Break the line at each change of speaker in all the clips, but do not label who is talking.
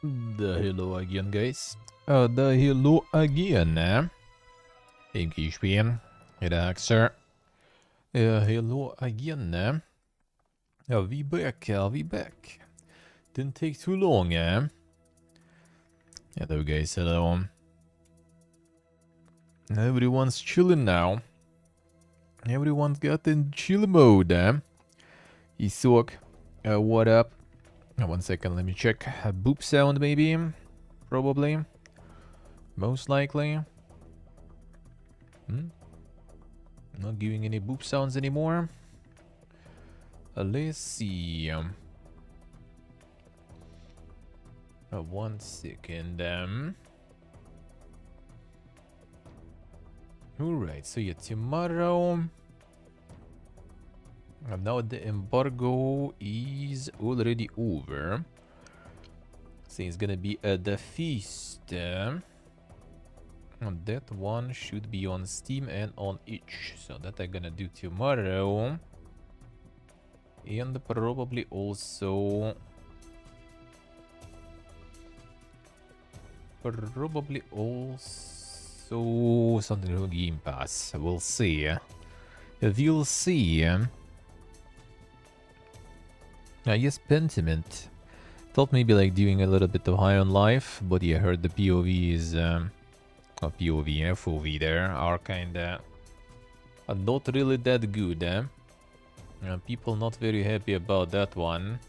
The hello again, guys. The hello again. Thank you, Spian. Relaxer. Hello again. We back. Didn't take too long, Hello, guys. Hello. Everyone's chilling now. Everyone's got in chill mode, Isok, what up? 1 second, let me check. A boop sound, maybe? Probably. Most likely. Not giving any boop sounds anymore. Let's see. 1 second. Alright, so yeah, tomorrow. Now the embargo is already over. So it's gonna be at the feast. And that one should be on Steam and on itch. So that I'm gonna do tomorrow. And probably also... something on Game Pass. We'll see. We'll see. Yes, Pentiment. Thought maybe like doing a little bit of High on Life, but yeah, I heard the POV is... POV, FOV there are kinda... not really that good, people not very happy about that one.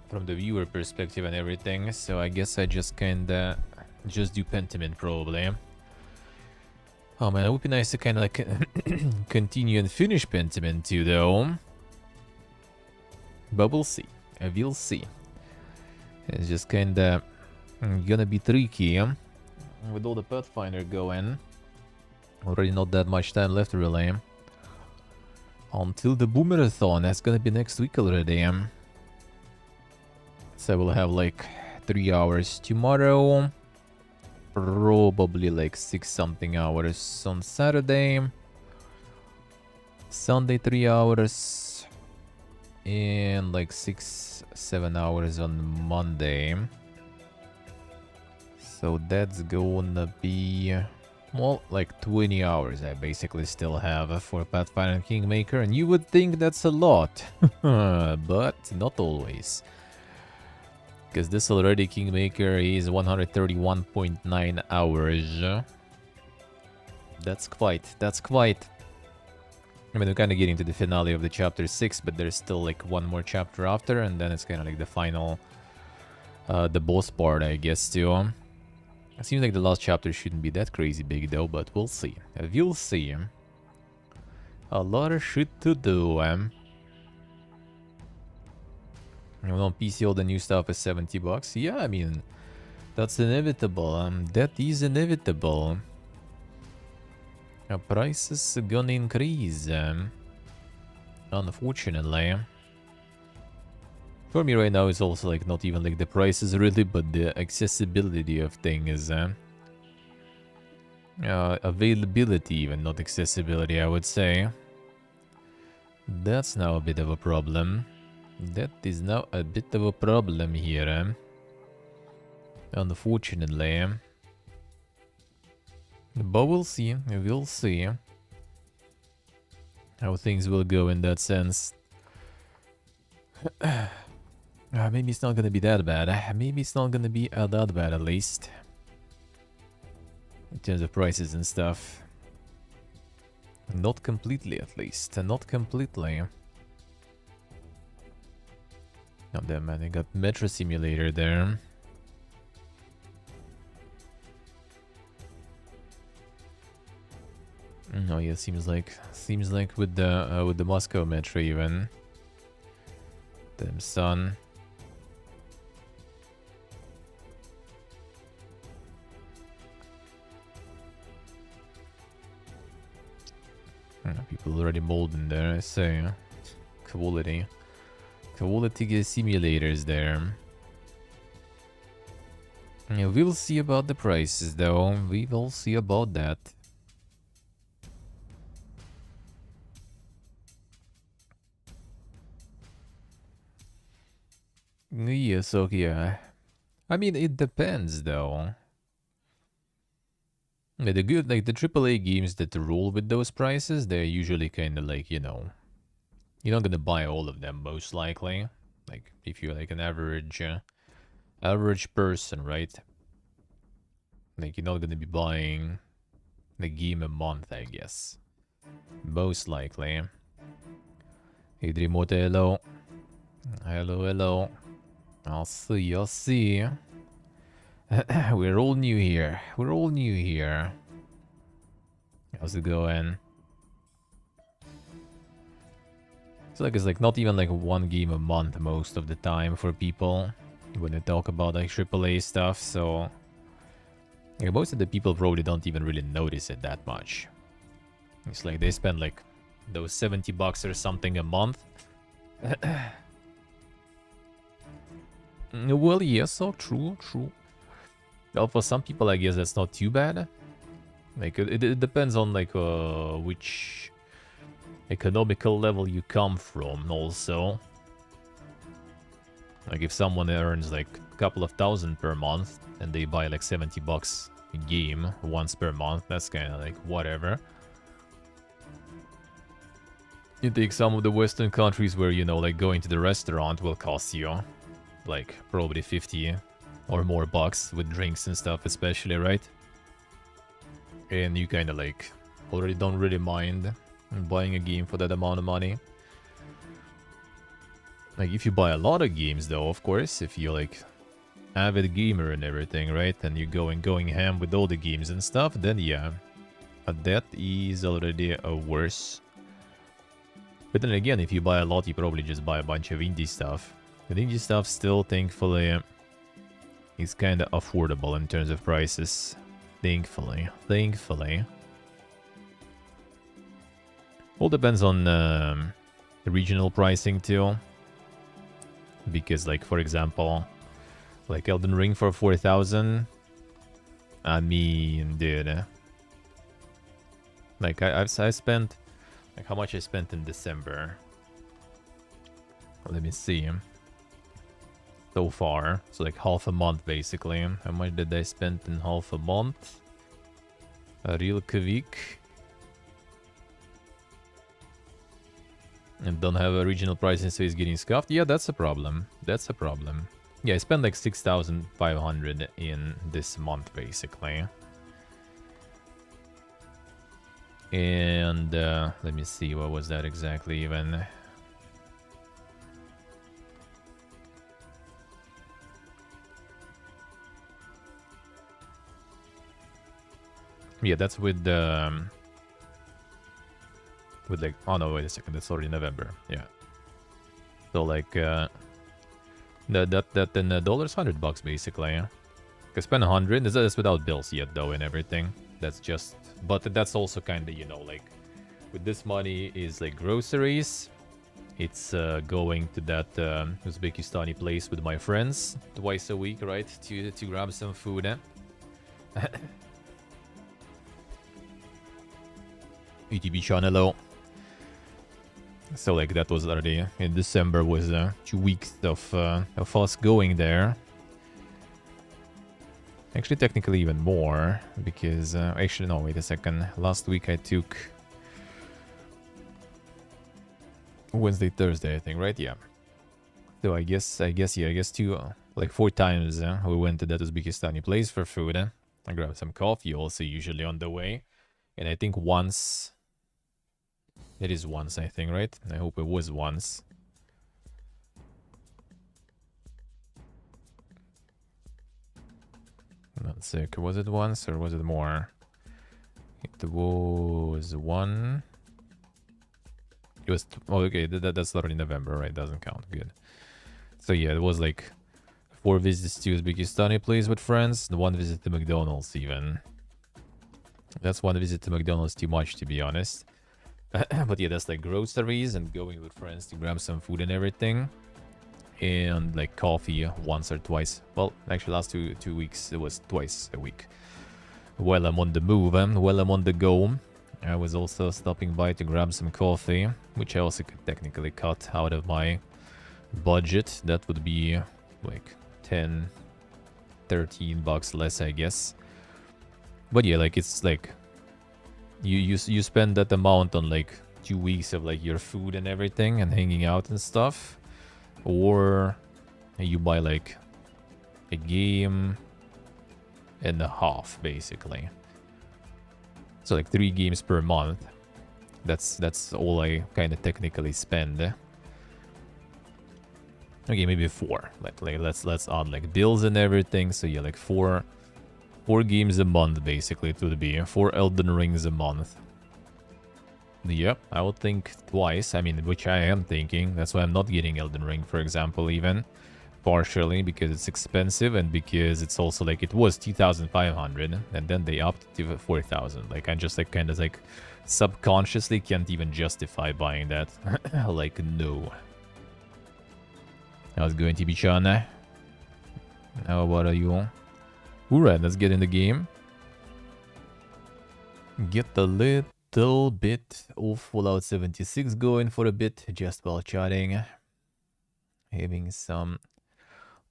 From the viewer perspective and everything, so I guess I just kinda... just do Pentiment probably. Oh man, it would be nice to kinda like... continue and finish Pentiment too though. But we'll see. We'll see. It's just kinda gonna be tricky with all the Pathfinder going. Already not that much time left really. Until the Boomerathon, that's gonna be next week already. So we'll have like 3 hours tomorrow. Probably like 6 something hours on Saturday. Sunday 3 hours. And like 6-7 hours on Monday. So that's gonna be, well, like 20 hours I basically still have for Pathfinder and Kingmaker, and you would think that's a lot, but not always. Because this already Kingmaker is 131.9 hours. That's quite. I mean, we're kind of getting to the finale of the chapter 6, but there's still like one more chapter after, and then it's kind of like the final, the boss part, I guess, too. It seems like the last chapter shouldn't be that crazy big, though, but we'll see. We'll see. A lot of shit to do, And on PC, all the new stuff is $70. Yeah, I mean, that's inevitable. That is inevitable. Prices gonna increase, unfortunately. For me right now, it's also like not even like the prices really, but the accessibility of things. Availability even, not accessibility, I would say. That's now a bit of a problem. That is now a bit of a problem here, unfortunately. But we'll see how things will go in that sense. Maybe it's not gonna be that bad. Maybe it's not gonna be that bad at least. In terms of prices and stuff. Not completely at least. Not completely. Oh damn man, I got Metro Simulator there. Oh yeah, seems like with the Moscow Metro even. Damn son. People already molding there, I say. Quality simulators there. Yeah, we'll see about the prices though. We will see about that. Yes, okay. I mean, it depends though. Yeah, the good, like the AAA games that roll with those prices, they're usually kind of like, you're not gonna buy all of them most likely. Like if you're like an average person, right? Like you're not gonna be buying the game a month, I guess. Most likely. Hey, Dreamote, hello. Hello, hello. I'll see, I'll see. We're all new here. We're all new here. How's it going? It's like not even like one game a month most of the time for people when they talk about like AAA stuff, so like, most of the people probably don't even really notice it that much. It's like they spend like those $70 or something a month. Well, yes, oh, true, true. Well, for some people, I guess that's not too bad. Like, it depends on, like, which economical level you come from, also. Like, if someone earns, like, a couple of thousand per month, and they buy, like, $70 a game once per month, that's kind of, like, whatever. You take some of the Western countries where, like, going to the restaurant will cost you, like, probably 50 or more bucks with drinks and stuff, especially, right? And you kind of like already don't really mind buying a game for that amount of money. Like if you buy a lot of games though, of course, if you're like avid gamer and everything, right? And you're going ham with all the games and stuff, then yeah. But that is already worse. But then again, if you buy a lot, you probably just buy a bunch of indie stuff. The indie stuff still, thankfully, is kind of affordable in terms of prices. Thankfully. All depends on the regional pricing too. Because, like, for example, like Elden Ring for 4,000. I mean, dude. Like, I spent... Like, how much I spent in December? Let me see. So far. So, like, half a month, basically. How much did I spend in half a month? Real quick. And don't have a regional pricing, so it's getting scuffed. Yeah, that's a problem. That's a problem. Yeah, I spent like 6,500 in this month, basically. And let me see, what was that exactly even? Yeah, that's with like, oh no, wait a second, that's already November. Yeah. So like that in dollars, $100 basically. Yeah. I spend 100. That's without bills yet though and everything. That's just, but that's also kind of, like with this money is like groceries. It's going to that Uzbekistani place with my friends twice a week, right? To grab some food. ETB channel. So like that was already in December, was 2 weeks of us going there. Actually, technically even more, because actually no, wait a second. Last week I took Wednesday, Thursday, I think, right? Yeah. So I guess two, like 4 times we went to that Uzbekistani place for food. I grabbed some coffee also usually on the way, and I think once. It is once, I think, right? I hope it was once. Not sick. Was it once or was it more? It was one. It was... Oh, okay. That's already November, right? Doesn't count. Good. So yeah, it was like 4 visits to Uzbekistani place with friends. And 1 visit to McDonald's even. That's 1 visit to McDonald's too much, to be honest. But yeah, that's like groceries and going with friends to grab some food and everything. And like coffee once or twice. Well, actually last two weeks it was twice a week. While I'm on the move, while I'm on the go, I was also stopping by to grab some coffee, which I also could technically cut out of my budget. That would be like 10 $13 less, I guess. But yeah, like it's like you spend that amount on like 2 weeks of like your food and everything and hanging out and stuff, or you buy like a game and a half basically. So like 3 games per month. That's all I kind of technically spend. Okay, maybe 4. Like let's add like bills and everything. So yeah, like 4 games a month basically to be 4 Elden Rings a month. Yep, I would think twice. I mean, which I am thinking. That's why I'm not getting Elden Ring, for example, even. Partially because it's expensive and because it's also like it was 2,500 and then they upped to 4,000. Like I just like kind of like subconsciously can't even justify buying that. Like no. How's it going, TB-chan? How about you? Alright, let's get in the game. Get a little bit of Fallout 76 going for a bit just while chatting. Having some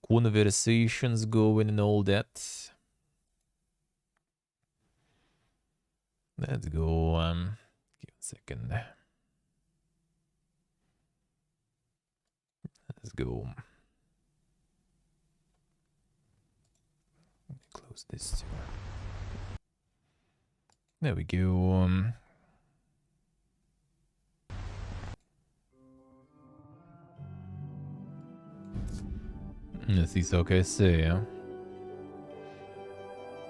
conversations going and all that. Let's go. Give a second. Let's go. Close this too. There we go. Let's see, so okay, see.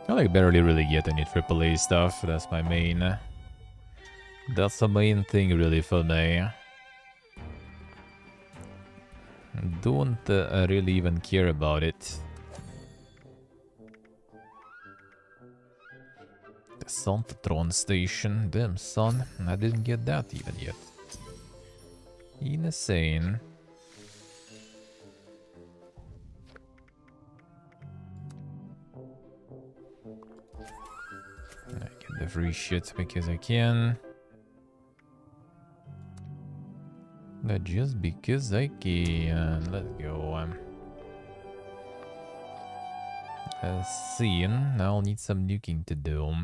I like barely really get any AAA stuff. That's my main. That's the main thing really for me. Don't really even care about it. The Santatron station. Damn, son. I didn't get that even yet. Insane. I get the free shit because I can. Not just because I can. Let's go. See, now I'll need some nuking to do.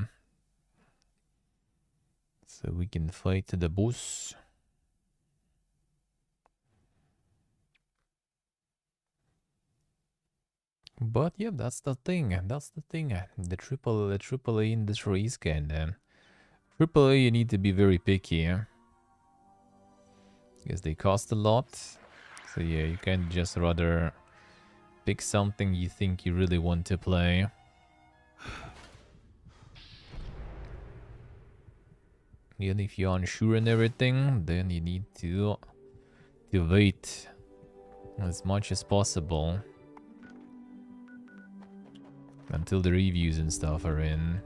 So we can fight the boss. But yeah, that's the thing. That's the thing. The AAA industry is kinda. AAA, you need to be very picky. Because they cost a lot. So yeah, you can't just rather pick something you think you really want to play. And if you're unsure and everything, then you need to wait as much as possible until the reviews and stuff are in.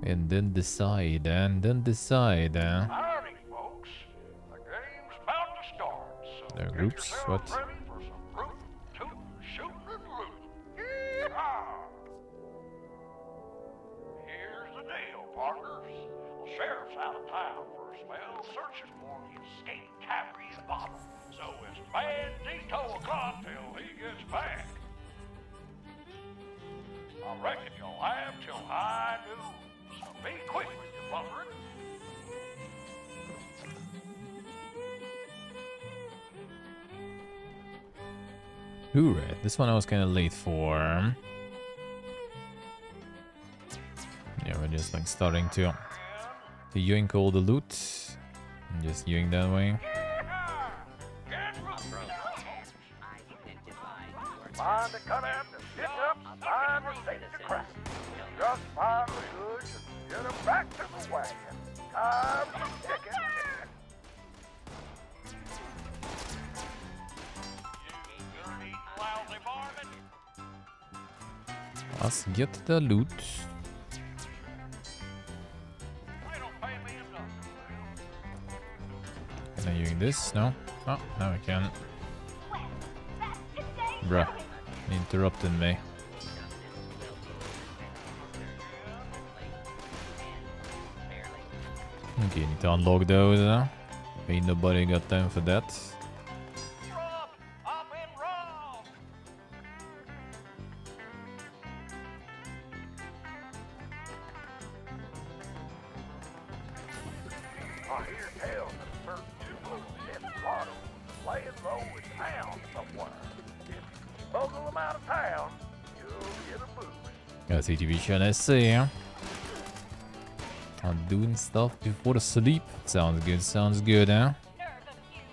And then decide,
Howdy, folks. The game's about to start, so
There are
get
groups,
yourselves
what?
ready for some root, tootin', shootin', and lootin'. Yeehaw! Here's the deal, partners. The sheriff's out of town for a spell, searching for the escaped Capri's bottle. So it's bandito o'clock till he gets back. I reckon you'll have till high noon. So be quick with your buffering.
Alright, this one I was kind of late for. Yeah, we're just like starting to yoink all the loot. And just yoink that way.
Find a cut out to stitch up, find a stake to crack. Just find the goods and get them back to the wagon. Time's ticking.
Let's get the loot. Can I yoink this? No? Oh, now I can. Bruh. Interrupting me. Okay, need to unlock those. Ain't nobody got time for that.
I hear tales of certain two little desperados laying low in town somewhere. If you smuggle them out of town, you'll get a boost.
Got CTV show, let's see. I'm doing stuff before sleep. Sounds good, huh?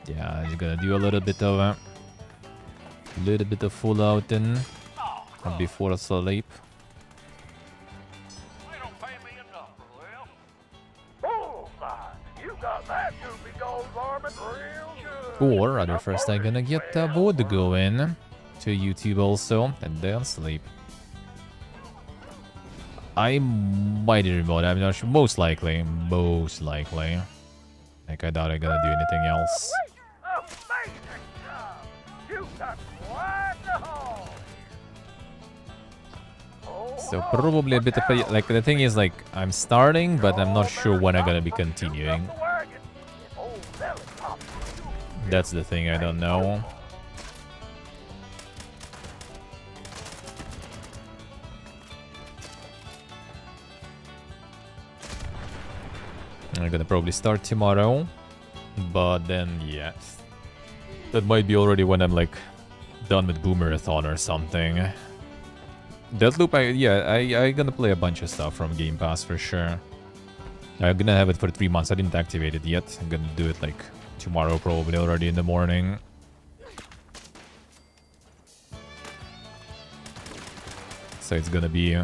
Yeah, I'm gonna do a little bit of Fallouting before sleep.
They don't pay me enough for this. Bullseye! You got that goofy gold varmint real good.
Or other first I'm gonna get wood going to YouTube also, and then sleep. I might remote, I'm not sure. Most likely. Like, I doubt I'm gonna do anything else.
Amazing job! You got quite the haul.
So probably a bit of a, like, the thing is, like, I'm starting, but I'm not sure when I'm gonna be continuing. That's the thing, I don't know. I'm gonna probably start tomorrow, but then, yeah. That might be already when I'm, like, done with Boomerathon or something. Deathloop, I gonna play a bunch of stuff from Game Pass for sure. I'm gonna have it for 3 months. I didn't activate it yet. I'm gonna do it, like, tomorrow probably already in the morning. So it's gonna be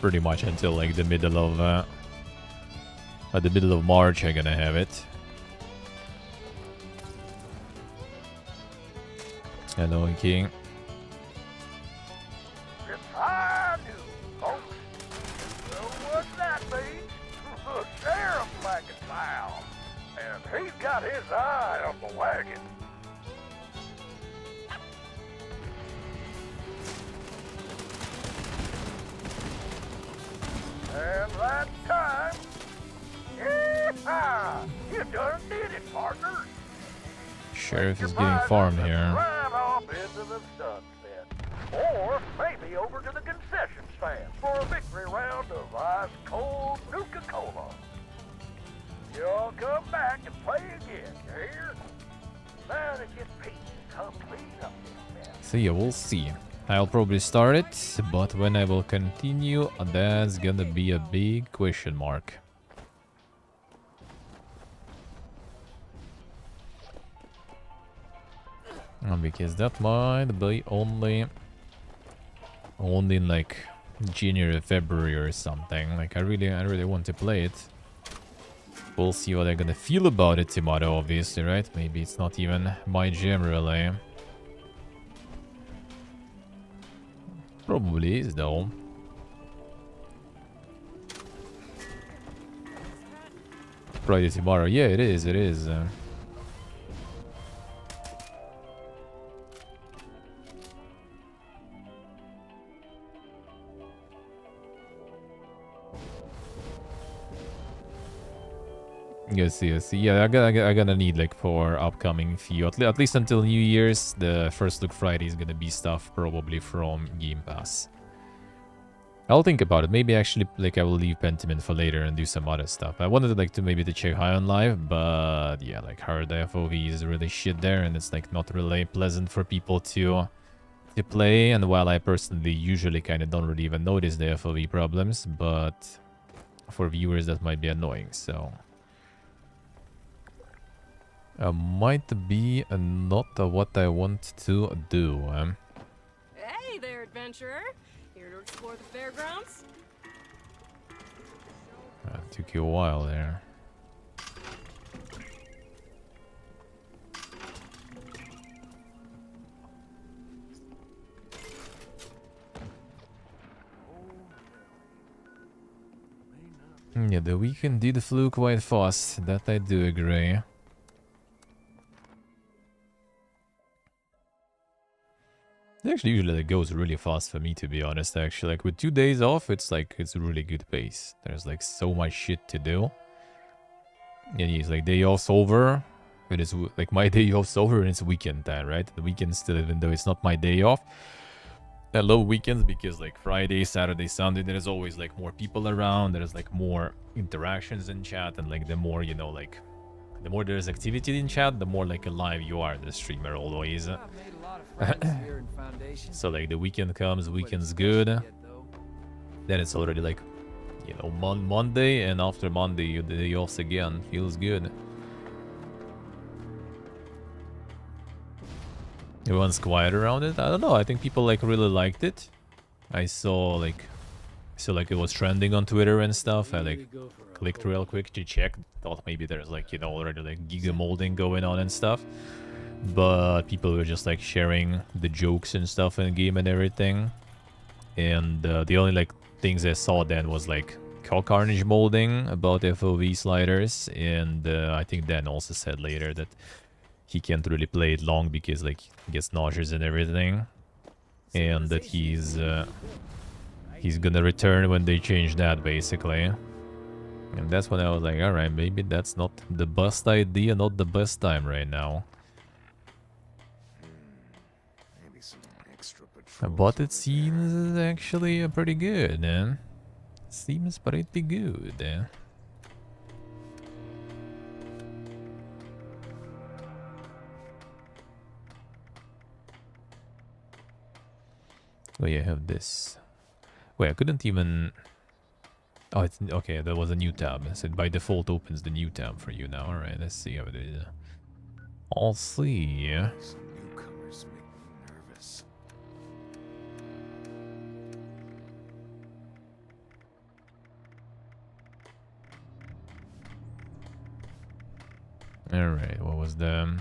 pretty much until, like, the middle of... At the middle of March, I'm gonna have it. Hello, King.
Yes, I do, folks. So what's that mean? The sheriff's back in town, and he's got his eye on the wagon. And that time, yeah, you done did it, partner.
Sheriff is getting farmed here.
Right off into the sunset. Or maybe over to the concession stand for a victory round of ice-cold Nuka-Cola. You'll come back and play again, you hear? Now to get peace, come clean up this mess.
So yeah, we'll see. I'll probably start it, but when I will continue, that's gonna be a big question mark. Because that might be only in like January, February or something. Like I really want to play it. We'll see what I'm gonna feel about it tomorrow, obviously, right? Maybe it's not even my jam really. Probably is though. Friday tomorrow. Yeah, it is. Yes. Yeah, I'm gonna need like for upcoming few, at least until New Year's. The first look Friday is gonna be stuff probably from Game Pass. I'll think about it. Maybe actually, like, I will leave Pentiment for later and do some other stuff. I wanted to like to maybe to check High on Live, but yeah, like hard FOV is really shit there, and it's like not really pleasant for people to play. And while I personally usually kind of don't really even notice the FOV problems, but for viewers that might be annoying. So. Might be not what I want to do.
Hey there, adventurer. Here to explore the fairgrounds?
Took you a while there. Yeah, the weekend did flew quite fast. That I do agree. It actually usually goes really fast for me, to be honest. Actually, like with 2 days off, it's like it's a really good pace. There's like so much shit to do. And it's like day off's over. It is like my day off's over and it's weekend time, right? The weekend still, even though it's not my day off. I love weekends because like Friday, Saturday, Sunday, there's always like more people around. There's like more interactions in chat, and like the more, you know, like The more there's activity in chat, the more like alive you are, the streamer always.
I've made a lot of friends here in Foundation.
So like the weekend comes, weekend's good. Then it's already like, you know, Monday, and after Monday, the day off again. Feels good. Everyone's quiet around it. I don't know. I think people like really liked it. I saw like it was trending on Twitter and stuff. I like clicked real quick to check. Thought maybe there's like, you know, already like giga molding going on and stuff. But people were just like sharing the jokes and stuff in game and everything. And the only like things I saw then was like Carnage molding about FOV sliders. And I think Dan also said later that he can't really play it long because like he gets nauseous and everything. And that he's gonna return when they change that, basically. And that's when I was like, alright, maybe that's not the best idea, not the best time right now.
Maybe some extra
But it seems actually pretty good, eh? Seems pretty good, eh? Oh yeah, I have this. Wait, I couldn't even... Oh, it's... Okay, there was a new tab. So it by default opens the new tab for you now. Alright, let's see how it is. I'll see.
Some newcomers make me nervous.
Alright, what was the...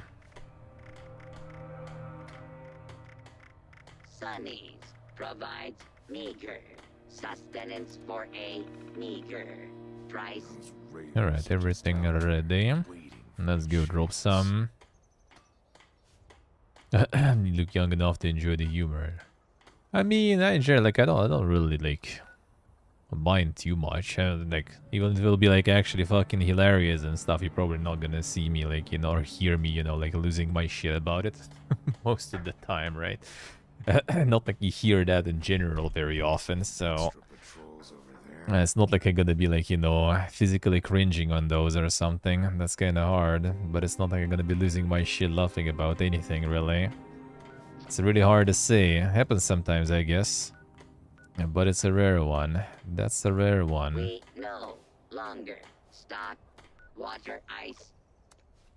Sunny's provides meager sustenance for a meager price.
Alright, everything ready. Let's go drop some. You look young enough to enjoy the humor. I mean, I enjoy, like, I don't really, like, mind too much. Like, even if it'll be, like, actually fucking hilarious and stuff, you're probably not gonna see me, like, you know, or hear me, you know, like, losing my shit about it. Most of the time, right? Not like you hear that in general very often, so... it's not like I'm gonna be like, you know, physically cringing on those or something. That's kinda hard. But it's not like I'm gonna be losing my shit laughing about anything, really. It's really hard to say. It happens sometimes, I guess. But it's a rare one. That's a rare one.
We no longer stock water ice.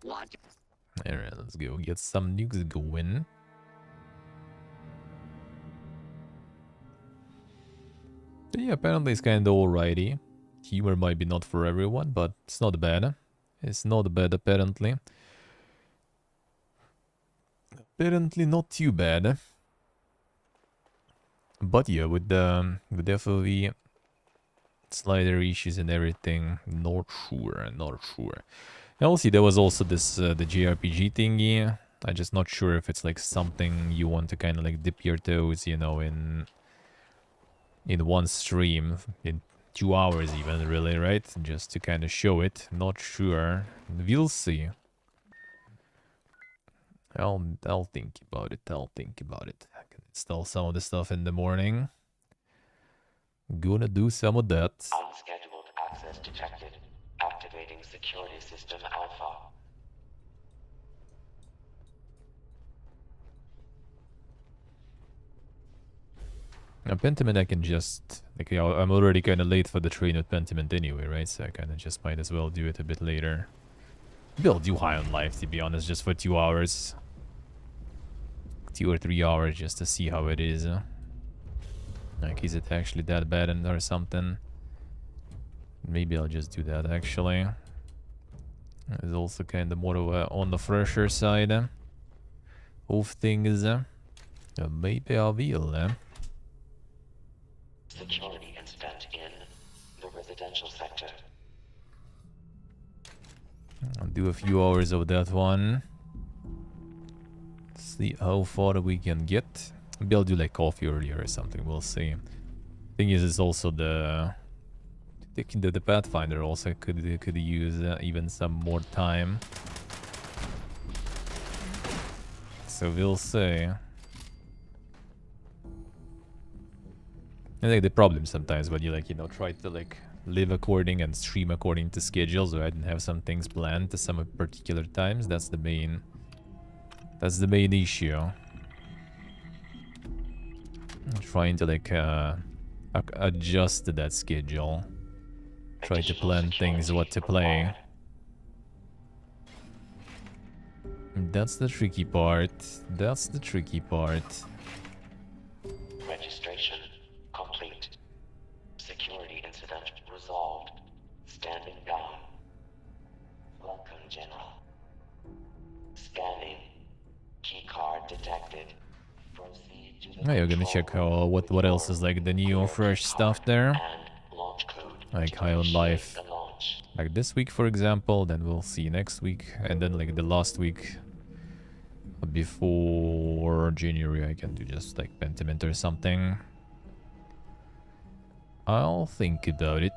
Water.
Alright, let's go get some nukes going. But yeah, apparently it's kinda alrighty. Humor might be not for everyone, but it's not bad. It's not bad, apparently. Apparently not too bad. But yeah, with the FOV slider issues and everything, not sure, not sure. And also there was also this the JRPG thingy. I'm just not sure if it's like something you want to kind of like dip your toes, you know, in one stream, in 2 hours even, really, right? Just to kind of show it. Not sure. We'll see. I'll think about it. I'll think about it. I can install some of the stuff in the morning. Gonna do some of that.
Unscheduled access detected. Activating security system alpha.
Now, Pentiment I can just... Like, yeah, I'm already kind of late for the train with Pentiment anyway, right? So I kind of just might as well do it a bit later. Maybe I'll do High on Life, to be honest, just for 2 hours. 2 or 3 hours just to see how it is. Like, is it actually that bad or something? Maybe I'll just do that, actually. It's also kind of more of a on the fresher side of things. Maybe I will.
Security incident in the residential sector.
I'll do a few hours of that one. See how far we can get. Maybe I'll do like coffee earlier or something. We'll see. Thing is, it's also the Pathfinder also could use even some more time. So we'll see. I think the problem sometimes when you like, you know, try to like live according and stream according to schedule, so I didn't have some things planned to some particular times. That's the main issue. I'm trying to like adjust to that schedule. Try to plan things, what to play. That's the tricky part. That's the tricky part.
Registration complete. Security incident resolved. Standing down. Welcome, General. Scanning. Keycard detected. Proceed to the
Oh, you're gonna check how what else is like the new fresh stuff there.
and launch code
Like
to
High on
initiate
Life.
the launch.
Like this week, for example, then we'll see next week, and then like the last week before January, I can do just like Pentiment or something. I'll think about it.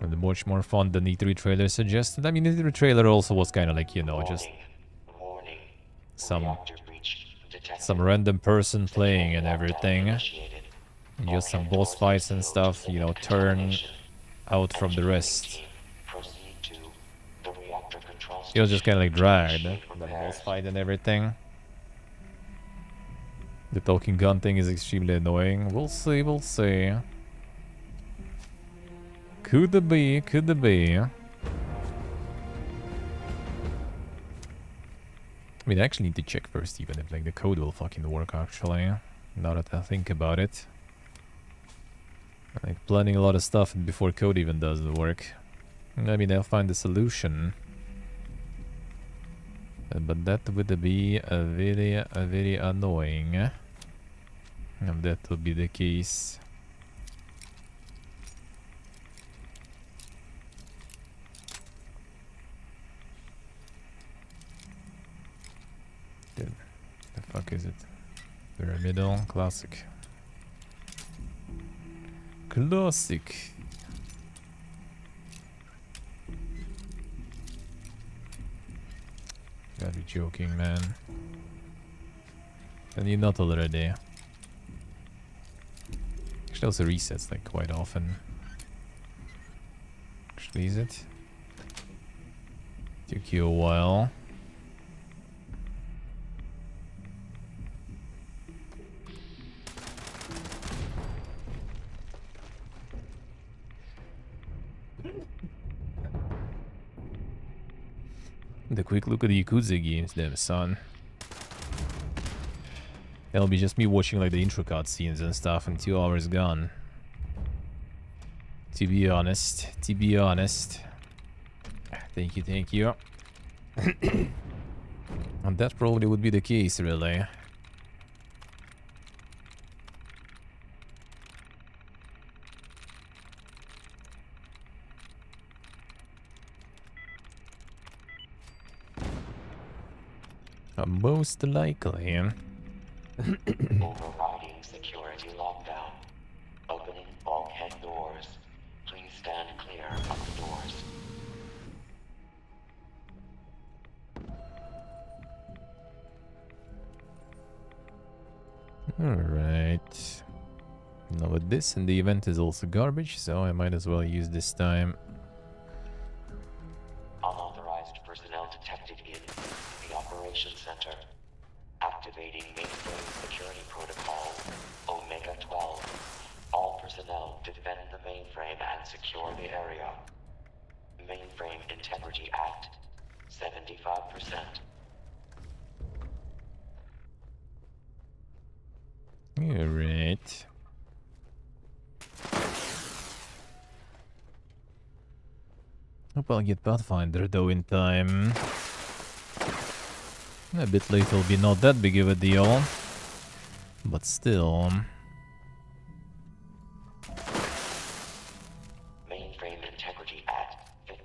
And much more fun than E3 trailer suggested. I mean, E3 trailer also was kind of like, you know, just
Warning.
some
Reactor breach detected.
some random person playing and everything.
Initiated.
Just some boss fights and stuff, you know, turn out from the rest.
Proceed to the reactor control
It was just kind of like dragged,
Initiate
the
repairs.
boss fight and everything. The talking gun thing is extremely annoying. We'll see, we'll see. Could be, could be. I mean, I actually need to check first even if like the code will fucking work actually. Now that I think about it. Like planning a lot of stuff before code even does the work. I mean, I'll find the solution. But that would be a very annoying. If that would be the case. The fuck is it? Pyramidal classic. Classic. Gotta be joking, man. Can you not already? Actually, also resets like quite often. Actually, is it? Took you a while. The quick look at the Yakuza games, damn son. That'll be just me watching like the intro cutscenes and stuff and 2 hours gone. To be honest, to be honest. Thank you, thank you. And that probably would be the case, really. Most likely.
Overriding security lockdown. Opening bulkhead doors. Please stand clear of the doors.
Alright. Now with this, and the event is also garbage, so I might as well use this time.
Unauthorized personnel detected in the operations center. Activating mainframe security protocol Omega 12. All personnel defend the mainframe and secure the area. Mainframe Integrity Act 75%.
Alright. Hope I'll get Pathfinder though in time. A bit late will be not that big of a deal. But still.
Mainframe Integrity Act 50%.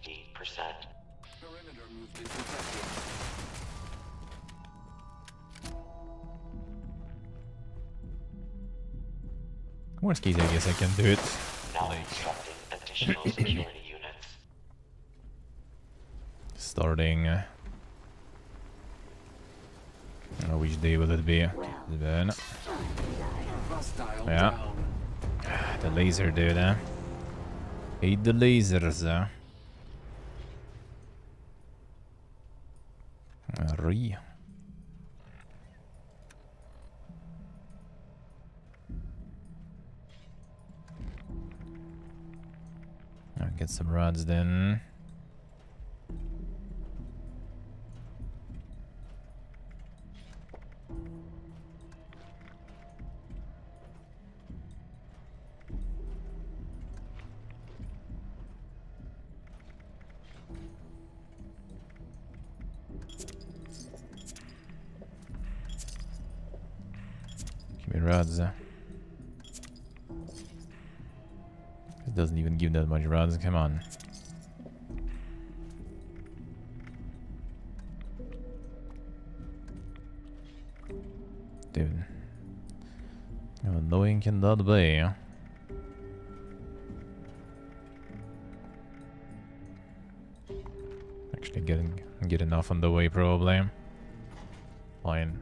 Perimeter movement detected.
Worst case, I guess I can do it.
Now
Like,
constructing additional security units.
Starting. Which day will it be? Then.
Hostile
Yeah.
down.
The laser dude, huh? Hate the lasers, huh? Re. I'll get some rods then. Give me rods. It doesn't even give that much rods. Come on. Dude. How annoying can that be? Actually get enough on the way probably. Fine.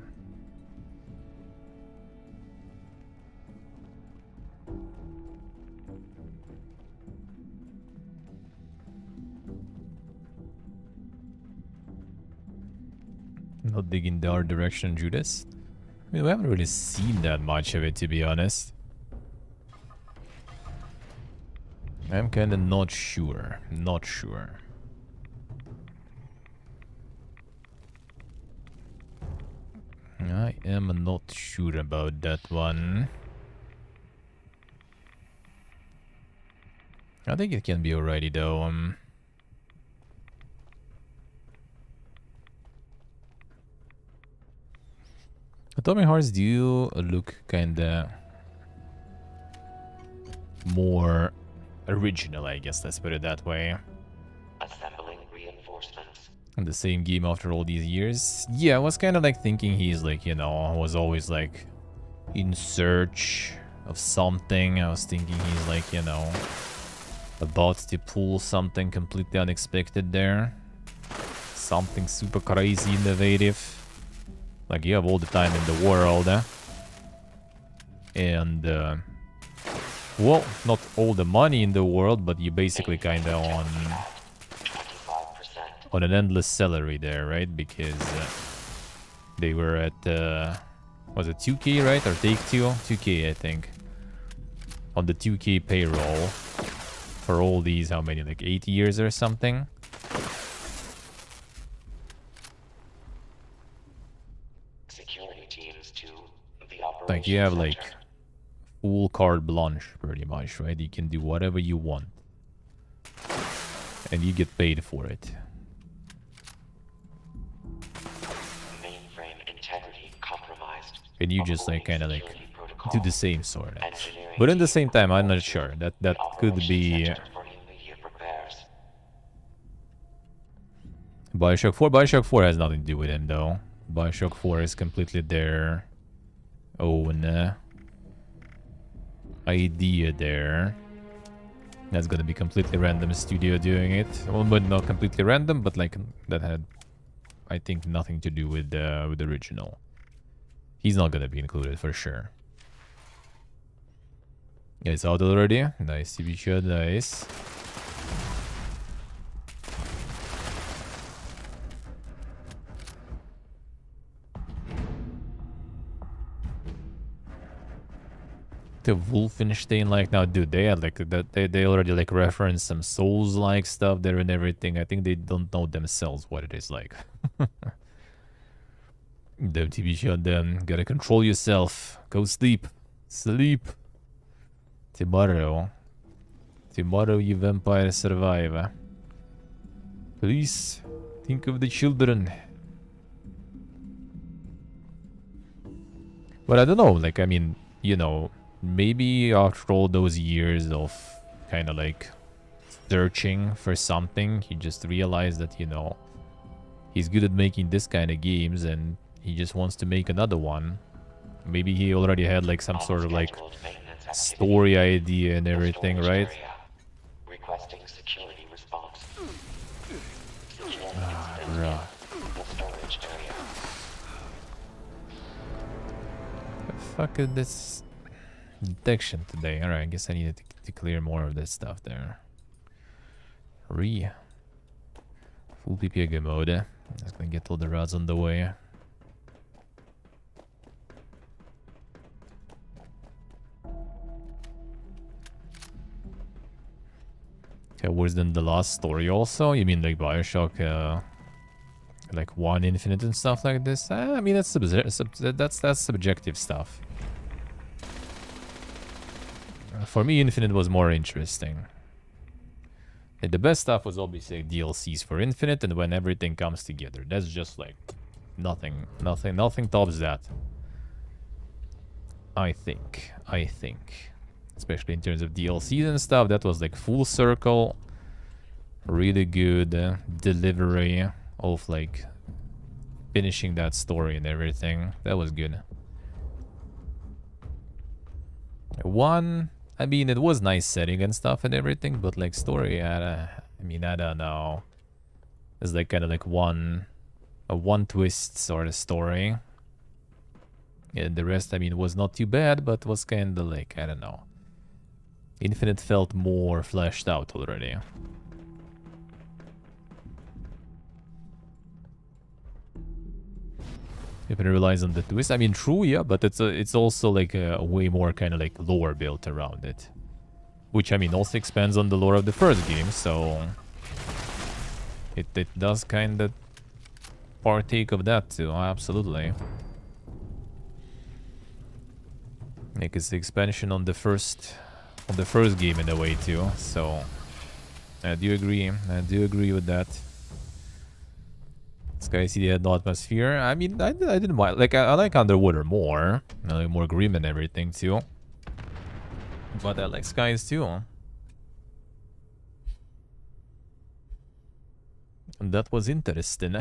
Not digging the art direction, Judas. I mean, we haven't really seen that much of it, to be honest. I'm kinda not sure. Not sure. I am not sure about that one. I think it can be alrighty though. Atomic Hearts do look kinda more original, I guess, let's put it that way.
Assembling reinforcements.
In the same game after all these years. Yeah, I was kind of like thinking he's like, you know, was always like in search of something. I was thinking he's like, you know, about to pull something completely unexpected there. Something super crazy innovative. Like, you have all the time in the world, and, well, not all the money in the world, but you basically kind of on an endless salary there, right? Because they were at, was it 2K, right? Or Take-Two? 2K, I think. On the 2K payroll for all these, how many, like 8 years or something? Like, you have like full carte blanche pretty much, right? You can do whatever you want and you get paid for it.
Mainframe integrity compromised.
And you just like kind of like do the same sort of. But in the same time, I'm not sure that could be Bioshock 4. Bioshock 4 has nothing to do with him though. Bioshock 4 is completely their own idea there. That's gonna be completely random studio doing it. Well, but not completely random, but like that had, I think, nothing to do with the original. He's not gonna be included for sure. Yeah, it's out already. Nice TV show, nice. The Wolfenstein, like, now, dude, they had like that. They already like referenced some Souls-like stuff there and everything. I think they don't know themselves what it is like. Damn TV show, then gotta control yourself. Go sleep, sleep. Tomorrow you vampire survive. Please think of the children. But I don't know. Like, I mean, you know. Maybe after all those years of kind of like searching for something, he just realized that, you know, he's good at making this kind of games and he just wants to make another one. Maybe he already had like some sort of like story idea and everything, right? Bruh.
The storage area.
The fuck is this detection today? Alright, I guess I needed to clear more of this stuff there. Full PPG mode. Just gonna get all the rods on the way. Okay, worse than the last story also? You mean like Bioshock, like 1 Infinite and stuff like this? I mean, that's that's subjective stuff. For me, Infinite was more interesting. The best stuff was obviously DLCs for Infinite, and when everything comes together. That's just like nothing tops that. I think. Especially in terms of DLCs and stuff, that was like full circle. Really good delivery of like finishing that story and everything. That was good. One, I mean, it was nice setting and stuff and everything, but like story, I don't know. It's like kind of like a one twist sort of story. And the rest, I mean, was not too bad, but was kind of like, I don't know. Infinite felt more fleshed out already. If it relies on the twist, I mean, true, yeah, but it's also like a way more kind of like lore built around it, which I mean also expands on the lore of the first game, so it does kind of partake of that too. Absolutely, like it's the expansion on the first game in a way too. So I do agree with that. Sky City had no atmosphere. I mean, I didn't mind. Like, I like Underwater more. I like more grim and everything, too. But I like Skies, too. And that was interesting.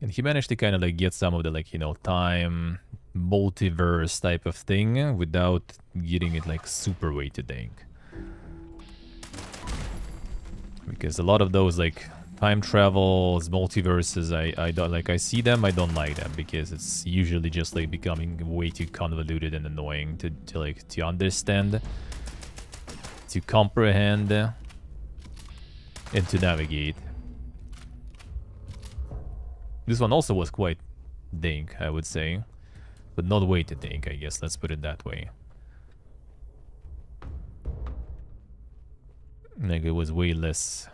And he managed to kind of, like, get some of the, like, you know, time, multiverse type of thing without getting it, like, super weighted, I think. Because a lot of those, like... time travels, multiverses, I don't like. I see them, I don't like them because it's usually just like becoming way too convoluted and annoying to understand, to comprehend, and to navigate. This one also was quite dank, I would say, but not way too dank, I guess. Let's put it that way. Like it was way less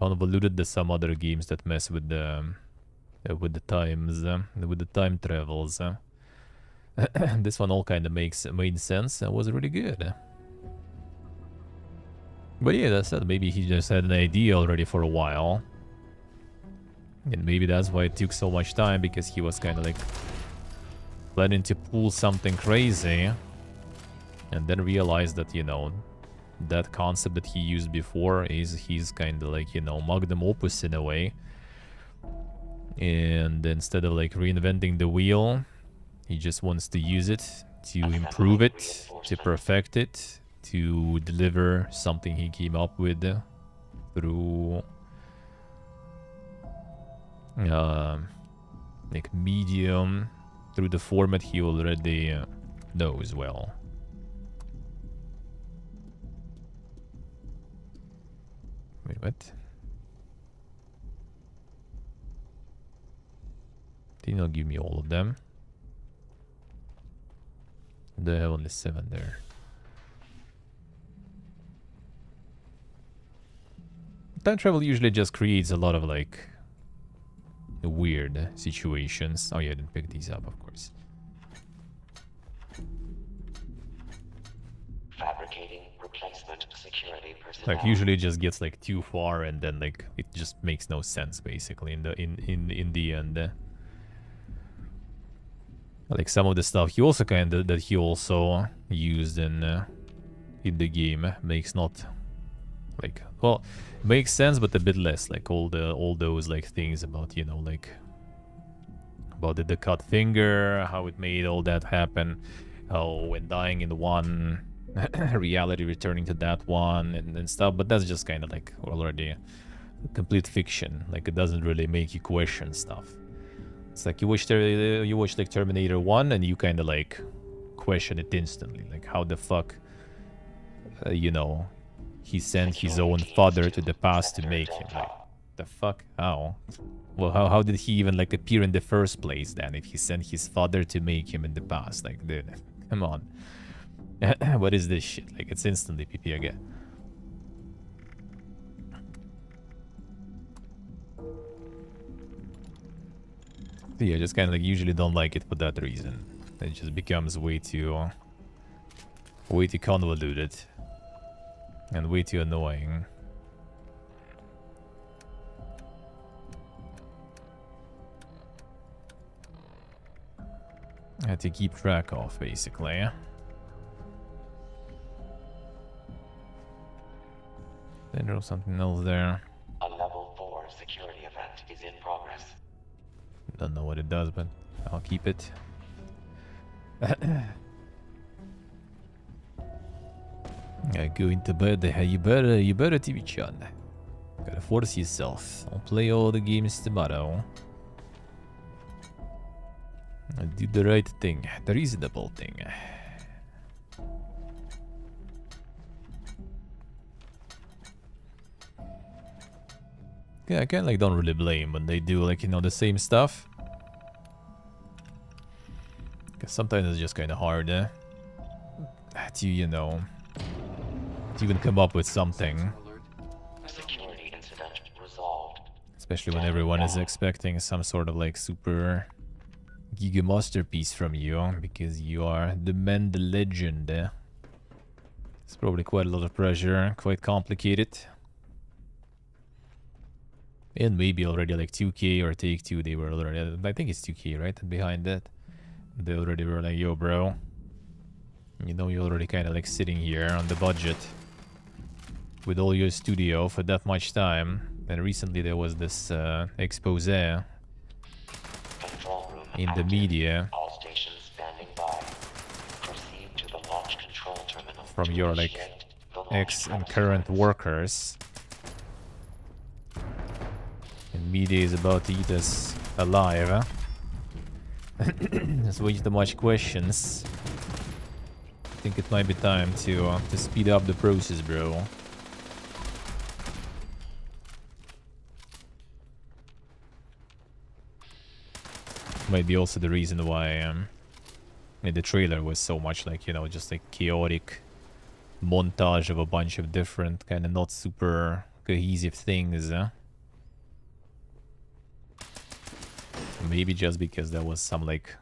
convoluted than some other games that mess with the times, with the time travels. This one all kind of made sense and was really good. But yeah, that's it. Maybe he just had an idea already for a while, and maybe that's why it took so much time, because he was kind of like planning to pull something crazy, and then realized that, you know, that concept that he used before he's kind of like, you know, magnum opus in a way, and instead of like reinventing the wheel, he just wants to use it to improve it, to perfect it, to deliver something he came up with through like medium, through the format he already knows well. Wait, what? Did not give me all of them. They have only 7 there. Time travel usually just creates a lot of like weird situations. Oh yeah, I didn't pick these up, of course.
Fabricating replacement security personnel.
Like usually it just gets like too far, and then like it just makes no sense basically in the end. Like some of the stuff he also used in the game makes not like, well, makes sense, but a bit less. Like all those like things about, you know, like about the cut finger, how it made all that happen, how when dying in one reality returning to that one and stuff. But that's just kind of like already complete fiction. Like, it doesn't really make you question stuff. It's like you watch like Terminator 1 and you kind of like question it instantly. Like, how the fuck, you know, he sent his own father to the past to make him. Like, the fuck? How? Well, how did he even like appear in the first place then if he sent his father to make him in the past? Like, dude, come on. What is this shit? Like, it's instantly PP again. Yeah, I just kind of like usually don't like it for that reason. It just becomes way too convoluted and way too annoying. I had to keep track of, basically. Then there was something else there.
A level 4 security event is in progress.
Don't know what it does, but I'll keep it. Going to bed. You better TV-chan. Gotta force yourself. I'll play all the games tomorrow. I'll do the right thing, the reasonable thing. Yeah, I kind of like don't really blame when they do like, you know, the same stuff. Because sometimes it's just kind of hard to, you know, to even come up with something.
Security incident resolved.
Especially when everyone is expecting some sort of like super giga masterpiece from you, because you are the man, the legend. It's probably quite a lot of pressure, quite complicated. And maybe already like 2K or Take-Two, they were already, I think it's 2K, right? And behind that, they already were like, yo, bro, you know, you're already kind of like sitting here on the budget with all your studio for that much time. And recently there was this expose in the media
All stations standing by. Proceed to the launch control terminal
from your like ex and current workers. And media is about to eat us alive, huh? There's way too much questions. I think it might be time to speed up the process, bro. Might be also the reason why the trailer was so much like, you know, just like chaotic montage of a bunch of different kind of not super cohesive things. Maybe just because there was some like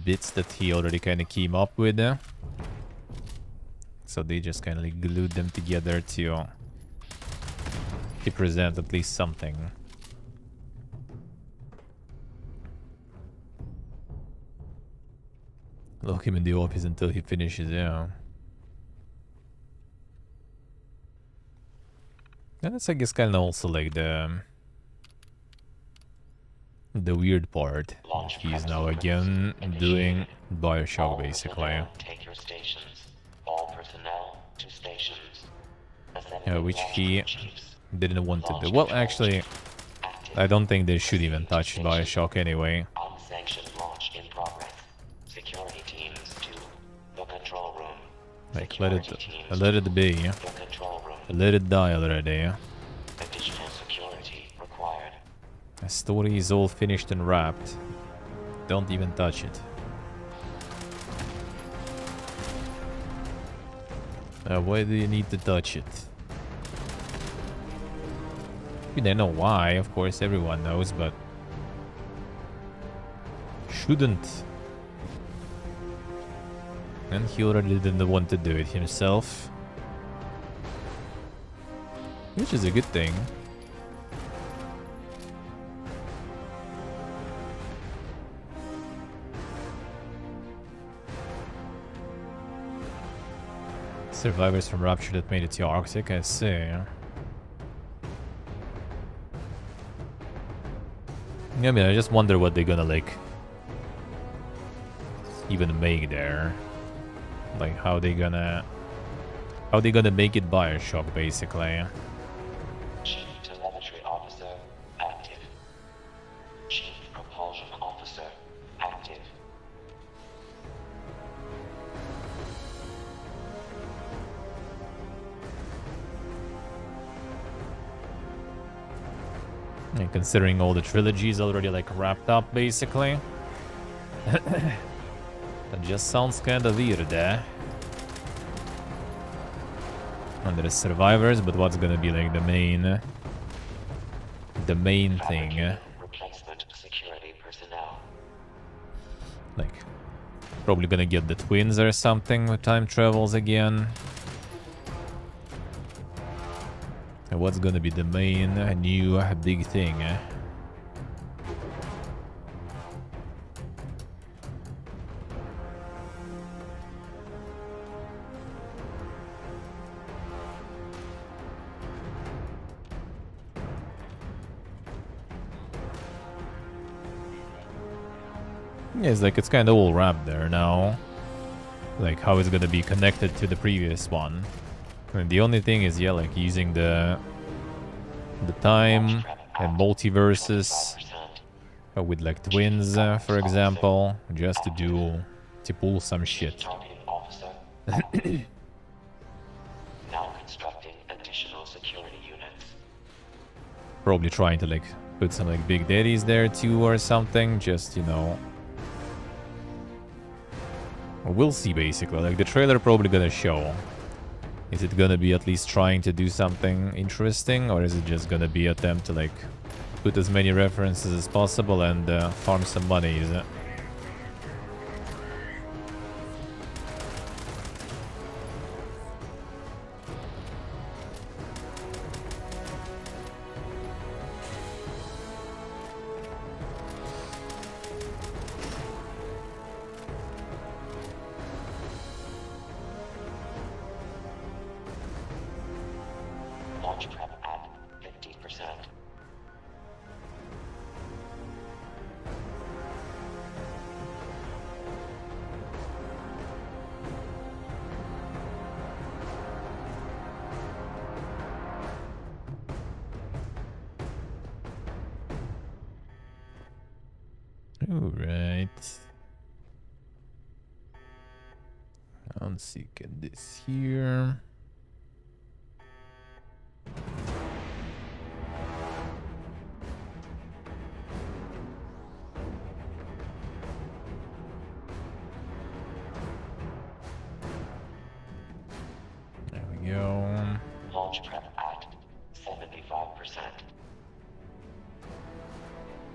bits that he already kind of came up with. So they just kind of like glued them together to present at least something. Lock him in the office until he finishes, yeah. And that's, I guess, kind of also like the weird part. He's now again doing Bioshock, basically.
Take your stations. All personnel to stations.
Yeah, which he didn't want to do. Well, actually, I don't think they should even touch Bioshock anyway.
Unsanctioned launch in progress. Security teams to the control room.
Like, let it be.
The control room.
Let it die already.
Additional security required.
The story is all finished and wrapped. Don't even touch it. Why do you need to touch it? I mean, I know why, of course, everyone knows, but shouldn't. And he already didn't want to do it himself. Which is a good thing. Survivors from Rapture that made it to Arctic, I see. I mean, I just wonder what they're gonna, like, even make there. Like, how they gonna make it Bioshock, basically. And considering all the trilogies already like wrapped up, basically. That just sounds kind of weird, eh? And there is survivors, but what's gonna be like the main thing?
Replacement security personnel.
Like, probably gonna get the twins or something with time travels again. And what's gonna be the main new big thing? Yeah, it's like it's kind of all wrapped there now. Like how it's gonna be connected to the previous one. And the only thing is, yeah, like using the time and multiverses with like twins, for example, just to pull some shit.
Custodian officer. Now constructing additional security units.
Probably trying to like put some like big daddies there too or something, just, you know. We'll see, basically. Like, the trailer probably gonna show. Is it gonna be at least trying to do something interesting, or is it just gonna be attempt to, like, put as many references as possible and farm some money, is it?
Launch prep at 50%.
Alright. Let's see, get this here. There we go.
Launch prep at 75%.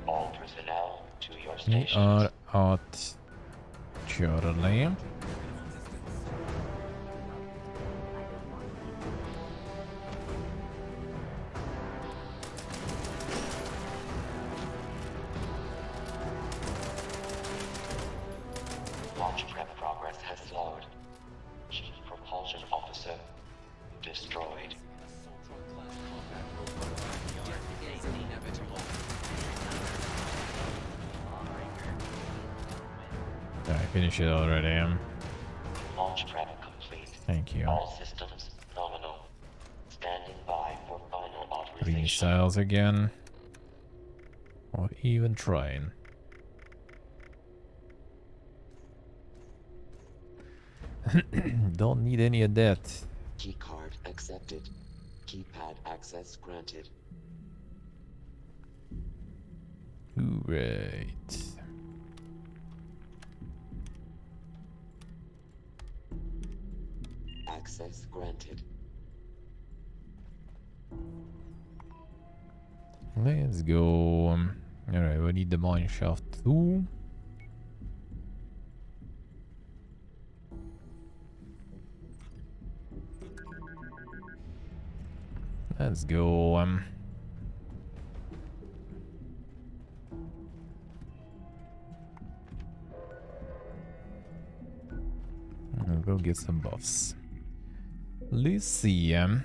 All personnel to your
We
stations.
are at Charlie.
Launch prep progress has slowed. Chief propulsion officer destroyed.
I finished it already.
Launch prep complete.
Thank you.
All systems nominal. Standing by for final
3
authorization.
missiles again. Or even trying. Don't need any of that.
Keycard accepted. Keypad access granted.
Right.
Access granted.
Let's go. Alright, we need the mine shaft too. Let's go. I'll go get some buffs. Let's see. And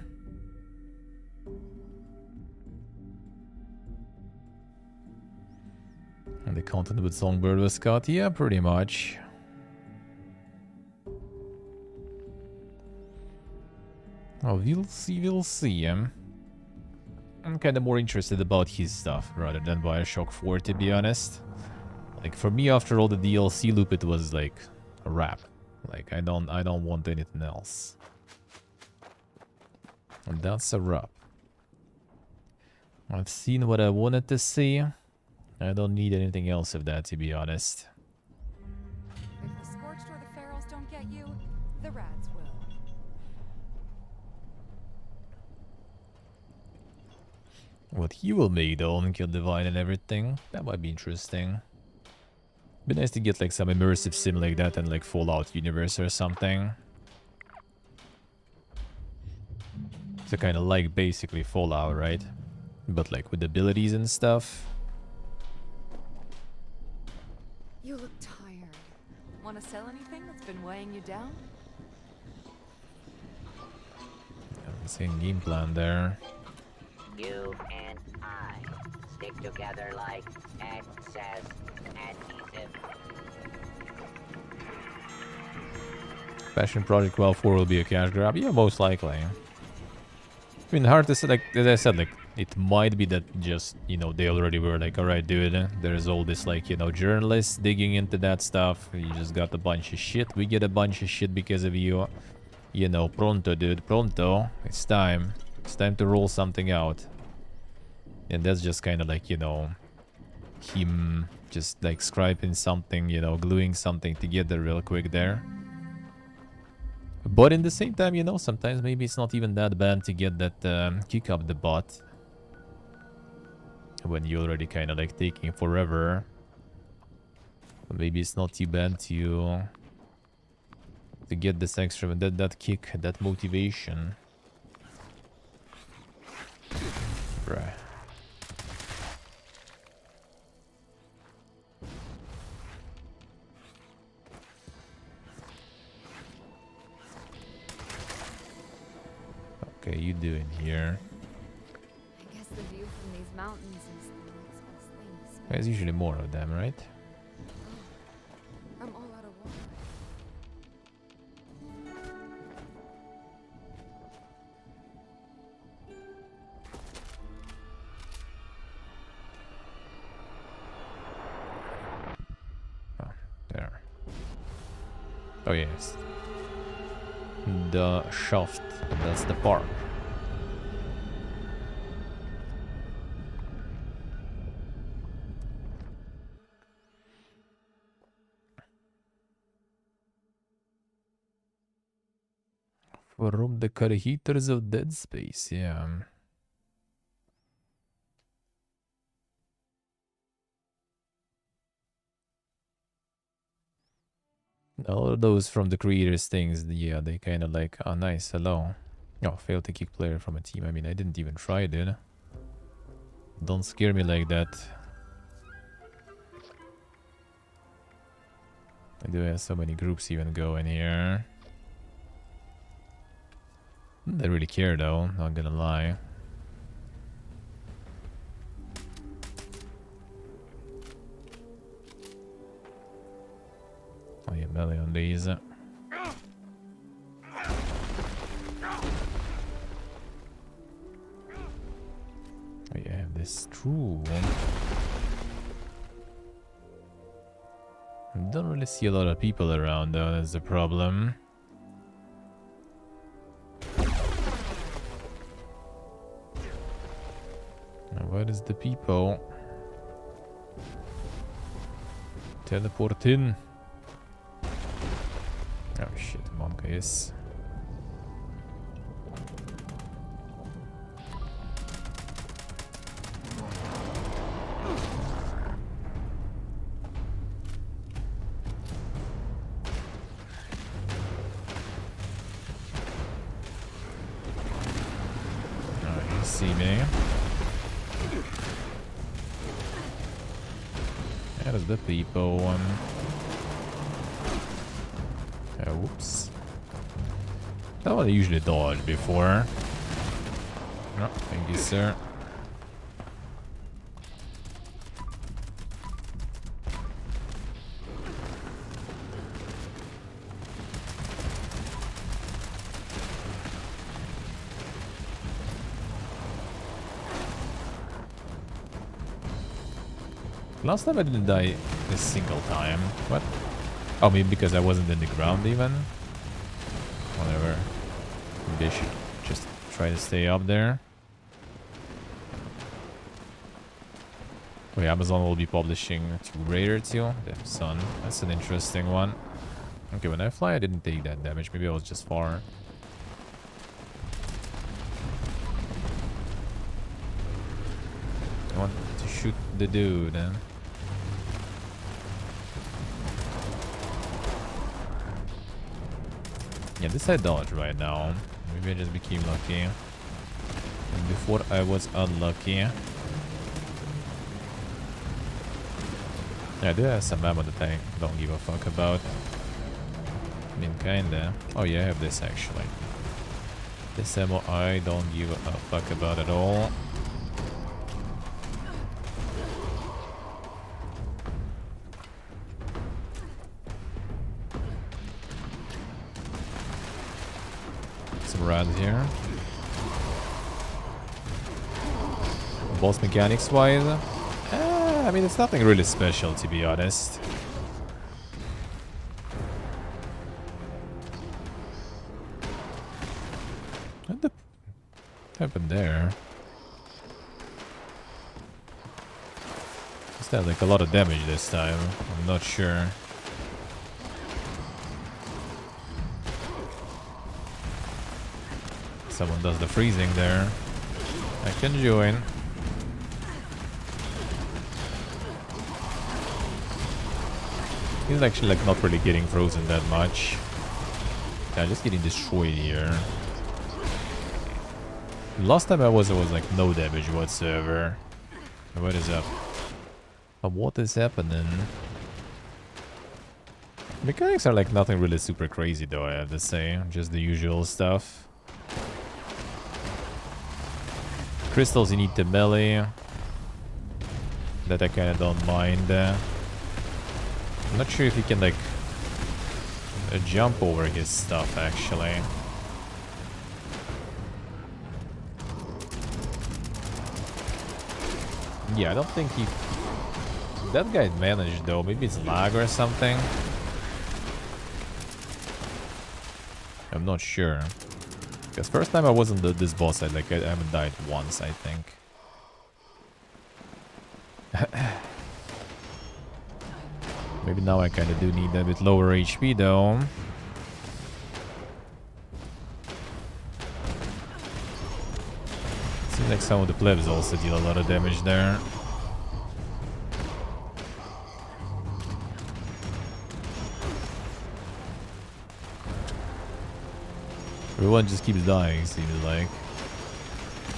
the content with Songbird was cut? Yeah, pretty much. Oh, we'll see, we'll see. I'm kind of more interested about his stuff rather than Bioshock 4, to be honest. Like, for me, after all the DLC loop, it was like a wrap. Like, I don't want anything else. And that's a wrap. I've seen what I wanted to see. I don't need anything else of that, to be honest.
If the Scorched or the Ferals don't get you, the Rats will.
What he will make though, and kill Divine and everything, that might be interesting. Be nice to get like some immersive sim like that and like Fallout universe or something. So kind of like basically Fallout, right? But like with abilities and stuff.
You look tired. Want to sell anything that's been weighing you down?
Same game plan there.
You and I stick together like excess adhesive.
Passion Project 12-4 will be a cash grab? Yeah, most likely. I mean, hard to say, like, as I said, like, it might be that just, you know, they already were like, alright, dude, there's all this, like, you know, journalists digging into that stuff. You just got a bunch of shit. We get a bunch of shit because of you. You know, pronto, dude, pronto. It's time. It's time to roll something out. And that's just kind of like, you know, him just like scribing something, you know, gluing something together real quick there. But in the same time, you know, sometimes maybe it's not even that bad to get that kick up the butt. When you're already kind of like taking forever. Maybe it's not too bad to get this extra, that kick, that motivation. Right. Okay, you doing here?
I guess the view from these mountains is the next best thing.
There's usually more of them, right?
I'm all out of water.
Oh, there. Oh yes. The shaft. That's the park. From the creators of Dead Space, yeah. All of those from the creators things, yeah, they kind of like, oh nice, hello. Oh, failed to kick player from a team. I mean, I didn't even try, dude. Don't scare me like that. I do have so many groups even going here. They really care though, not gonna lie. Oh yeah, melee on these. Oh yeah, I have this true one. Don't really see a lot of people around though, that's the problem. Now, where is the people? Teleport in. Oh shit, Monka is. Oh, you see me. There's the people one. Whoops. That one I usually dodged before. No, thank you, sir. Last time I didn't die a single time. What? Oh, maybe because I wasn't in the ground even? Whatever. Maybe I should just try to stay up there. Wait, Amazon will be publishing Tomb Raider too? Damn son. That's an interesting one. Okay, when I fly I didn't take that damage. Maybe I was just far. I want to shoot the dude. Yeah, this I dodge right now. Maybe I just became lucky. And before I was unlucky. Yeah, I do have some ammo that I don't give a fuck about. I mean, kinda. Oh yeah, I have this actually. This ammo I don't give a fuck about at all. Some rats here. Boss mechanics wise, I mean, it's nothing really special to be honest. What the happened there? Just had like a lot of damage this time. I'm not sure. Someone does the freezing there. I can join. He's actually like not really getting frozen that much. Yeah, just getting destroyed here. Last time I was like no damage whatsoever. What is up? But what is happening? Mechanics are like nothing really super crazy though, I have to say. Just the usual stuff. Crystals you need to melee. That I kinda don't mind. I'm not sure if you can like jump over his stuff actually. Yeah, I don't think he... That guy managed though. Maybe it's lag or something. I'm not sure. Because first time I wasn't this boss, I haven't died once, I think. Maybe now I kind of do need a bit lower HP though. Seems like some of the plebs also deal a lot of damage there. Everyone just keeps dying, seems like.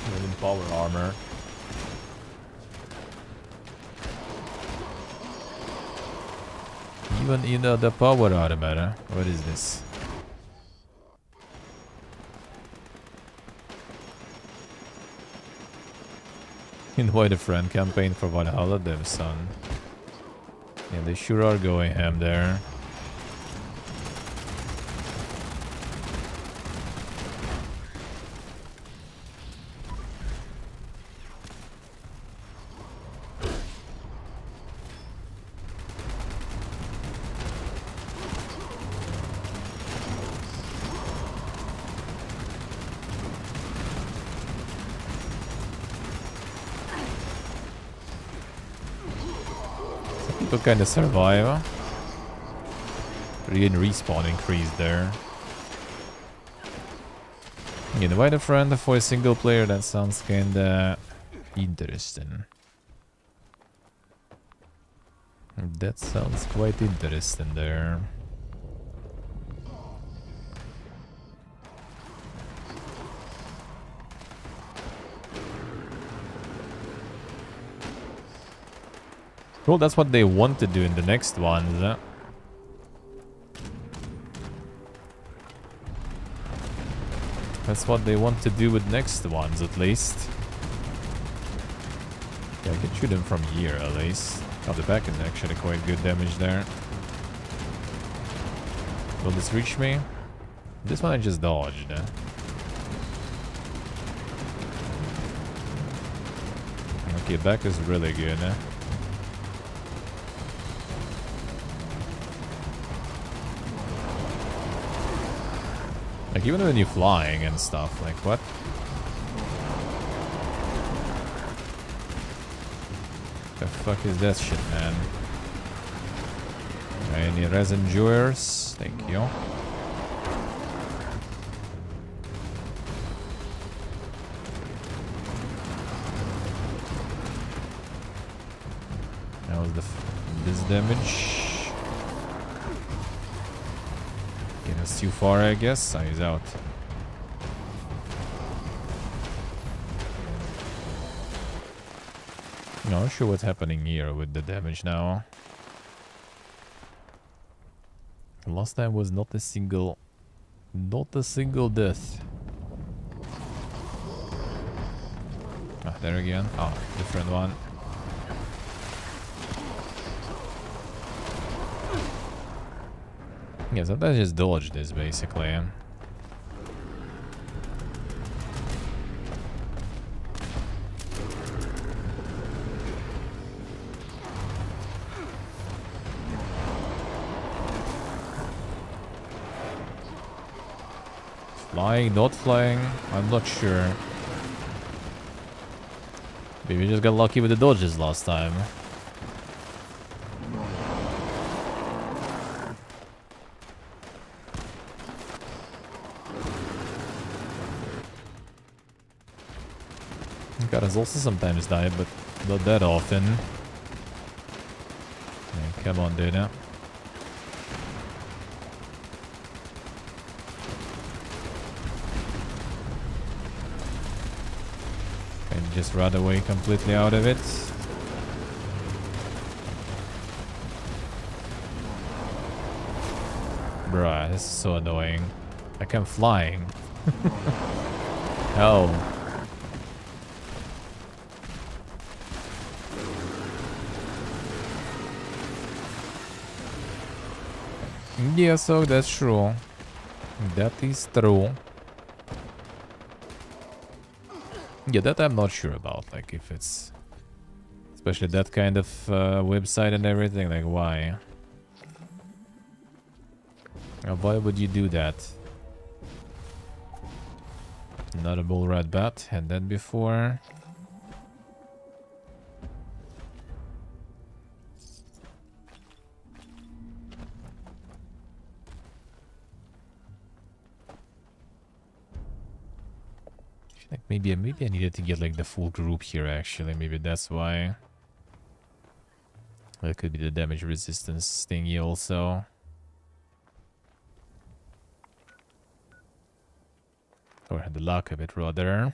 Even in power armor. Even in the power armor. What is this? Invite a friend campaign for Valhalla, damn son. Yeah, they sure are going ham there. People kind of survive. Regain respawn increase there. Invite a friend for a single player, that sounds kinda interesting. That sounds quite interesting there. Well, that's what they want to do in the next ones. That's what they want to do with next ones, at least. Yeah, I can shoot him from here, at least. Oh, the back is actually quite good damage there. Will this reach me? This one I just dodged. Okay, back is really good. Like, even when you're flying and stuff, like, what? The fuck is that shit, man? Any resin jewelers? Thank you. That was this damage. Yeah, that's too far, I guess. Oh, he's out. Not sure what's happening here with the damage now. Last time was not a single death. Ah, there again. Oh, different one. Yeah, sometimes just dodge this basically. Flying, not flying, I'm not sure. Maybe we just got lucky with the dodges last time. Guys also sometimes die, but not that often. Yeah, come on, dude. And just run away completely out of it. Bruh, this is so annoying. Like I'm flying. Hell. Yeah, so that's true. That is true. Yeah, that I'm not sure about. Like, if it's... Especially that kind of website and everything. Like, why? Why would you do that? Not a bull rat bat. Had that before. Like maybe I needed to get like the full group here actually. Maybe that's why. That could be the damage resistance thingy also. Or had the luck of it rather.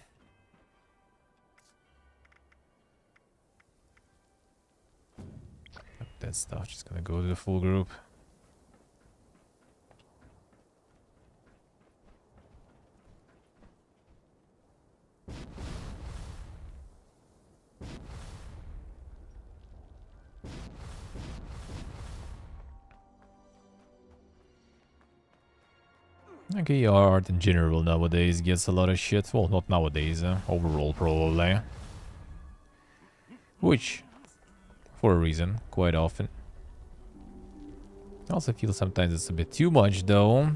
That stuff just gonna go to the full group. Okay, art in general nowadays gets a lot of shit. Well, not nowadays, overall probably. Which, for a reason, quite often. I also feel sometimes it's a bit too much though.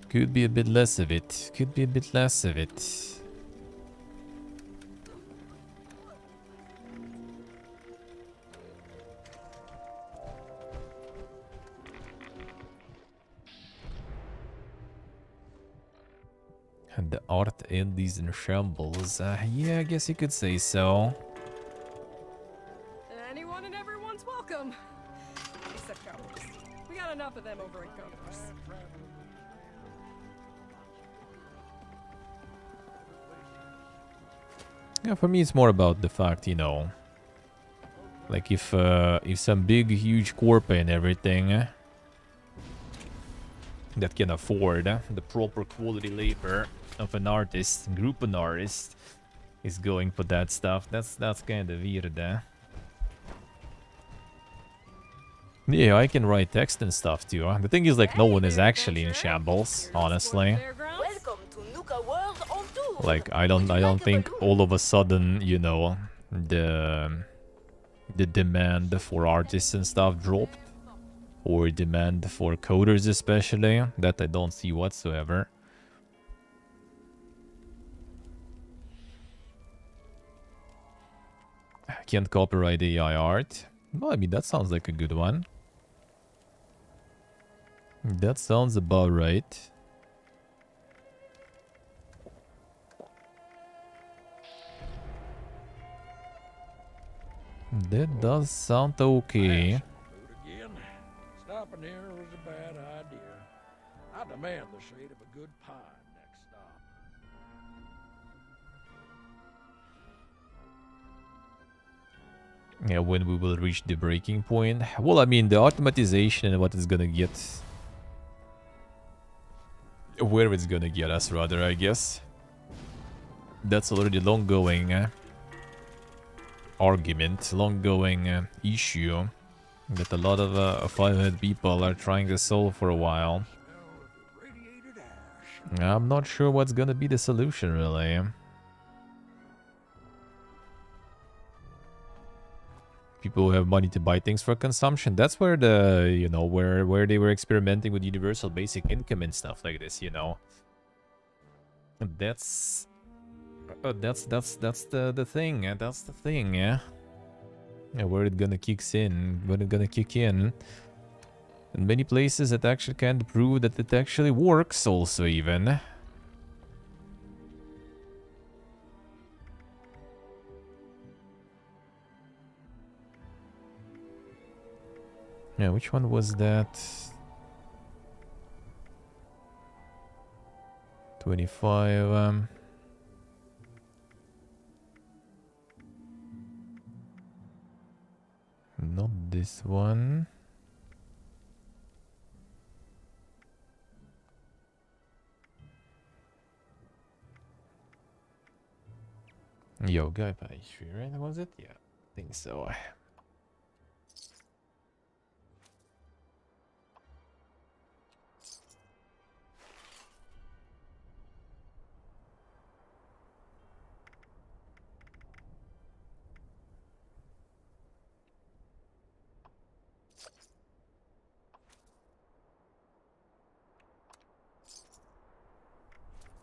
Could be a bit less of it. Could be a bit less of it. And the art in these in shambles. Yeah, I guess you could say so.
Anyone and everyone's welcome. Except cowboys. We got enough of them over in Covers.
Yeah, for me it's more about the fact, you know, like if some big huge corp and everything that can afford the proper quality labor of an artist, group an artist, is going for that stuff, that's kind of weird. Yeah, I can write text and stuff too. The thing is, like, no one is actually in shambles, honestly. Like, I don't think all of a sudden, you know, the demand for artists and stuff dropped, or demand for coders especially. That I don't see whatsoever. Can't copyright AI art. Well, I mean, that sounds like a good one. That sounds about right. That does sound okay.
Mood again. Stopping here was a bad idea. I demand the shade of a good pine next stop.
Yeah, when we will reach the breaking point. Well, I mean, the automatization and what it's gonna get. Where it's gonna get us, rather, I guess. That's already long-going argument, long-going issue that a lot of 500 people are trying to solve for a while.
Radiated ash.
I'm not sure what's gonna be the solution, really. People who have money to buy things for consumption. That's where the, you know, where they were experimenting with universal basic income and stuff like this, you know. That's the thing. That's the thing, yeah. Yeah, where it gonna kicks in, when it gonna kick in. In many places it actually can prove that it actually works also even. Yeah, which one was that? 25, not this one. Yoga pastry, right? Was it? Yeah, I think so.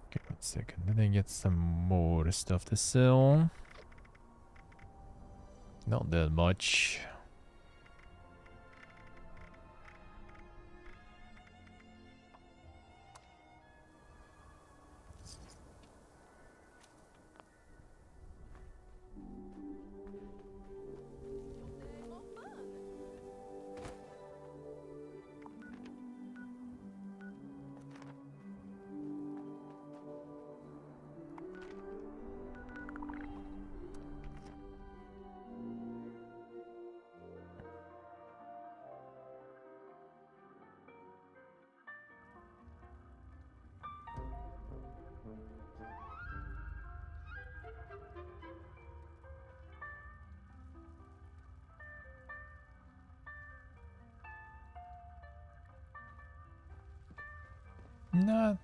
Okay, 1 second. Then I get some more stuff to sell. Not that much.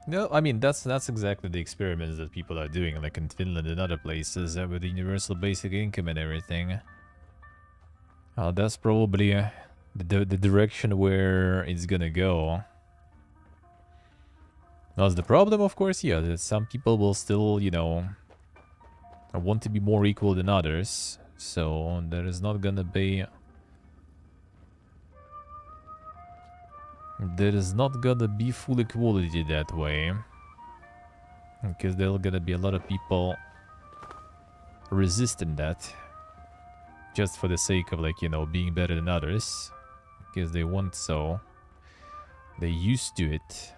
No, I mean that's exactly the experiments that people are doing, like in Finland and other places with the universal basic income and everything. That's probably the direction where it's gonna go. That's the problem, of course. Yeah, that some people will still, you know, want to be more equal than others. So there is not gonna be. There is not gonna be full equality that way. Because there's gonna be a lot of people resisting that. Just for the sake of, like, you know, being better than others. Because they want so. They used to it.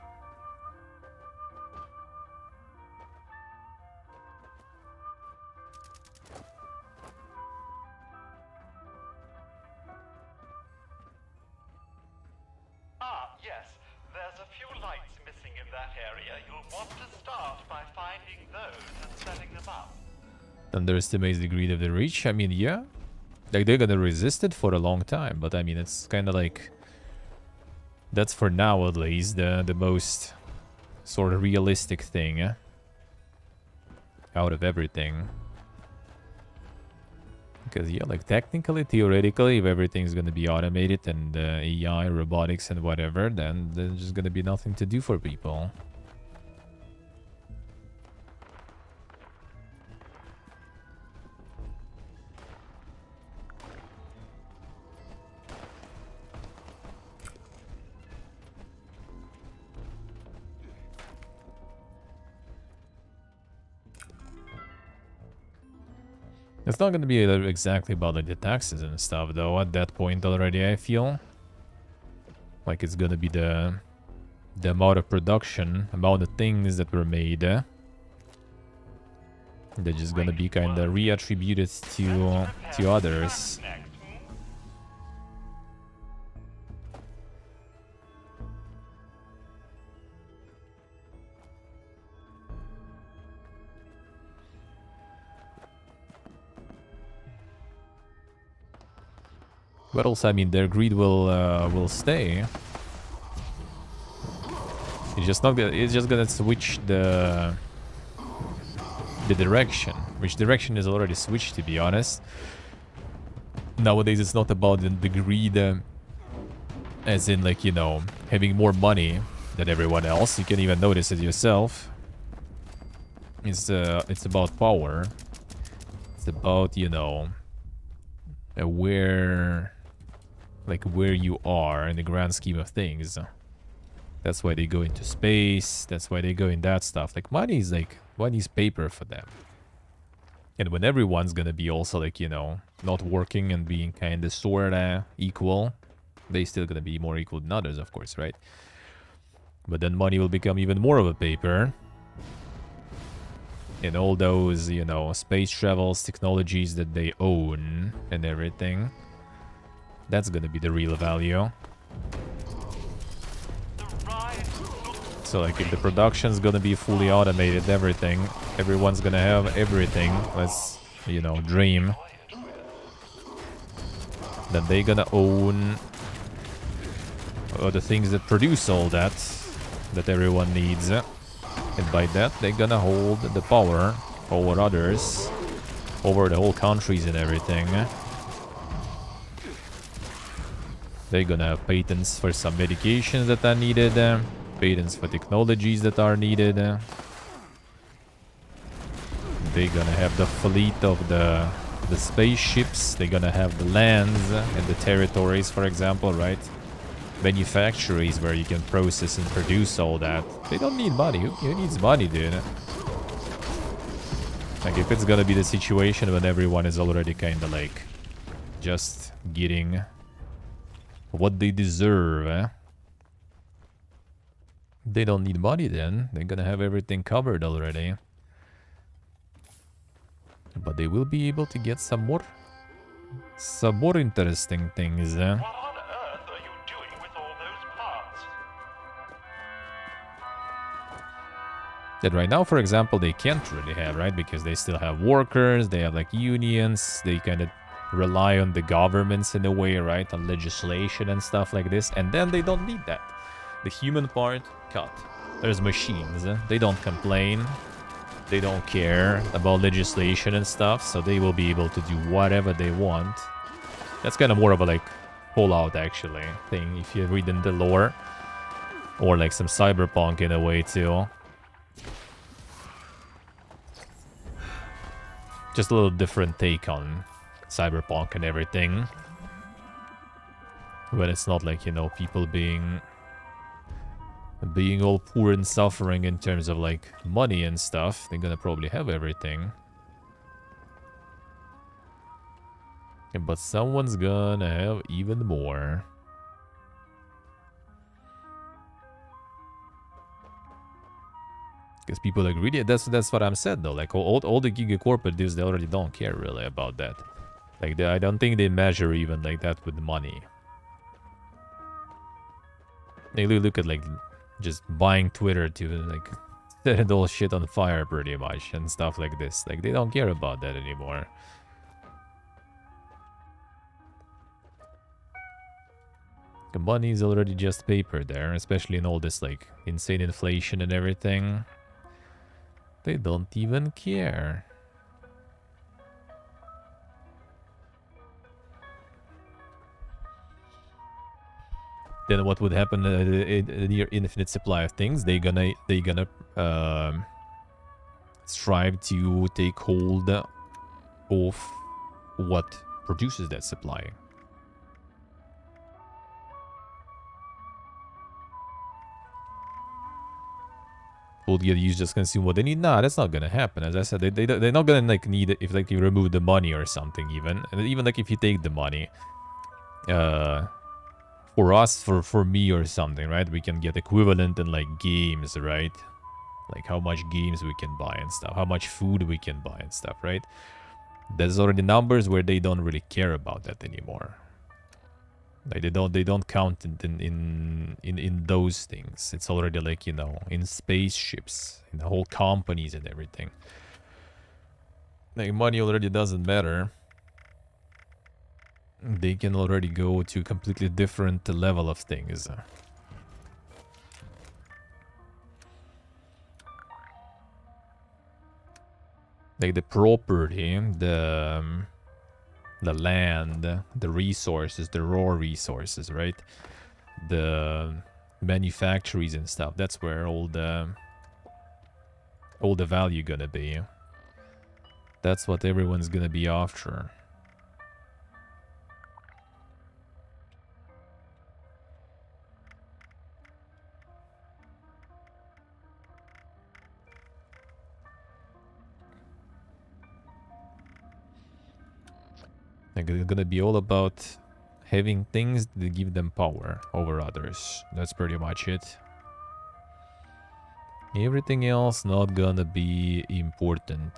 Yes, there's a few lights missing in that area. You'll want to start by finding those and setting them up.
Underestimates the greed of the rich. I mean, yeah. Like, they're gonna resist it for a long time. But, I mean, it's kind of like... That's for now, at least, the most sort of realistic thing. Out of everything. Because, yeah, like, technically, theoretically, if everything's gonna be automated and AI, robotics, and whatever, then there's just gonna be nothing to do for people. It's not gonna be exactly about like the taxes and stuff though at that point already, I feel. Like it's gonna be the amount of production, amount of things that were made. They're just gonna be kind of reattributed to others. But also, I mean, their greed will stay. It's just not gonna. It's just gonna switch the direction, which direction is already switched, to be honest. Nowadays, it's not about the greed, as in like, you know, having more money than everyone else. You can even notice it yourself. It's about power. It's about, you know, where you are in the grand scheme of things. That's why they go into space. That's why they go in that stuff. Like money's paper for them. And when everyone's gonna be also like, you know, not working and being kind of sorta equal, they still gonna be more equal than others, of course, right? But then money will become even more of a paper. And all those, you know, space travels, technologies that they own and everything, that's gonna be the real value. So like if the production's gonna be fully automated, everyone's gonna have everything, let's, you know, dream. Then they gonna own the things that produce all that everyone needs. And by that, they're gonna hold the power over others, over the whole countries and everything. They're gonna have patents for some medications that are needed, patents for technologies that are needed. They're gonna have the fleet of the spaceships. They're gonna have the lands and the territories, for example, right? Manufactories where you can process and produce all that. They don't need money. Who needs money, dude? Like, if it's gonna be the situation when everyone is already kind of like just getting what they deserve, they don't need money then. They're gonna have everything covered already. But they will be able to get some more interesting things.
What on earth are you doing with all those parts?
That right now, for example, they can't really have, right? Because they still have workers, they have like unions, they kind of rely on the governments in a way, right? On legislation and stuff like this. And then they don't need that. The human part, cut. There's machines. They don't complain. They don't care about legislation and stuff, so they will be able to do whatever they want. That's kind of more of a like Fallout actually thing, if you read in the lore. Or like some cyberpunk in a way too. Just a little different take on cyberpunk and everything. When it's not like, you know, people being all poor and suffering in terms of like money and stuff. They're gonna probably have everything. But someone's gonna have even more. Because people are greedy. That's what I'm saying though. Like all the giga corporate dudes, they already don't care really about that. Like I don't think they measure even like that with money. They look at like just buying Twitter to like set all shit on fire pretty much and stuff like this. Like they don't care about that anymore. The money is already just paper there, especially in all this like insane inflation and everything. They don't even care. Then what would happen in near infinite supply of things? They gonna strive to take hold of what produces that supply. will get used, just consume what they need. Nah, that's not gonna happen. As I said, they're not gonna like need it if like you remove the money or something even. And even like if you take the money, for us, for me or something, right? We can get equivalent in like games, right? Like how much games we can buy and stuff, how much food we can buy and stuff, right? There's already numbers where they don't really care about that anymore. Like they don't count in those things. It's already like, you know, in spaceships, in the whole companies and everything. Like money already doesn't matter. They can already go to a completely different level of things. Like the property, the land, the resources, the raw resources, right? The manufactories and stuff. That's where all the value gonna be. That's what everyone's gonna be after. Like it's gonna be all about having things that give them power over others. That's pretty much it. Everything else not gonna be important.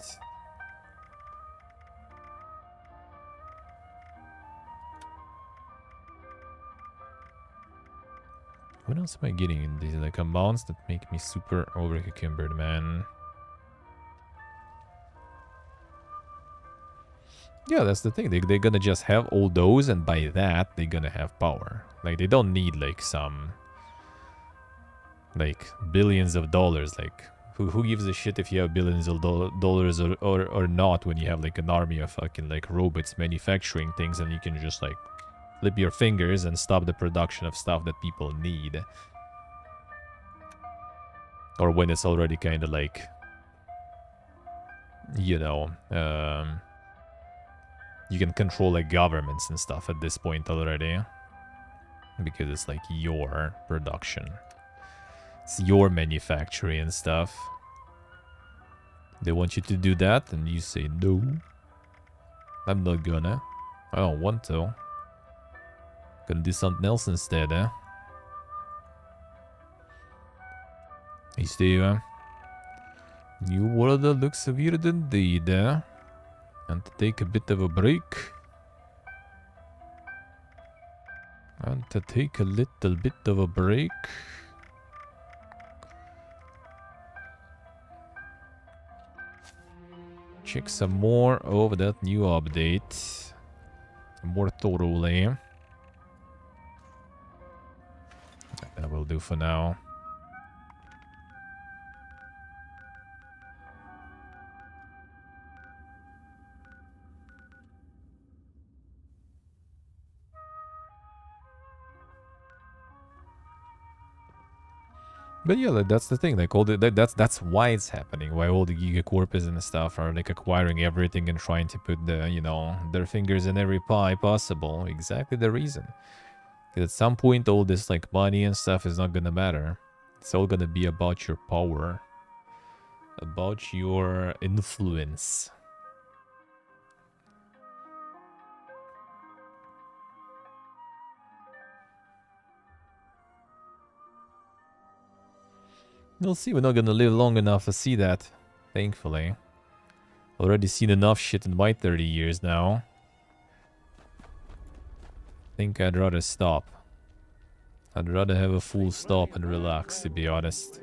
What else am I getting in these like amounts that make me super over cucumbered, man? Yeah, that's the thing. They're gonna just have all those, and by that, they're gonna have power. Like, they don't need, like, some... like, billions of dollars. Like, who gives a shit if you have billions of dollars or not when you have, like, an army of fucking, like, robots manufacturing things and you can just, like, flip your fingers and stop the production of stuff that people need. Or when it's already kind of, like... you know, you can control like governments and stuff at this point already. Because it's like your production. It's your manufacturing and stuff. They want you to do that and you say no. I'm not gonna. I don't want to. Gonna do something else instead, eh? Hey Steve. New world looks weird indeed, eh? And to take a bit of a break. And to take a little bit of a break. Check some more of that new update. More thoroughly. That will do for now. But yeah, like, that's the thing. Like all the that's why it's happening. Why all the gigacorps and stuff are like acquiring everything and trying to put the, you know, their fingers in every pie possible. Exactly the reason. Because at some point, all this like money and stuff is not gonna matter. It's all gonna be about your power, about your influence. We'll see. We're not gonna live long enough to see that, thankfully. Already seen enough shit in my 30 years now. Think I'd rather stop. I'd rather have a full stop and relax, to be honest.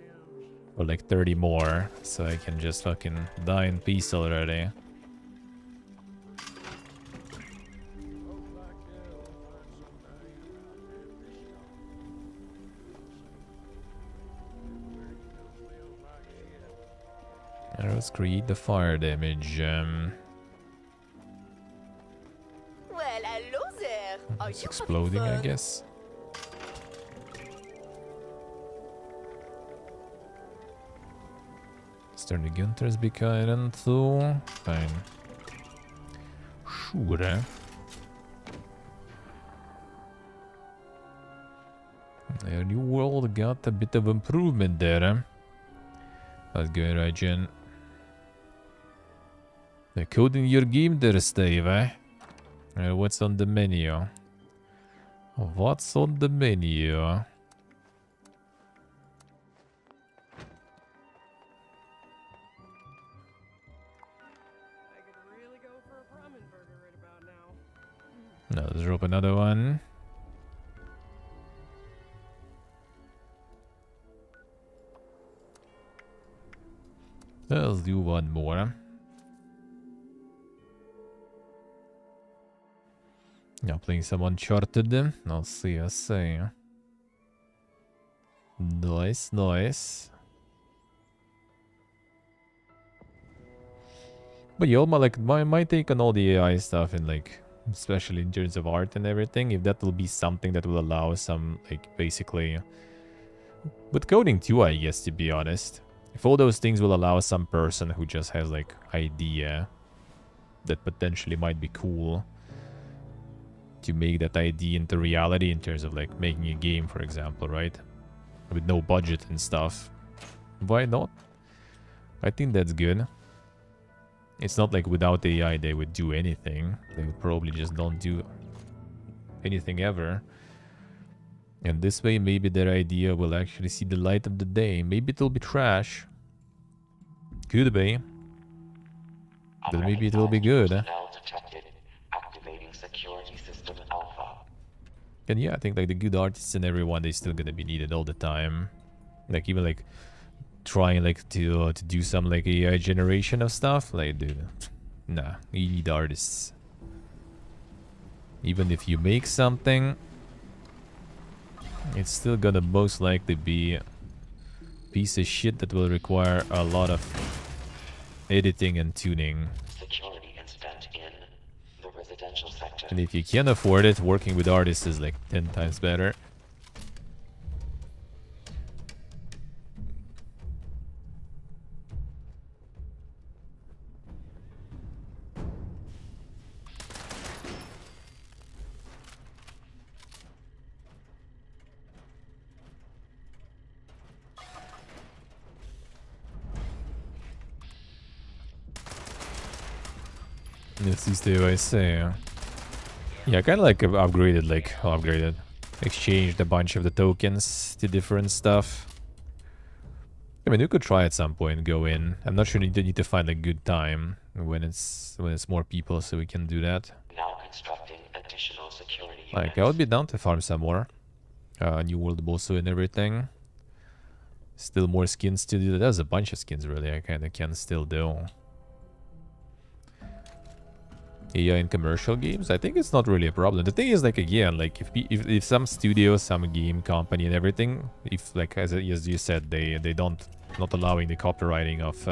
Or like 30 more, so I can just fucking die in peace already. Let's create the fire damage.
Well, hello there. Are
It's
you
exploding,
having
I
fun?
guess. Start the Gunther's be kind too. Fine. Sure. The new world got a bit of improvement there. That's good, right, Jen? The coding your game there, Steve, eh? What's on the menu? What's on the menu?
I could really go for a ramen burger right about now.
No, let's drop another one. Let's do one more. Yeah, playing some Uncharted. I'll see, I'll see. Nice, nice. But yeah, my take on all the AI stuff and like, especially in terms of art and everything, if that will be something that will allow some, like, basically... With coding too, I guess, to be honest. If all those things will allow some person who just has, like, idea that potentially might be cool to make that idea into reality in terms of, like, making a game, for example, right? With no budget and stuff. Why not? I think that's good. It's not like without AI they would do anything. They would probably just don't do anything ever. And this way, maybe their idea will actually see the light of the day. Maybe it'll be trash. Could be. But maybe it will be good.
Activating security system alpha.
And yeah, I think like the good artists and everyone, they still gonna be needed all the time. Like even like trying like to do some like AI generation of stuff. Like dude, nah, you need artists. Even if you make something, it's still gonna most likely be a piece of shit that will require a lot of editing and tuning.
Security incident in the residential sector.
And if you can't afford it, working with artists is like 10 times better. Let's see, Steve, I say. Yeah, I kind of like upgraded, exchanged a bunch of the tokens to different stuff. I mean, you could try at some point, go in. I'm not sure you need to find a good time when it's more people, so we can do that.
Now constructing additional security units.
Like, I would be down to farm some more. New World Bosso and everything. Still more skins to do. There's a bunch of skins, really, I kind of can still do. AI in commercial games, I think it's not really a problem. The thing is, like, again, like if some studio, some game company and everything, if like as you said, they not allowing the copywriting of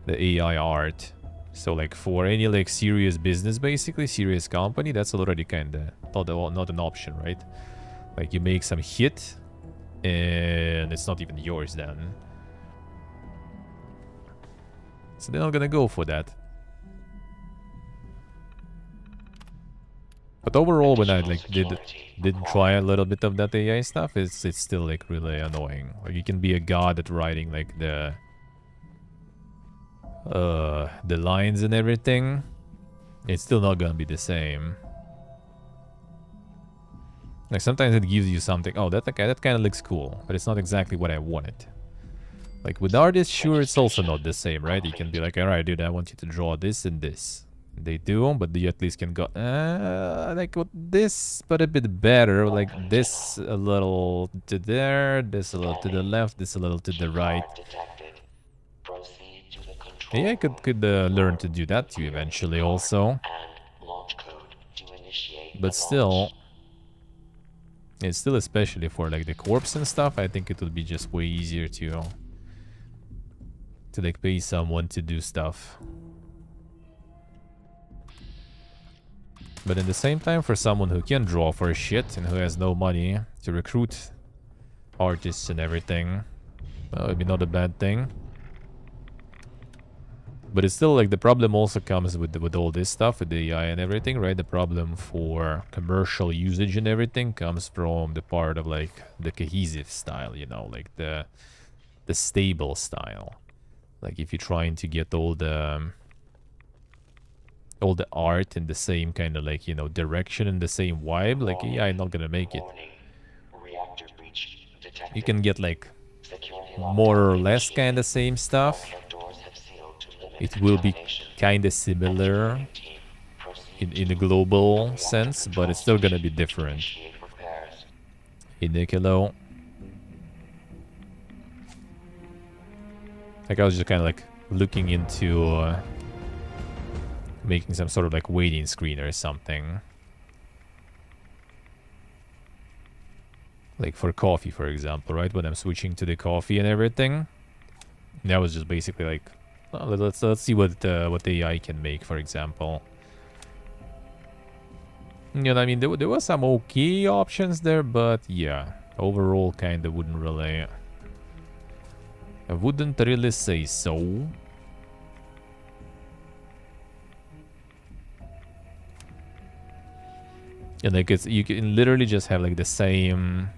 the AI art. So like for any like serious business, basically serious company, that's already kind of not an option, right? Like you make some hit and it's not even yours then. So they're not gonna go for that. But overall, when I like did try a little bit of that AI stuff, it's still like really annoying. Like you can be a god at writing like the lines and everything. It's still not gonna be the same. Like sometimes it gives you something. Oh, that kind of looks cool, but it's not exactly what I wanted. Like with artists, sure, it's also not the same, right? You can be like, all right, dude, I want you to draw this and this. They do, but you at least can go like with this, but a bit better. Like this a little to there, this a little to the left, this a little to the right. Yeah, I could learn to do that too eventually also. But still, it's still especially for like the corpse and stuff. I think it would be just way easier to like pay someone to do stuff. But at the same time, for someone who can draw for shit and who has no money to recruit artists and everything, that would be not a bad thing. But it's still like the problem also comes with all this stuff, with the AI and everything, right? The problem for commercial usage and everything comes from the part of like the cohesive style, you know, like the the stable style. Like if you're trying to get all the art in the same kind of like, you know, direction and the same vibe, like yeah, I'm not gonna make it.
Reactor breach detected.
You can get like
Security
more or
lockdown
less kind of same stuff.
Overhead doors have sealed to limit
It will be
contamination.
kind of similar
Engineering team, proceed
in a
to
global
reactor
sense, but
control
it's still gonna be
station to
different.
initiate repairs.
Hey, Nicolo. Like I was just kind of like looking into making some sort of like waiting screen or something. Like for coffee, for example, right? When I'm switching to the coffee and everything. That was just basically like, well, let's see what the AI can make, for example. You know, I mean, there were some okay options there, but yeah, overall, kind of wouldn't really. I wouldn't really say so. And like you can literally just have like the same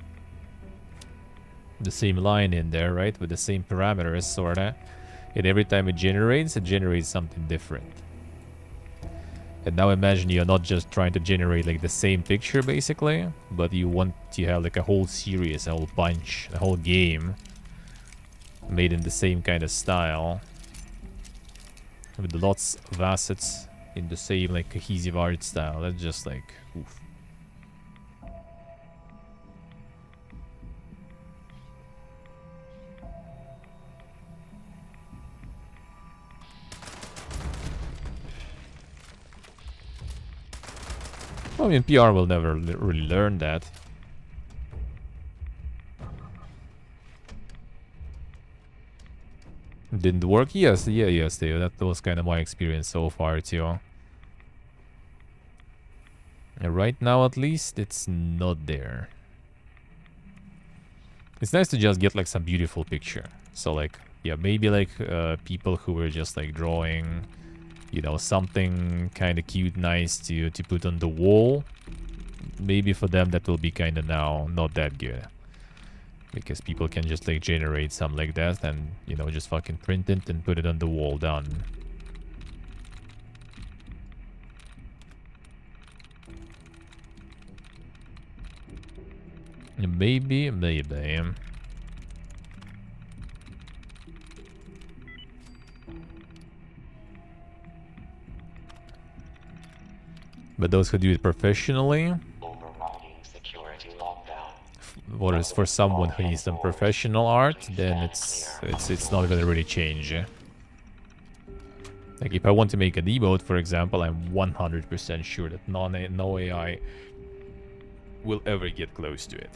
line in there, right? With the same parameters, sorta. And every time it generates something different. And now imagine you're not just trying to generate like the same picture basically, but you want to have like a whole series, a whole bunch, a whole game made in the same kind of style. With lots of assets in the same like cohesive art style. That's just like, oof. I mean, PR will never really learn that. Didn't work? Yes, yes, Theo. That was kind of my experience so far, too. And right now, at least, it's not there. It's nice to just get, like, some beautiful picture. So, like, yeah, maybe, like, people who were just, like, drawing, you know, something kind of cute, nice to put on the wall. Maybe for them, that will be kind of now not that good. Because people can just like generate something like that and, you know, just fucking print it and put it on the wall, done. Maybe. But those who do it professionally, what is for someone who needs some professional art, then it's not gonna really change. Like if I want to make an emote, for example, I'm 100% sure that no AI will ever get close to it.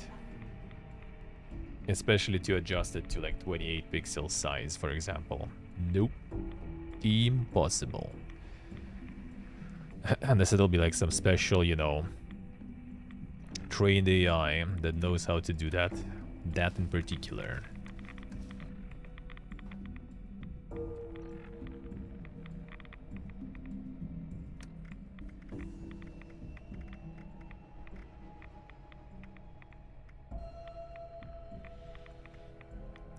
Especially to adjust it to like 28 pixel size, for example. Nope. Impossible. Unless it'll be like some special, you know, trained AI that knows how to do that. That in particular.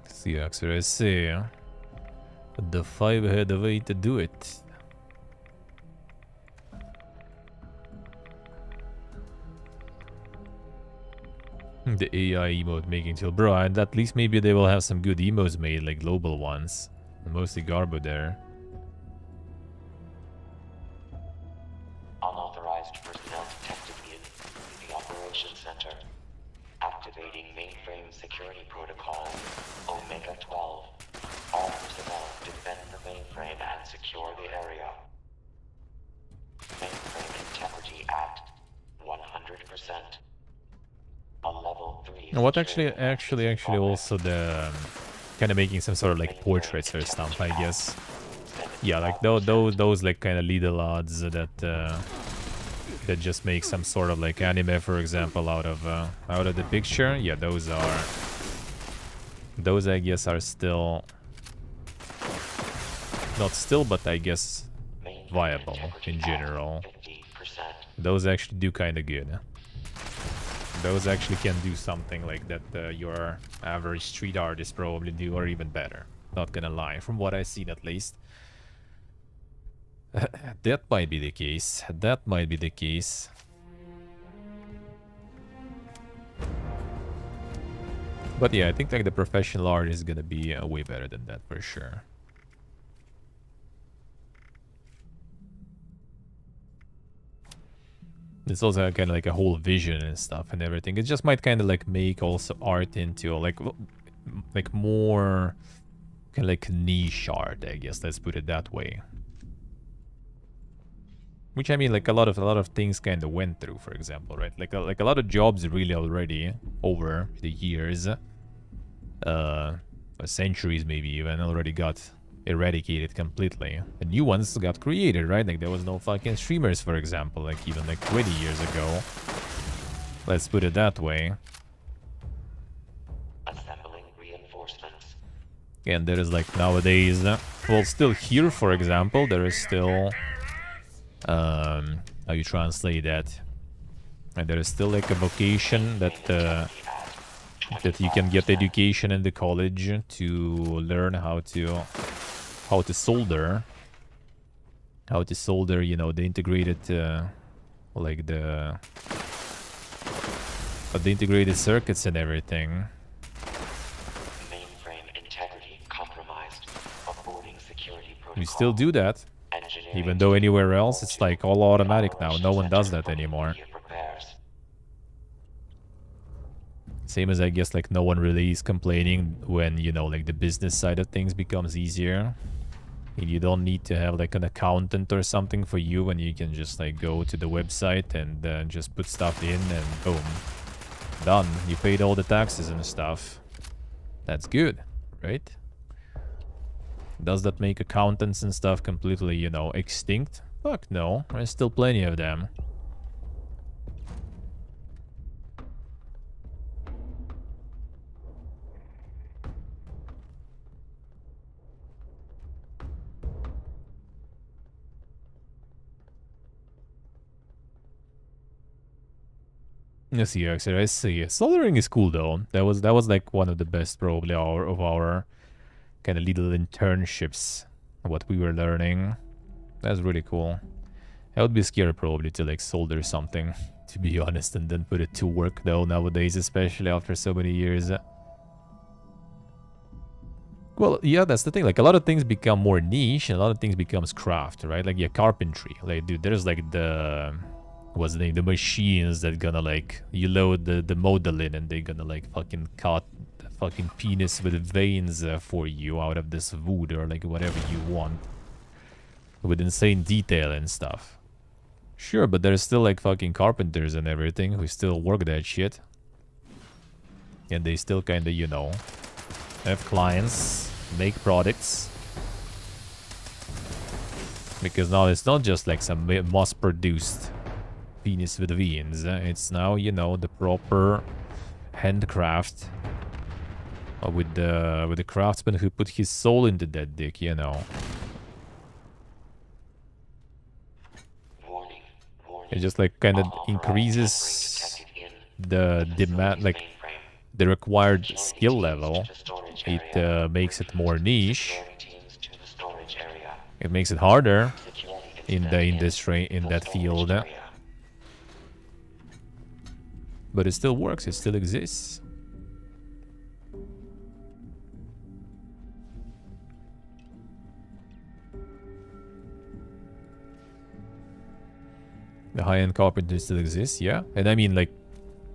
See, actually, I see. The 5 had a way to do it. The AI emote making till, bro, and at least maybe they will have some good emotes made, like global ones. Mostly garbo there.
Unauthorized personnel detected in the operations center. Activating mainframe security protocol Omega 12. All personnel defend the mainframe and secure the area. Mainframe integrity at 100%. A level 3.
What actually also the kind of making some sort of like portraits or stuff, I guess. Yeah, like those like kind of little odds that that just make some sort of like anime, for example, out of the picture. Yeah, those I guess are still not still, but I guess viable in general. Those actually do kind of good. Those actually can do something like that your average street artists probably do, or even better. Not gonna lie, from what I've seen at least. That might be the case. That might be the case. But yeah, I think like the professional art is gonna be way better than that for sure. It's also kind of like a whole vision and stuff and everything. It just might kind of like make also art into like more kind of like niche art, I guess. Let's put it that way. Which I mean, like a lot of things kind of went through, for example, right? Like a lot of jobs really already over the years, centuries maybe even, already got eradicated completely. And new ones got created, right? Like there was no fucking streamers, for example, like even like 20 years ago. Let's put it that way.
Assembling reinforcements.
And there is like nowadays, well, still here, for example, there is still how you translate that, and there is still like a vocation that that you can get education in the college to learn how to solder, you know, the integrated like the integrated circuits and everything.
Mainframe integrity compromised. Aborting security protocol.
We still do that. Even though anywhere else it's like all automatic now. No one does that anymore. Same as I guess like no one really is complaining when, you know, like the business side of things becomes easier. And you don't need to have like an accountant or something for you, and you can just like go to the website and just put stuff in and boom. Done. You paid all the taxes and stuff. That's good, right? Does that make accountants and stuff completely, you know, extinct? Fuck no. There's still plenty of them. I see, actually, I see. Soldering is cool though. That was like one of the best probably of our kind of little internships, what we were learning. That's really cool. I would be scared probably to like solder something, to be honest, and then put it to work though nowadays, especially after so many years. Well, yeah, that's the thing. Like a lot of things become more niche and a lot of things becomes craft, right? Like yeah, carpentry. Like dude, there's like the what's the name? The machines that gonna like you load the model in and they're gonna like fucking cut fucking penis with veins for you out of this wood or like whatever you want with insane detail and stuff. Sure, but there's still like fucking carpenters and everything who still work that shit, and they still kind of, you know, have clients, make products, because now it's not just like some mass-produced penis with veins. It's now, you know, the proper handcraft. With the craftsman who put his soul into that dick, you know. It just like kind of increases the demand, like the required skill level. It makes it more niche. It makes it harder in the industry, in that field. But it still works, it still exists. The high-end carpenter still exists, yeah. And I mean, like,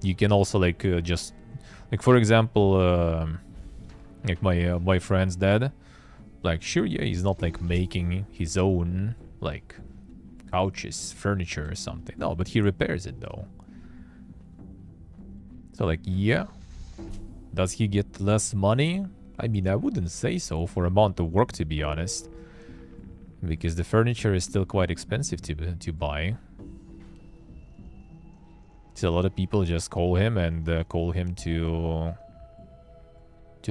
you can also like just, like for example, like my friend's dad, like sure, yeah, he's not like making his own like couches, furniture or something. No, but he repairs it though. So like, yeah, does he get less money? I mean, I wouldn't say so for amount of work, to be honest, because the furniture is still quite expensive to buy. So a lot of people just call him and call him to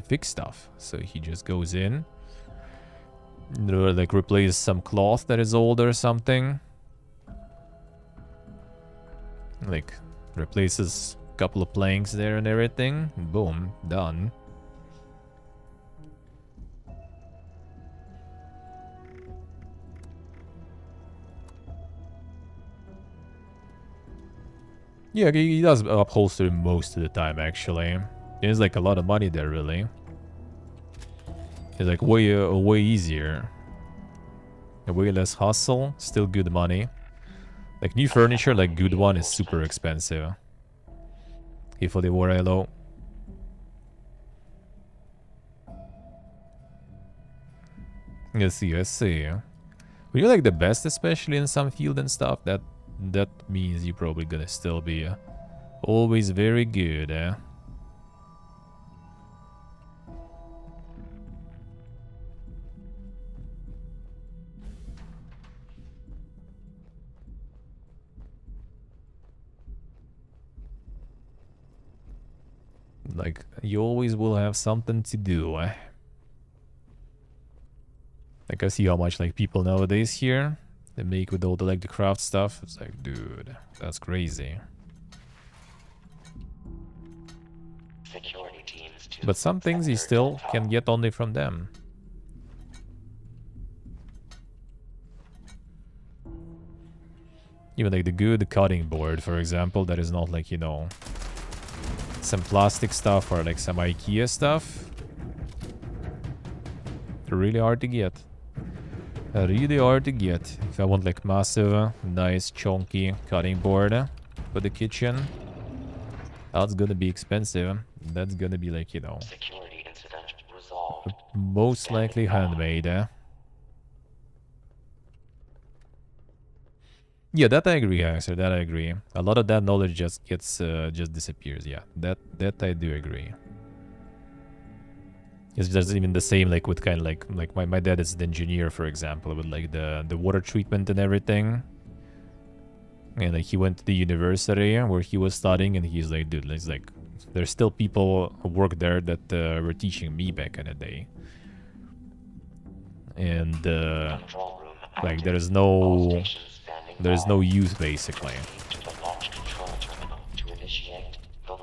fix stuff. So he just goes in, like replace some cloth that is old or something. Like replaces Couple of planks there and everything. Boom, done. Yeah, he does upholster most of the time, actually. There's like a lot of money there, really. It's like way easier. Way less hustle, still good money. Like new furniture, like good one, is super expensive. Here for the Warello. Let's see, let's see. When you're like the best, especially in some field and stuff, that means you're probably gonna still be always very good, eh? Like, you always will have something to do, eh? Like, I see how much, like, people nowadays here, they make with all the, like, the craft stuff. It's like, dude, that's crazy.
Security teams to
But some things you still can get only from them. Even, like, the good cutting board, for example, that is not, like, you know, some plastic stuff or, like, some IKEA stuff. They're really hard to get. Really hard to get. If I want like massive, nice, chunky cutting board for the kitchen, that's gonna be expensive. That's gonna be like, you know,
security incident resolved.
most likely handmade. Yeah, that I agree, Haxer. That I agree. A lot of that knowledge just gets, just disappears. Yeah, that I do agree. It's just even the same, like with kind of like my dad is an engineer, for example, with like the water treatment and everything. And like he went to the university where he was studying, and he's like, dude, it's like there's still people who work there that were teaching me back in the day. And like there's no use basically.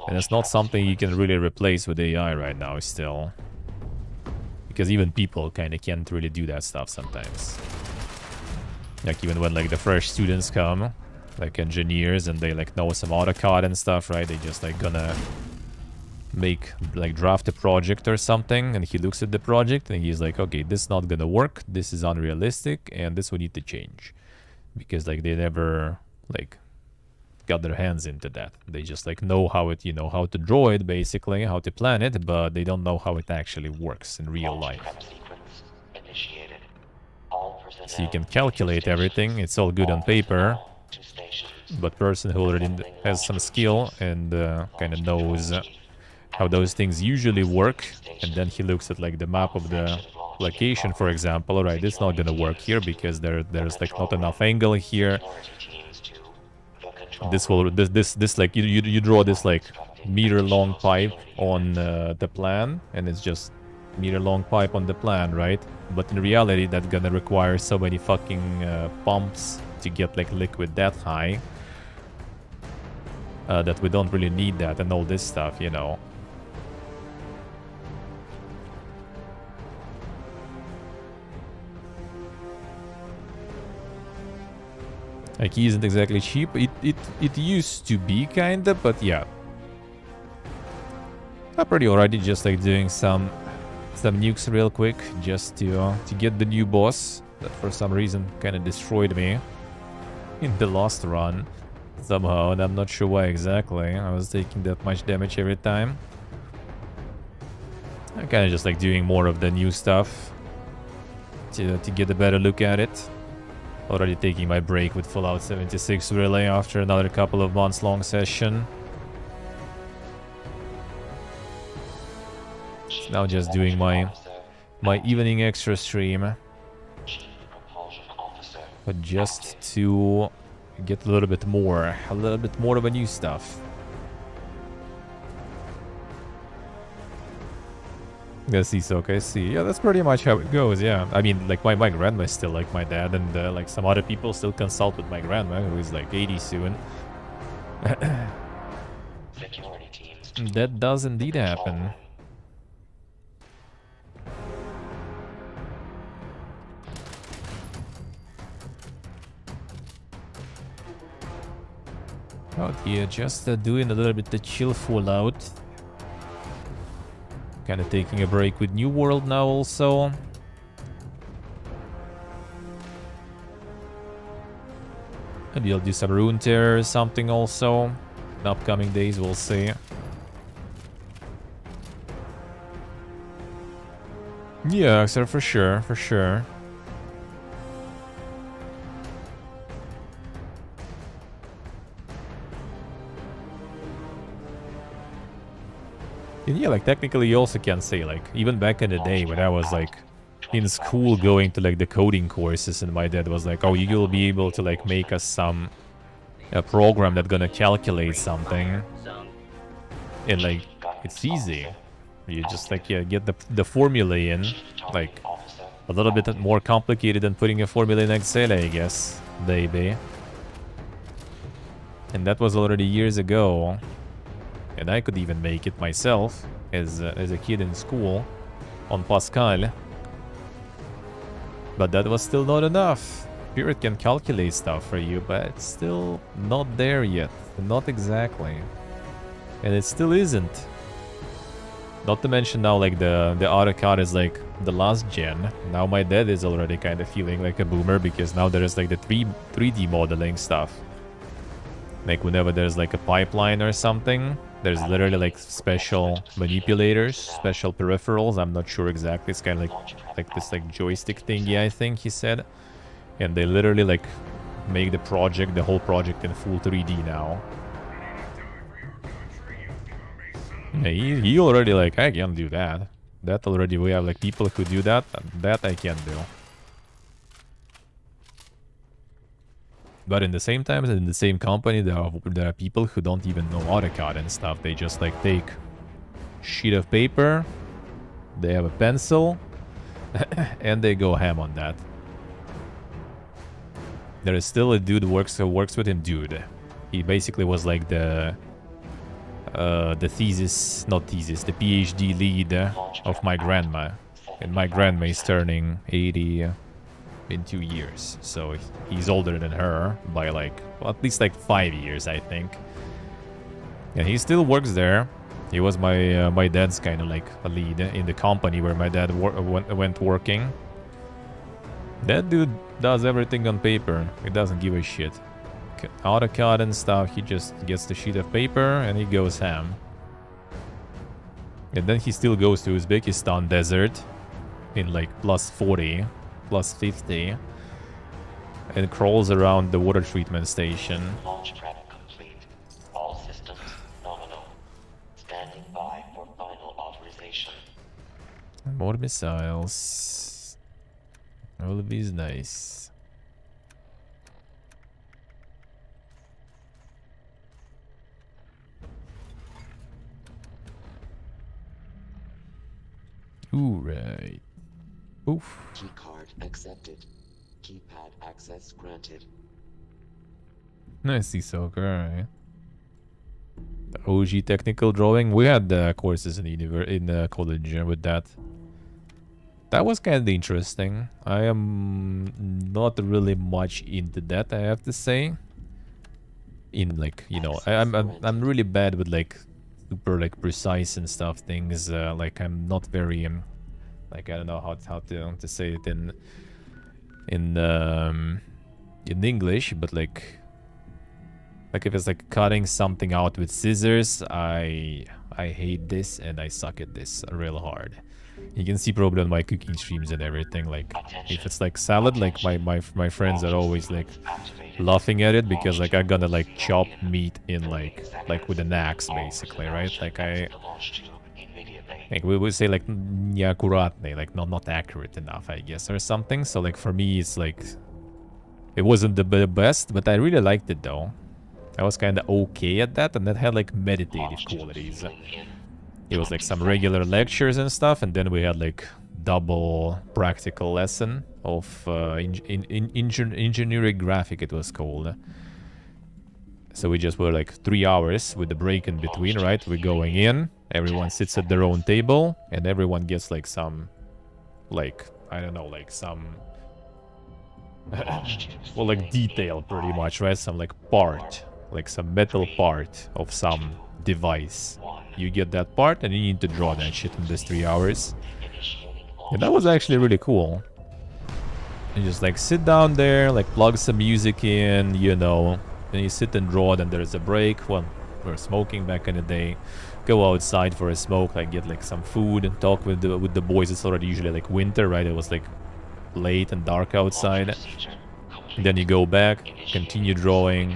And it's not something you can really replace with AI right now still. Because even people kind of can't really do that stuff sometimes. Like even when like the fresh students come, like engineers, and they like know some AutoCAD and stuff, right? They just like gonna make like draft a project or something, and he looks at the project and he's like, okay, this is not gonna work, this is unrealistic, and this we need to change. Because like they never like got their hands into that. They just like know how it, you know, how to draw it basically, how to plan it, but they don't know how it actually works in real life. So you can calculate everything, it's all good on paper, but person who already has some skill and kind of knows how those things usually work, and then he looks at like the map of the location, for example, alright, it's not gonna work here because there's like not enough angle here. This like you draw this like meter long pipe on the plan, and it's just meter long pipe on the plan, right? But in reality that's gonna require so many fucking pumps to get like liquid that high that we don't really need that and all this stuff, you know. Like, he isn't exactly cheap. It used to be kinda, but yeah. I'm pretty already just like doing some nukes real quick just to get the new boss that for some reason kind of destroyed me in the last run somehow, and I'm not sure why exactly. I was taking that much damage every time. I'm kind of just like doing more of the new stuff to get a better look at it. Already taking my break with Fallout 76 really after another couple of months long session. So now just doing my evening extra stream. But just to get a little bit more of a new stuff. Let's see, so okay, see. Yeah, that's pretty much how it goes, yeah. I mean, like, my grandma is still like my dad, and like some other people still consult with my grandma, who is like 80 soon.
teams to
That does indeed
the
happen.
control
Out here, just doing a little bit the chill fallout. Kind of taking a break with New World now also. Maybe I'll do some Rune Terror or something also. In upcoming days, we'll see. Yeah, sir, for sure, for sure. And yeah, like technically you also can say like, even back in the day when I was like in school going to like the coding courses and my dad was like, oh, you'll be able to like make us a program that's gonna calculate something. And like, it's easy. You just like, yeah, get the formula in, like a little bit more complicated than putting a formula in Excel, I guess, baby. And that was already years ago. And I could even make it myself as a kid in school on Pascal. But that was still not enough. Spirit can calculate stuff for you, but it's still not there yet. Not exactly. And it still isn't. Not to mention now like the AutoCAD is like the last gen. Now my dad is already kind of feeling like a boomer because now there is like the 3D modeling stuff. Like whenever there's like a pipeline or something, there's literally like special manipulators, special peripherals. I'm not sure exactly. It's kind of like this like joystick thingy, I think he said. And they literally like make the whole project in full 3D now. Yeah, he already like, I can do that. That already, we have like people who do that. That I can do. But in the same time, in the same company, there are people who don't even know AutoCAD and stuff. They just like take sheet of paper, they have a pencil, and they go ham on that. There is still a dude who works with him, dude. He basically was like the thesis, not thesis, the PhD lead of my grandma. And my grandma is turning 80 in 2 years. So he's older than her by like, well, at least like 5 years, I think. And he still works there. He was my dad's kind of like a lead in the company where my dad went working. That dude does everything on paper. He doesn't give a shit. AutoCAD and stuff, he just gets the sheet of paper and he goes ham. And then he still goes to Uzbekistan desert in like plus 40, plus 50, and crawls around the water treatment station.
launch prep complete. All systems nominal. Standing by for final authorization.
More missiles. All of these nice. Ooh, right. Oof.
Keycard accepted. Keypad access granted.
Nicely so, alright. The OG technical drawing. We had courses in college with that. That was kind of interesting. I am not really much into that, I have to say. In like, you know, I'm really bad with like super like precise and stuff things. Like I'm not very like I don't know how to say it in English, but like if it's like cutting something out with scissors, I hate this and I suck at this real hard. You can see probably on my cooking streams and everything, like if it's like salad, like my friends are always like laughing at it because like I'm gonna like chop meat in like with an axe basically, right? Like we would say like неаккуратный, like not accurate enough, I guess, or something. So like for me it's like it wasn't the best, but I really liked it though. I was kind of okay at that, and that had like meditative qualities. It was like some regular lectures and stuff, and then we had like double practical lesson of engineering graphic, it was called. So we just were like 3 hours with the break in between, right? We're going in, everyone sits at their own table, and everyone gets like some, like, I don't know, like some, well, like detail pretty much, right? Some like part, like some metal part of some device. You get that part and you need to draw that shit in this 3 hours. And that was actually really cool. You just like sit down there, like plug some music in, you know, then you sit and draw, then there's a break. Well, we're smoking back in the day. Go outside for a smoke, like get like some food and talk with the boys. It's already usually like winter, right? It was like late and dark outside. And then you go back, continue drawing.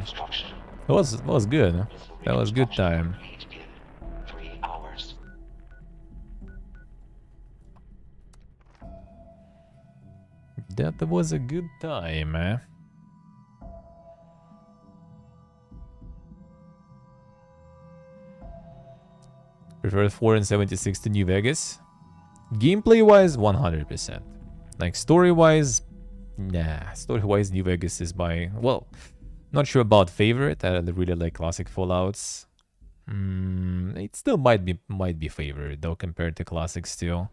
It was good. That was good time. That was a good time, eh? Prefer 4 and 76 to New Vegas? Gameplay-wise, 100%. Like, story-wise, nah. Story-wise, New Vegas is my... Well, not sure about favorite. I really like classic Fallouts. It still might be favorite, though, compared to classics still.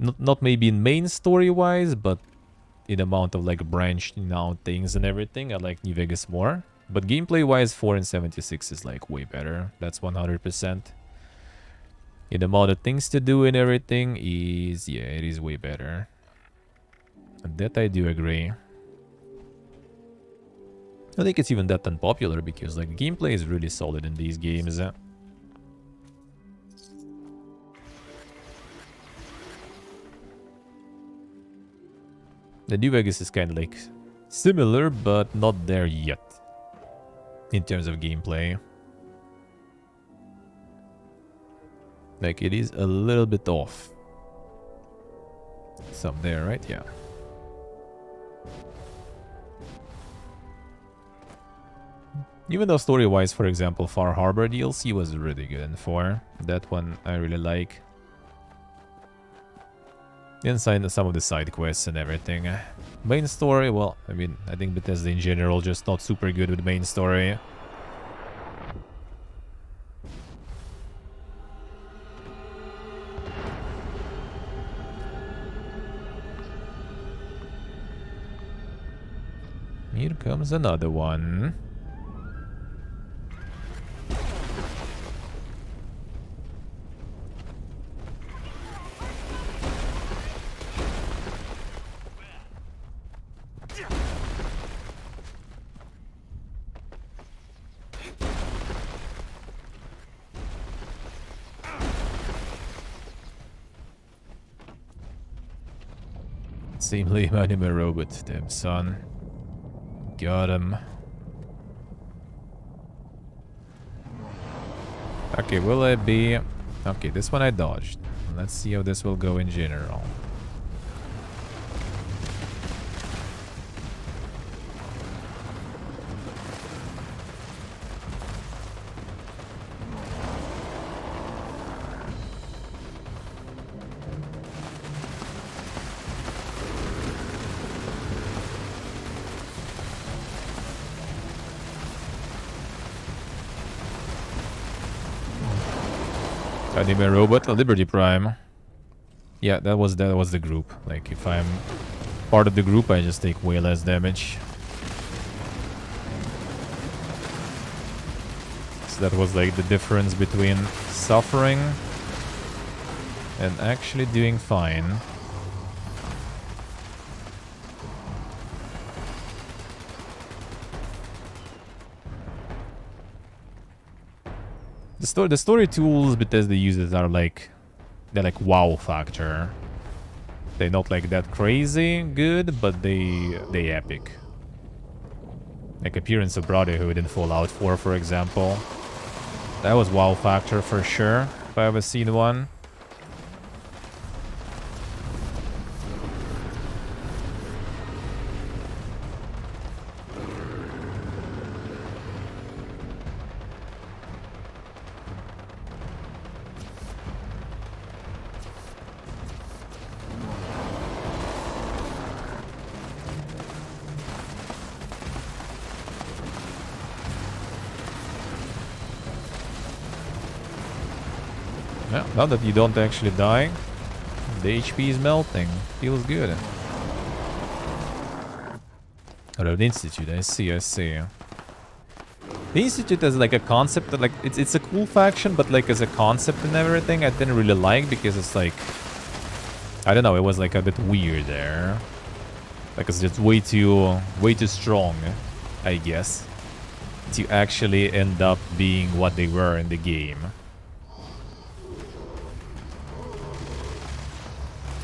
Not maybe in main story-wise, but in amount of, like, branching out things and everything, I like New Vegas more. But gameplay-wise, 4 and 76 is, like, way better. That's 100%. In the amount of things to do and everything is, yeah, it is way better. And that I do agree. I think it's even that unpopular because, like, gameplay is really solid in these games. The New Vegas is kind of like similar, but not there yet in terms of gameplay. Like, it is a little bit off. It's up there, right? Yeah. Even though story-wise, for example, Far Harbor DLC was really good in 4. That one I really like. Inside some of the side quests and everything. Main story, well, I mean, I think Bethesda in general just not super good with main story. Here comes another one. Same lame anime robot, damn son. Got him. Okay, will it be... Okay, this one I dodged. Let's see how this will go in general. Anime robot, Liberty Prime. Yeah, that was the group. Like, if I'm part of the group, I just take way less damage. So that was like the difference between suffering and actually doing fine. The story tools Bethesda uses are like, they're like wow factor. They're not like that crazy good, but they epic. Like Appearance of Brotherhood in Fallout 4, for example. That was wow factor for sure, if I ever seen one. Yeah, now that you don't actually die, the HP is melting. Feels good. Road Institute, I see, I see. The Institute as like a concept that like it's a cool faction, but like as a concept and everything, I didn't really like because it's like I don't know, it was like a bit weird there. Like it's just way too strong, I guess, to actually end up being what they were in the game.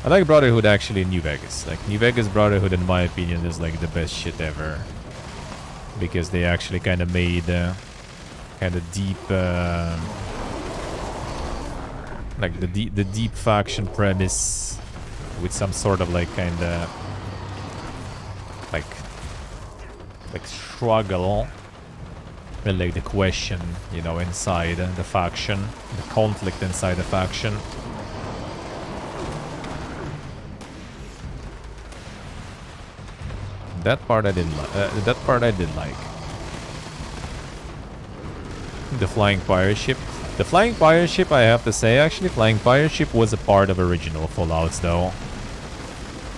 I like Brotherhood actually in New Vegas. Like New Vegas Brotherhood, in my opinion, is like the best shit ever. Because they actually kind of made kind of deep, like the deep faction premise with some sort of like kind of like struggle and like the question, you know, inside the faction, the conflict inside the faction. That part I didn't like. That part I did like. The flying pirate ship. The flying pirate ship, I have to say, actually, flying pirate ship was a part of original Fallouts, though.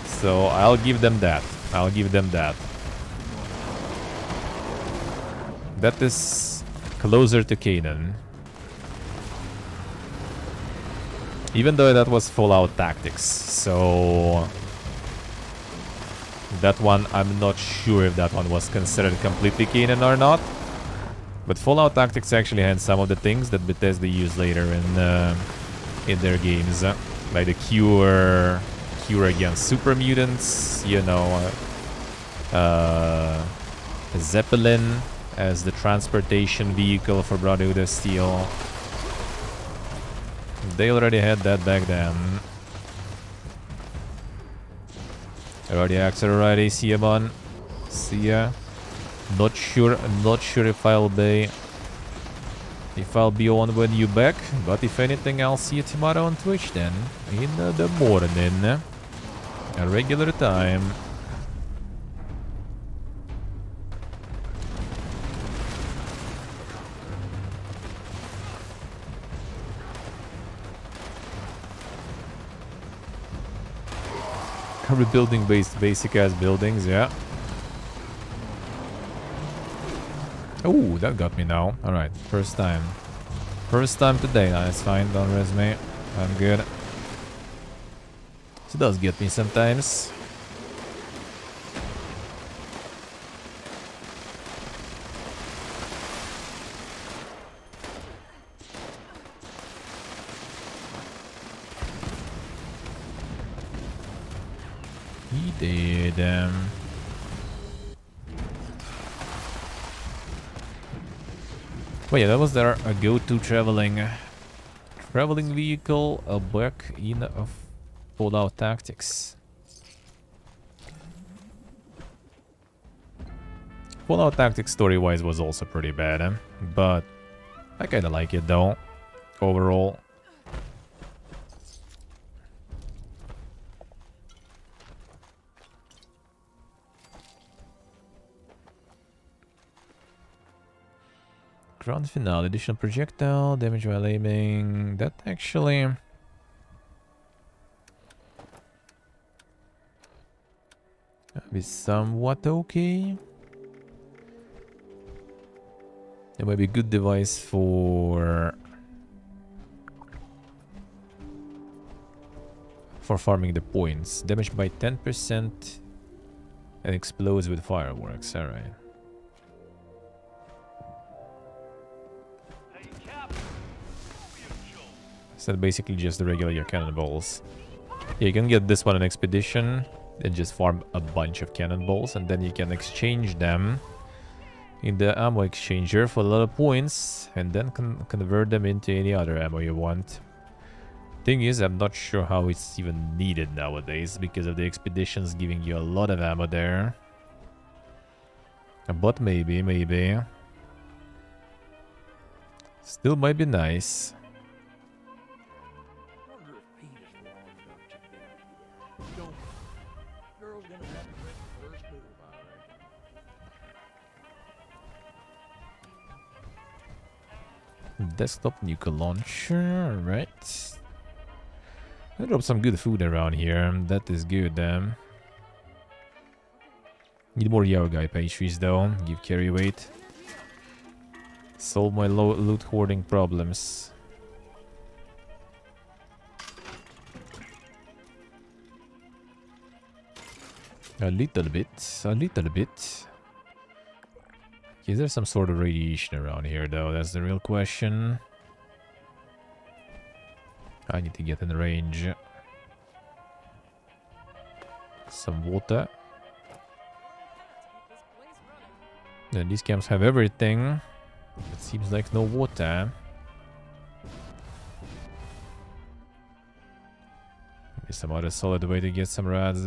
So I'll give them that. I'll give them that. That is closer to Canaan. Even though that was Fallout Tactics, so that one, I'm not sure if that one was considered completely Canaan or not. But Fallout Tactics actually had some of the things that Bethesda used later in their games. Like the cure against super mutants, you know. Zeppelin as the transportation vehicle for Brotherhood of Steel. They already had that back then. Already acted already, see ya, man. See ya. Not sure if I'll be on when you back, but if anything, I'll see you tomorrow on Twitch then, in the morning, a regular time. Rebuilding basic ass buildings, yeah. Oh, that got me now. Alright, first time. First time today. That's fine, don't res me. I'm good. It does get me sometimes. He did. But yeah, that was their go-to traveling vehicle back in Fallout Tactics. Fallout Tactics story-wise was also pretty bad, but I kinda like it though, overall. Grand finale, additional projectile, damage while aiming. That actually is somewhat okay. It might be a good device for farming the points. Damage by 10% and explodes with fireworks. Alright. So basically just the regular cannonballs. Yeah, you can get this one an expedition and just farm a bunch of cannonballs, and then you can exchange them in the ammo exchanger for a lot of points, and then convert them into any other ammo you want. Thing is, I'm not sure how it's even needed nowadays because of the expeditions giving you a lot of ammo there. But maybe. Still might be nice. Desktop nuke launcher, alright. I dropped some good food around here. That is good. Need more Yaogai pastries though. Give carry weight. Solve my loot hoarding problems. A little bit. A little bit. Is there some sort of radiation around here though? That's the real question. I need to get in range. Some water. And these camps have everything. It seems like no water. Maybe some other solid way to get some rads.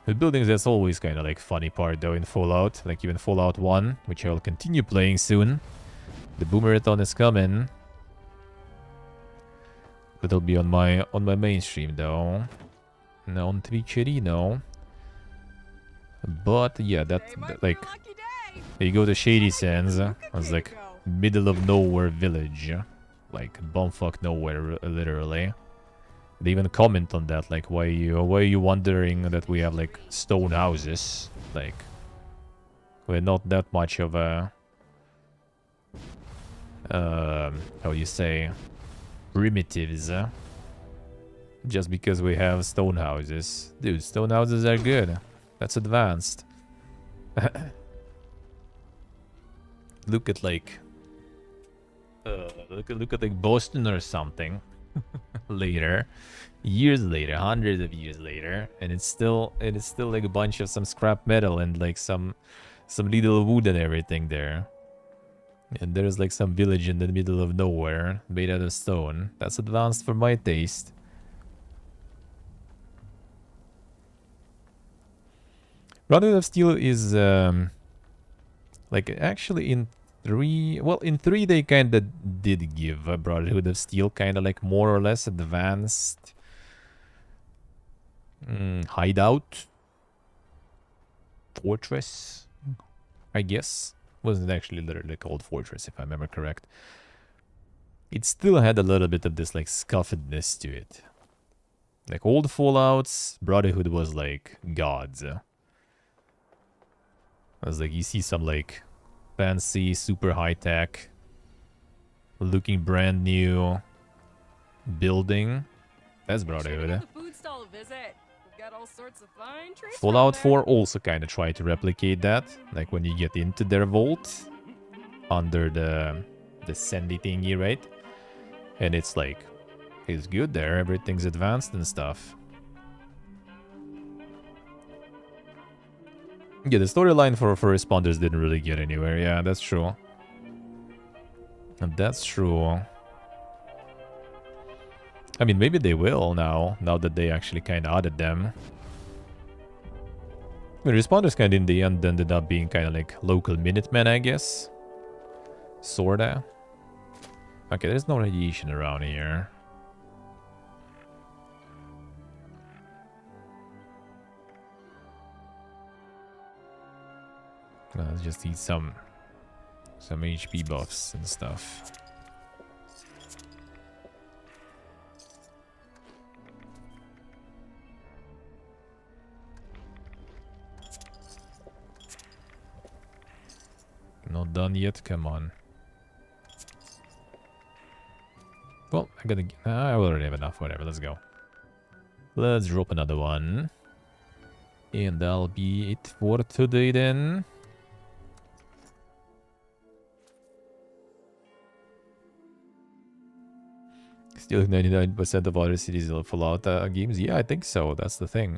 The buildings, that's always kind of like funny part though in Fallout. Like even Fallout 1, which I will continue playing soon. The Boomerathon is coming. It'll be on my mainstream though. No, on Twitcherino. But yeah, that like you go to Shady Sands. It's like middle of nowhere village. Like bumfuck nowhere literally. They even comment on that, like why are you wondering that we have like stone houses? Like we're not that much of a how you say primitives, just because we have stone houses. Dude, stone houses are good. That's advanced. Look at like look at like Boston or something. Later, years later, hundreds of years later, and it's still like a bunch of some scrap metal and like some little wood and everything there. And there's like some village in the middle of nowhere made out of stone. That's advanced for my taste. Brotherhood of Steel is like actually in 3, well in 3 they kinda did give a Brotherhood of Steel kinda like more or less advanced hideout fortress, I guess. Wasn't actually literally called fortress if I remember correct. It still had a little bit of this like scuffedness to it. Like old Fallouts, Brotherhood was like gods. I was like, you see some like fancy, super high-tech looking brand new building. That's Brotherhood. Fallout 4 also kind of tried to replicate that. Like when you get into their vault under the sandy thingy, right? And it's like, it's good there. Everything's advanced and stuff. Yeah, the storyline for responders didn't really get anywhere. Yeah, that's true. And that's true. I mean, maybe they will now that they actually kind of added them. The responders kind of in the end ended up being kind of like local Minutemen, I guess. Sorta. Okay, there's no radiation around here. Let's just eat some HP buffs and stuff. Not done yet, come on. Well, I already have enough, whatever, let's go. Let's drop another one. And that'll be it for today then. Still 99% of other cities are Fallout games? Yeah, I think so. That's the thing.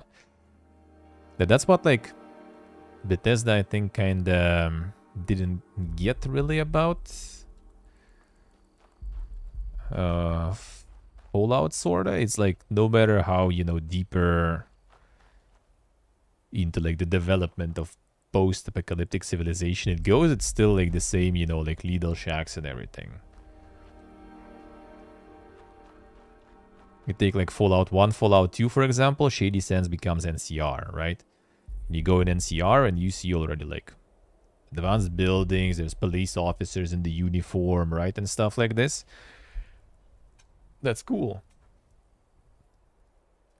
That's what, like, Bethesda, I think, kind of didn't get really about Fallout, sorta. It's like, no matter how, you know, deeper into, like, the development of post-apocalyptic civilization it goes, it's still, like, the same, you know, like, lethal shacks and everything. You take like Fallout 1, Fallout 2, for example, Shady Sands becomes NCR, right? You go in NCR and you see already like advanced buildings, there's police officers in the uniform, right? And stuff like this. That's cool.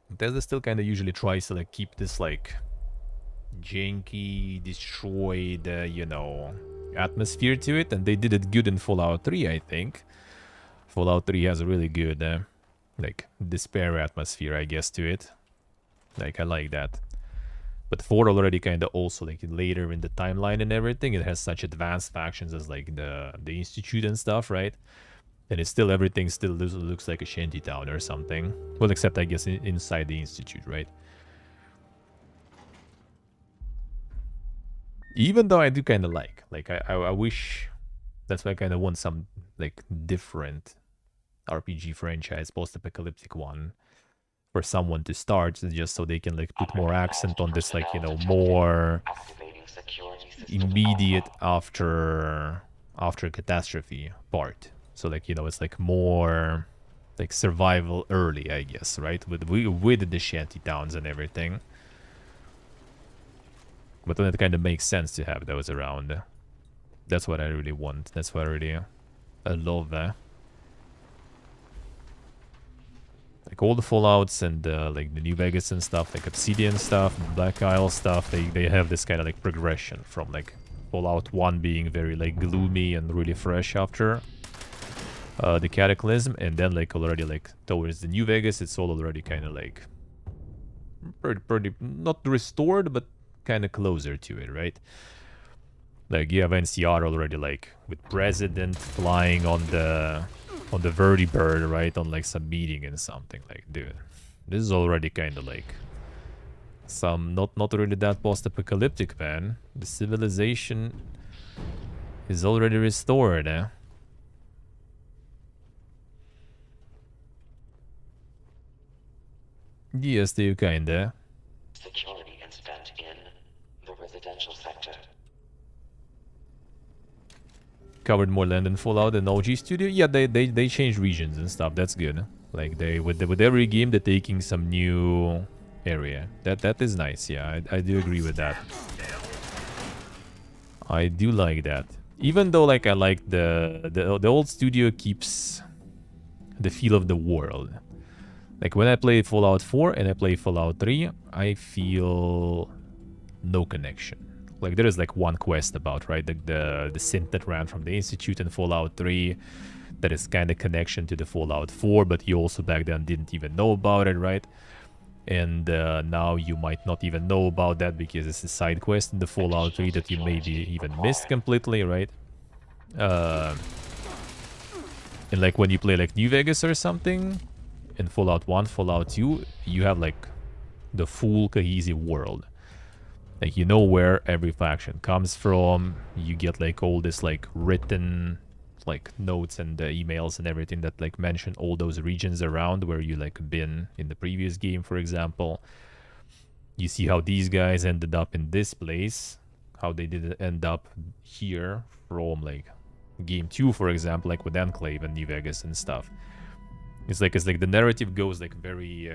Bethesda still kind of usually tries to like keep this like janky, destroyed, you know, atmosphere to it, and they did it good in Fallout 3, I think. Fallout 3 has a really good, like, despair atmosphere, I guess, to it. Like, I like that. But 4 already kind of also, like, later in the timeline and everything, it has such advanced factions as, like, the Institute and stuff, right? And it's still, everything still looks like a shantytown or something. Well, except, I guess, inside the Institute, right? Even though I do kind of like I wish, that's why I kind of want some like different RPG franchise, post-apocalyptic one, for someone to start, just so they can like put more accent on this, like, you know, more immediate after catastrophe part. So like, you know, it's like more like survival early, I guess, right? With the shanty towns and everything. But then it kind of makes sense to have those around. That's what I really want. That's what I love that. Like all the Fallouts and like the New Vegas and stuff, like Obsidian stuff, Black Isle stuff, they have this kind of like progression from like Fallout 1 being very like gloomy and really fresh after the Cataclysm, and then like already like towards the New Vegas, it's all already kind of like pretty not restored, but kind of closer to it, right? Like you have NCR already like with President flying on the vertibird, right, on like some meeting and something. Like, dude, this is already kind of like some not really that post-apocalyptic, man. The civilization is already restored, eh? Yes, they kinda.
Security incident in the residential sector.
Covered more land in Fallout than OG Studio. Yeah, they changed regions and stuff. That's good. Like they with every game they're taking some new area. That is nice. Yeah, I do agree with that. I do like that. Even though like I like the old studio keeps the feel of the world. Like when I play Fallout 4 and I play Fallout 3, I feel no connection. Like there is like one quest about, right, the synth that ran from the Institute in Fallout 3 that is kind of connection to the Fallout 4, but you also back then didn't even know about it, right? And now you might not even know about that because it's a side quest in the Fallout 3 that you maybe even missed completely, right? And like when you play like New Vegas or something, in Fallout 1, Fallout 2, you have like the full cohesive world. Like you know where every faction comes from. You get like all this like written like notes and emails and everything that like mention all those regions around where you like been in the previous game, for example. You see how these guys ended up in this place, how they did end up here from like game 2, for example, like with Enclave and New Vegas and stuff. It's like the narrative goes like very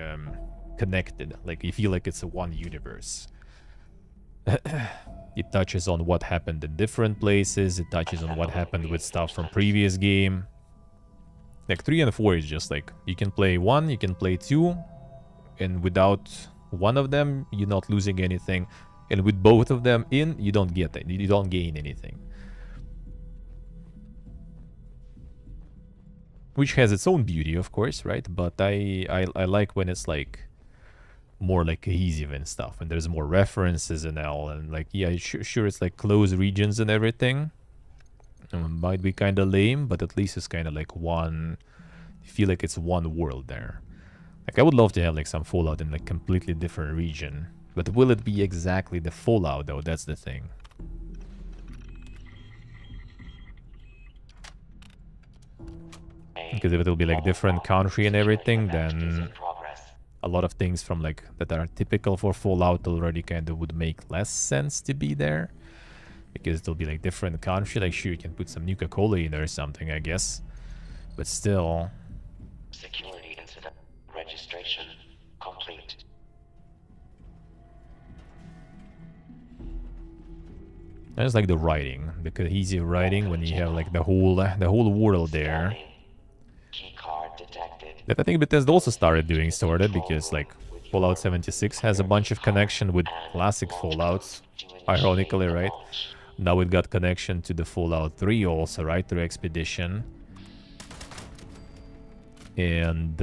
connected. Like you feel like it's a one universe. It touches on what happened in different places. It touches on what happened with stuff from previous game. Like 3 and 4 is just like you can play 1, you can play 2, and without one of them, you're not losing anything. And with both of them in, you don't get it. You don't gain anything. Which has its own beauty, of course, right? But I like when it's like more like cohesive and stuff, and there's more references and all, and like yeah, sure it's like closed regions and everything. Might be kind of lame, but at least it's kind of like one. You feel like it's one world there. Like I would love to have like some Fallout in like completely different region, but will it be exactly the Fallout though? That's the thing. Because if it'll be like different country and everything, then a lot of things from like that are typical for Fallout already kind of would make less sense to be there. Because it'll be like different country. Like sure, you can put some Nuka-Cola in there or something, I guess. But still.
Security incident registration complete.
I just like the writing, the cohesive writing when you have like the whole world there.
Keycard detected.
That I think Bethesda also started doing, sorta, because like Fallout 76 has a bunch of connection with classic Fallouts, ironically, right? Now it got connection to the Fallout 3 also, right, through Expedition. And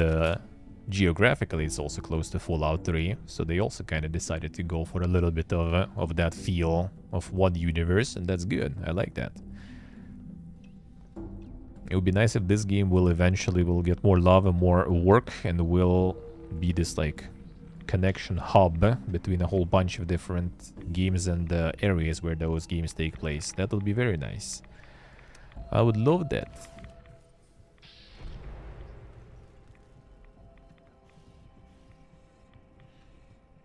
geographically it's also close to Fallout 3, so they also kind of decided to go for a little bit of that feel of one universe, and that's good. I like that. It would be nice if this game will get more love and more work, and will be this like connection hub between a whole bunch of different games and areas where those games take place. That would be very nice. I would love that.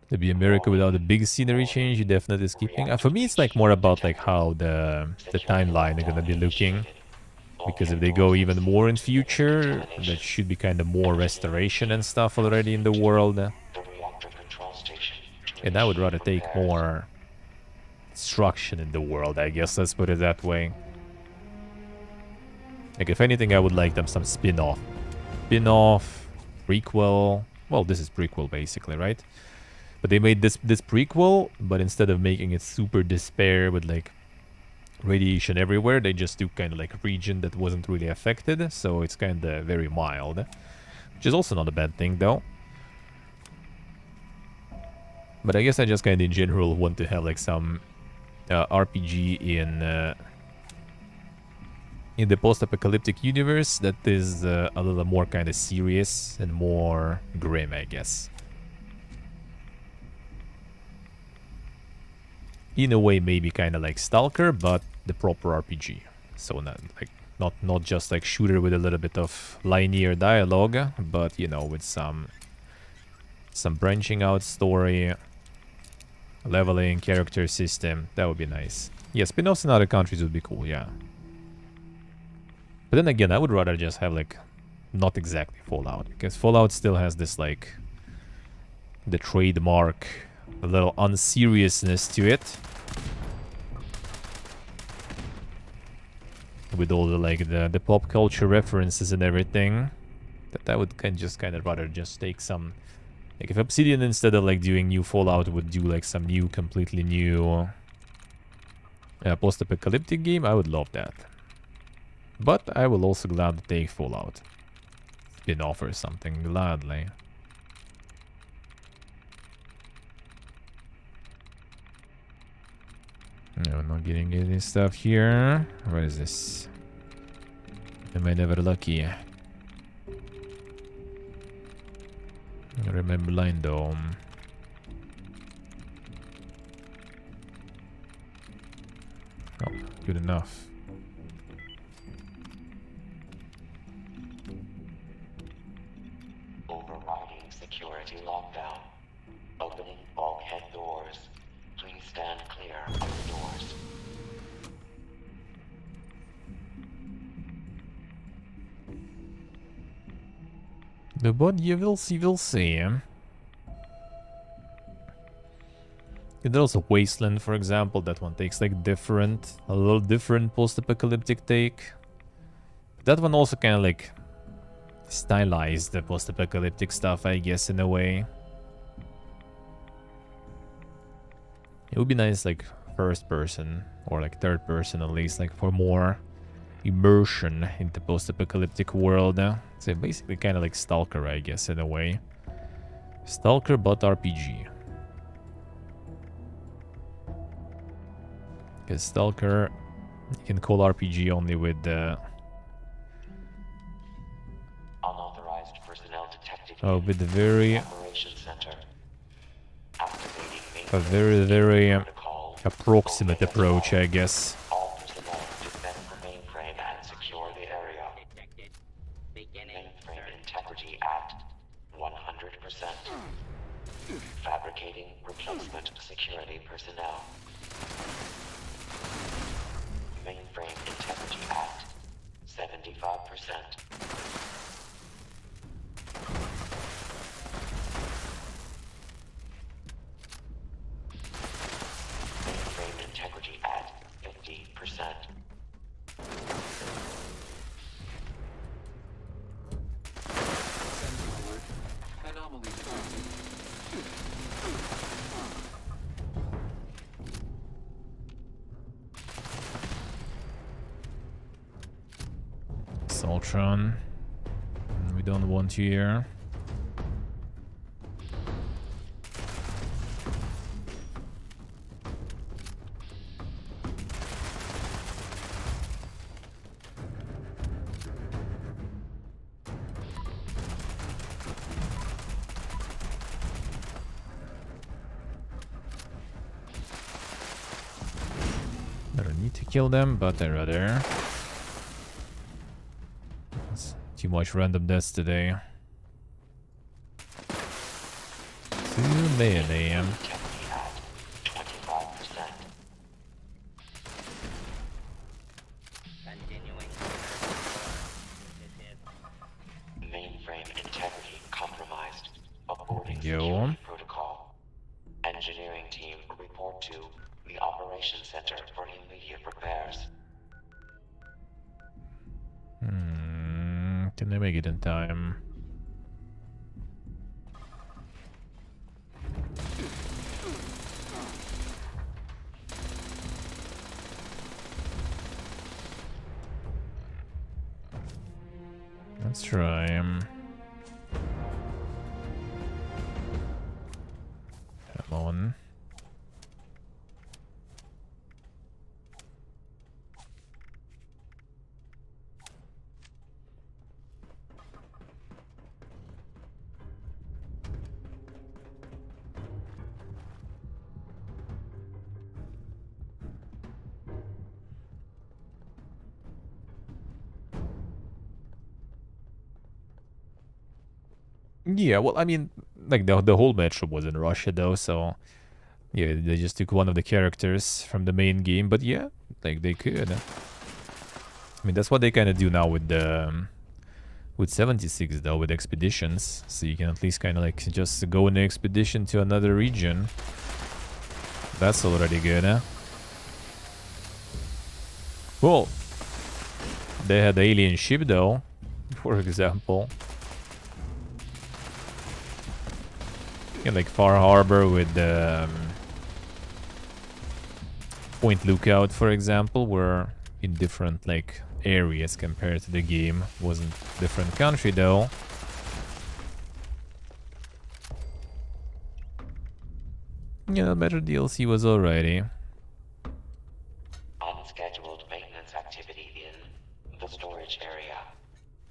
To be America without a big scenery change, you definitely skipping. For me, it's like more about like how the timeline is gonna be looking. Because if they go even more in future, that should be kind of more restoration and stuff already in the world. And I would rather take more destruction in the world, I guess, let's put it that way. Like, if anything, I would like them some spin-off. Spin-off, prequel. Well, this is prequel, basically, right? But they made this prequel, but instead of making it super despair with, like, radiation everywhere, they just do kind of like a region that wasn't really affected, so it's kind of very mild, which is also not a bad thing though. But I guess I just kind of in general want to have like some RPG in the post-apocalyptic universe that is a little more kind of serious and more grim, I guess. In a way, maybe kind of like Stalker, but the proper RPG. So not just like shooter with a little bit of linear dialogue, but you know, with some branching out story, leveling, character system. That would be nice. Yeah, spin-offs in other countries would be cool. Yeah. But then again, I would rather just have like not exactly Fallout, because Fallout still has this like the trademark, a little unseriousness to it. With all the like the pop culture references and everything, that I would kind of rather just take some, like if Obsidian instead of like doing new Fallout would do like some new, completely new post-apocalyptic game, I would love that. But I will also gladly take Fallout spin-off or something, gladly. No, not getting any stuff here. What is this? Am I never lucky? I remember Line Dome. Oh, good enough.
Overriding security lockdown. Opening bulkhead doors. Please stand clear of the doors.
But you will see, There's a Wasteland, for example. That one takes like a little different post-apocalyptic take. That one also kind of like stylized the post-apocalyptic stuff, I guess, in a way. It would be nice, like, first person, or like third person at least, like for more immersion in the post-apocalyptic world. So basically kind of like Stalker, I guess, in a way. Stalker, but RPG. Because Stalker, you can call RPG only with the...
Unauthorized personnel detected.
Oh, with the very...
Operations Center. Activating
A very approximate approach, I guess.
all personnel defend the mainframe and secure the area.
Detected. Beginning
Mainframe
search.
Integrity at 100%. Fabricating replacement security personnel. Mainframe Integrity at 75%. Mainframe integrity at
Ultron. We don't want you here. I don't need to kill them, but I'd rather. It's too much random deaths today. Too many.
Continuing.
Mainframe integrity compromised. Aborting
Yo.
security protocol. Engineering team report to the operations center for immediate repairs.
Can I make it in time? Let's try. Come on. Yeah, well, I mean, like the whole metro was in Russia though, so yeah, they just took one of the characters from the main game, but yeah, like they could. I mean, that's what they kind of do now with the with 76 though, with expeditions, so you can at least kind of like just go in an expedition to another region. That's already good, huh? Well, they had the alien ship though, for example. Yeah, like Far Harbor with Point Lookout, for example, were in different like areas compared to the game. Wasn't different country though. Yeah, better DLC was already.
Unscheduled maintenance activity in the storage area.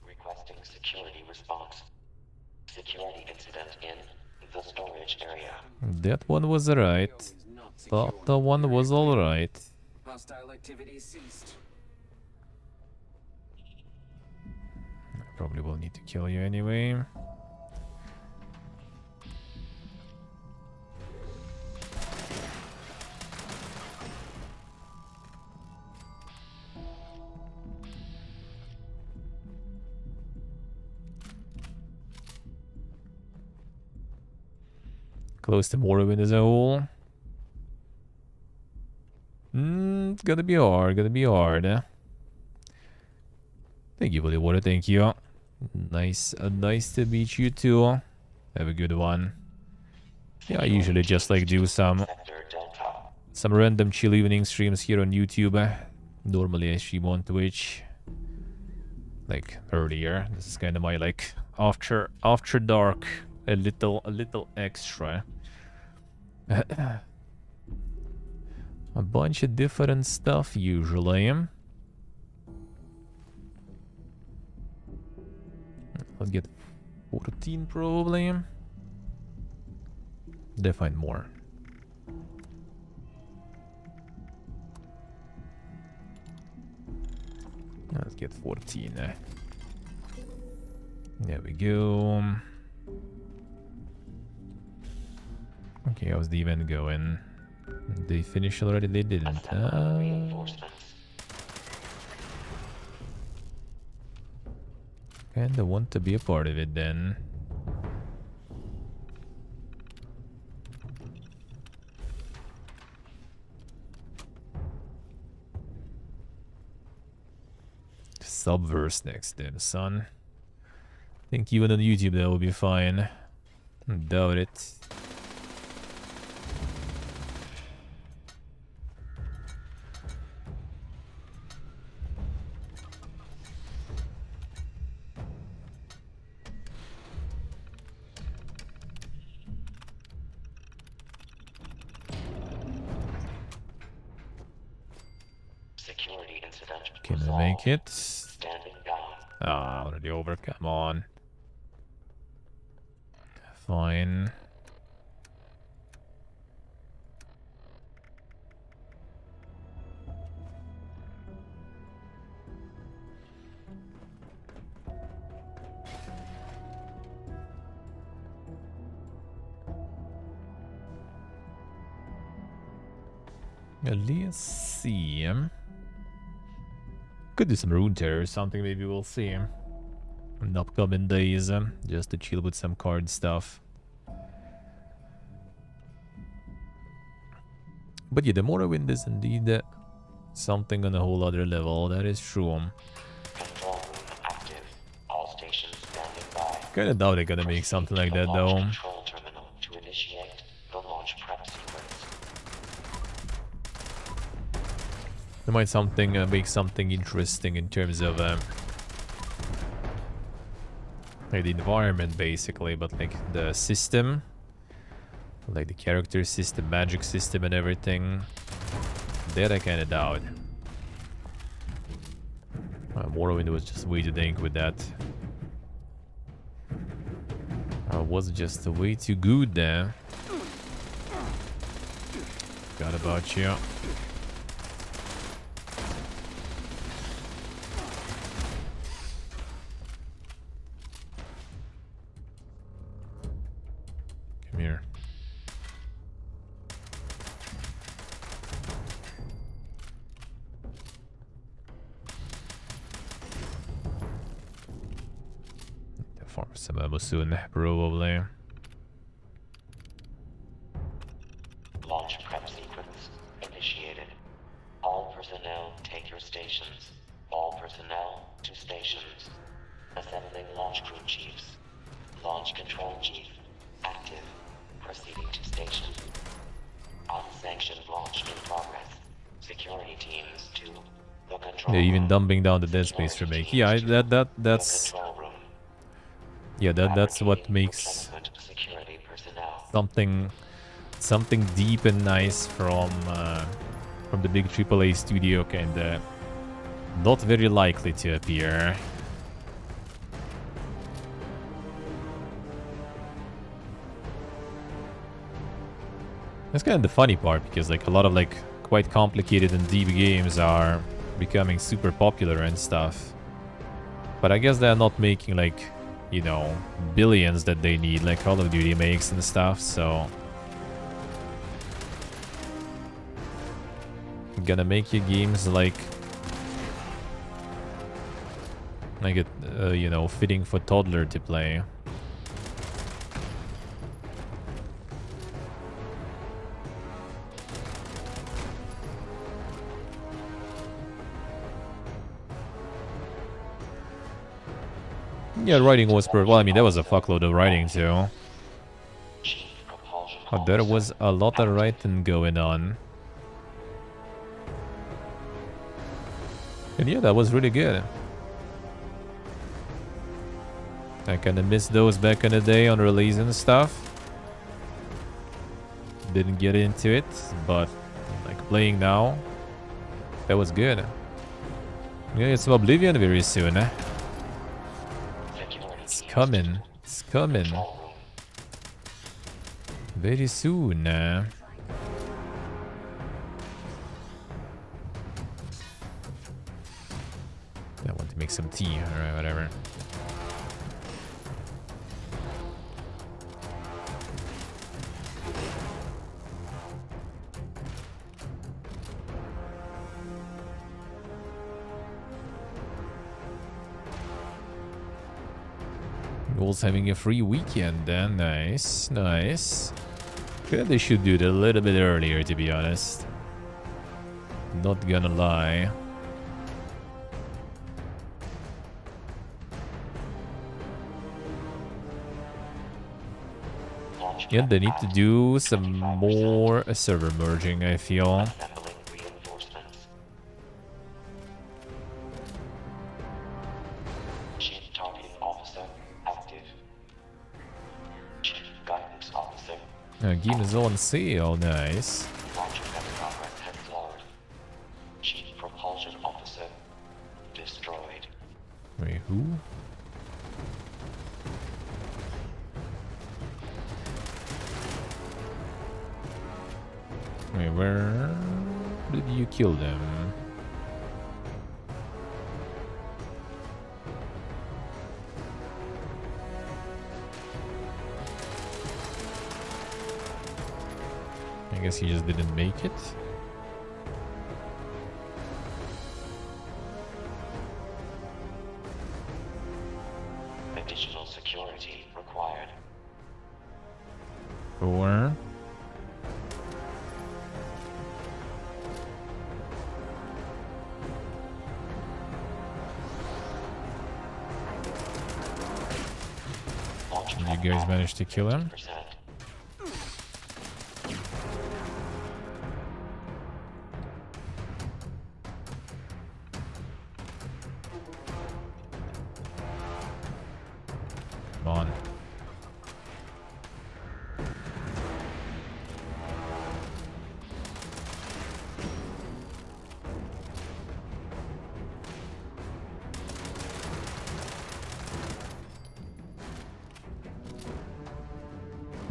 Requesting security response. Security incident in the storage area.
That one was alright. That one was alright.
Hostile activity ceased.
Probably will need to kill you anyway. Close to Morrowind as a whole. It's gonna be hard, Thank you, Water, thank you. Nice to meet you too. Have a good one. Yeah, I usually just like do some random chill evening streams here on YouTube. Normally I stream on Twitch. Like earlier. This is kind of my like after dark, a little extra. A bunch of different stuff usually. I'll get 14 probably. They find more. Let's get 14. There we go. Okay, how's the event going? They finished already? They didn't. Kinda want to be a part of it then. Subverse next then, son. Think even on YouTube that will be fine. Doubt it. Can I
resolved.
make it?
Standing down.
Ah, already over. Come on. Fine. Let's see. Could do some rune terror or something, maybe we'll see. In the upcoming days, just to chill with some card stuff. But yeah, the Morrowind is indeed something on a whole other level, that is true.
Control room active. All stations standing by.
Kinda doubt they're gonna make something like that
Launch
though.
control terminal to initiate the launch prep sequence.
They might make something interesting in terms of like the environment basically, but like the system, like the character system, magic system, and everything. That I kind of doubt. Morrowind was just way too dank with that. Was just way too good there. Forgot about you. Come here. Farm some ammo soon, probably.
Launch prep sequence initiated. All personnel take your stations. All personnel to stations. Assembling launch crew chiefs. Launch control chief active. Proceeding to station. Unsanctioned launch in progress. Security teams to the control
Yeah, even
room.
dumping down the dead space remake. Yeah, that's
Control room.
yeah, that's what
Fabricating
makes
replacement security personnel.
something deep and nice from the big AAA studio, kinda not very likely to appear. That's kind of the funny part, because like a lot of like quite complicated and deep games are becoming super popular and stuff. But I guess they're not making like, you know, billions that they need like Call of Duty makes and stuff, so gonna make your games like it, you know, fitting for toddler to play. Yeah, writing was well, I mean, there was a fuckload of writing too.
Chief propulsion
But there
officer.
was a lot of writing going on. And yeah, that was really good. I kinda missed those back in the day on release and stuff. Didn't get into it, but like playing now, that was good. Yeah, it's Oblivion very soon.
Security
It's
teams
coming. It's coming.
control room.
Very soon.
Uh,
I want to make some tea. Alright, whatever. Wolves having a free weekend then. Nice, nice. Good, they should do it a little bit earlier, to be honest. Not gonna lie.
Launch
Yeah,
prep
they need to
at
do some
25%.
more server merging, I feel.
Assembling reinforcements. Chief targeting officer active. Chief guidance officer.
Game is on sale, nice.
Launch prep progress has slowed. Chief propulsion officer
Wait, who? Wait, where did you kill them? I guess he just didn't make it.
Additional security required.
Or you guys managed to kill him? Come on.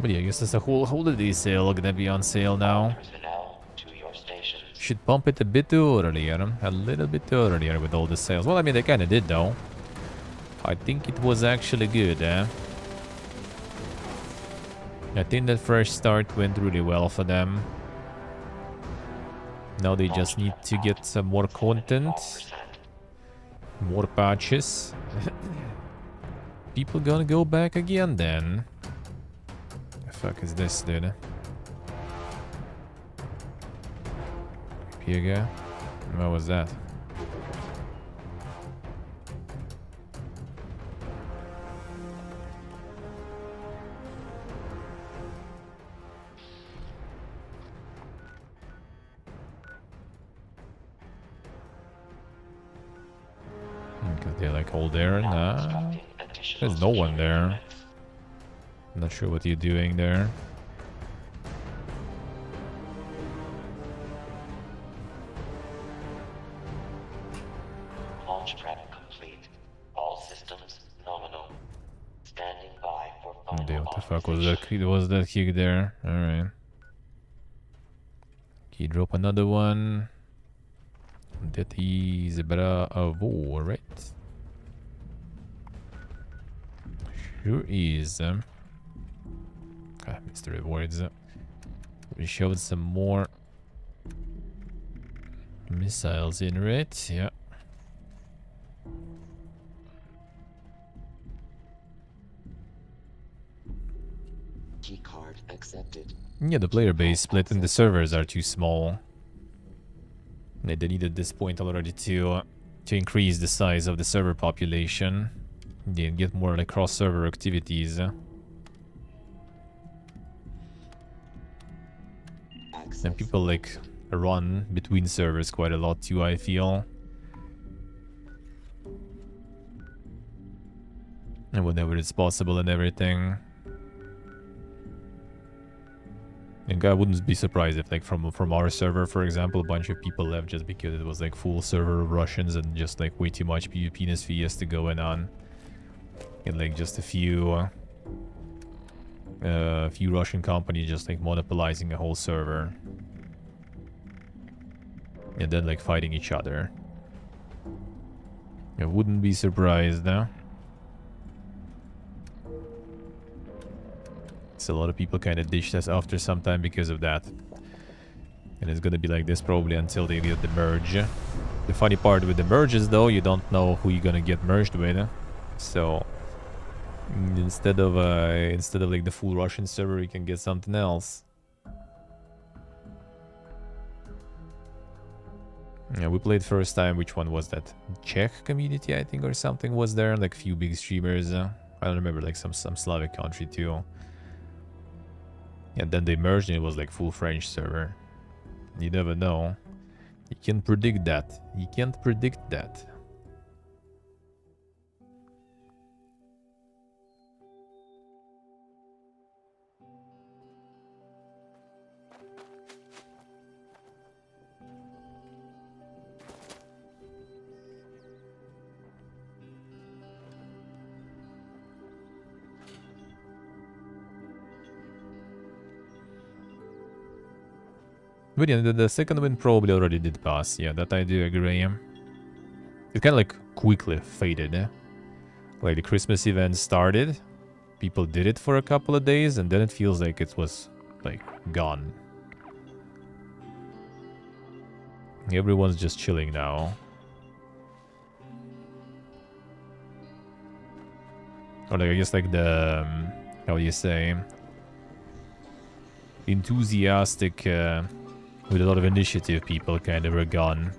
But yeah, I guess there's a whole holiday sale gonna be on sale now.
Personnel to your stations.
Should bump it a bit earlier, a little bit earlier with all the sales. Well, I mean, they kind of did though. I think it was actually good, eh? I think that first start went really well for them. Now they just need to get some more content, more patches. People gonna go back again then. The fuck is this, dude? Here you go. What was that? Because they're like all there. Nah. There's no one there. I'm not sure what you're doing there.
Launch prep complete. All systems nominal. Standing by for final
Dude, what the fuck was that? Was that kick there? Alright. Key drop another one. That is bravo, right? Sure is. Missed the rewards. We showed some more missiles in, right? Yeah.
Key card accepted.
Yeah, the player base split and the servers are too small. They needed this point already to increase the size of the server population and get more like cross-server activities. And people like run between servers quite a lot too, I feel. And whenever it's possible and everything. And I wouldn't be surprised if, like, from our server, for example, a bunch of people left just because it was, like, full server of Russians and just, like, way too much PvP-ness Fiesta going on. And, like, just a few Russian companies just, like, monopolizing a whole server. And then, like, fighting each other. I wouldn't be surprised, though. So a lot of people kind of ditched us after some time because of that. And it's gonna be like this probably until they get the merge. The funny part with the merges, though, you don't know who you're gonna get merged with. So instead of like the full Russian server, you can get something else. Yeah, we played first time. Which one was that? Czech community, I think, or something was there. Like few big streamers. I don't remember, like some Slavic country too. And then they merged and it was like full French server. You never know. You can't predict that. You can't predict that. But yeah, the second wind probably already did pass. Yeah, that I do agree. It kind of like quickly faded. Like the Christmas event started, people did it for a couple of days, and then it feels like it was like gone. Everyone's just chilling now. Or like, I guess like the, how do you say, enthusiastic, with a lot of initiative people kind of are gone.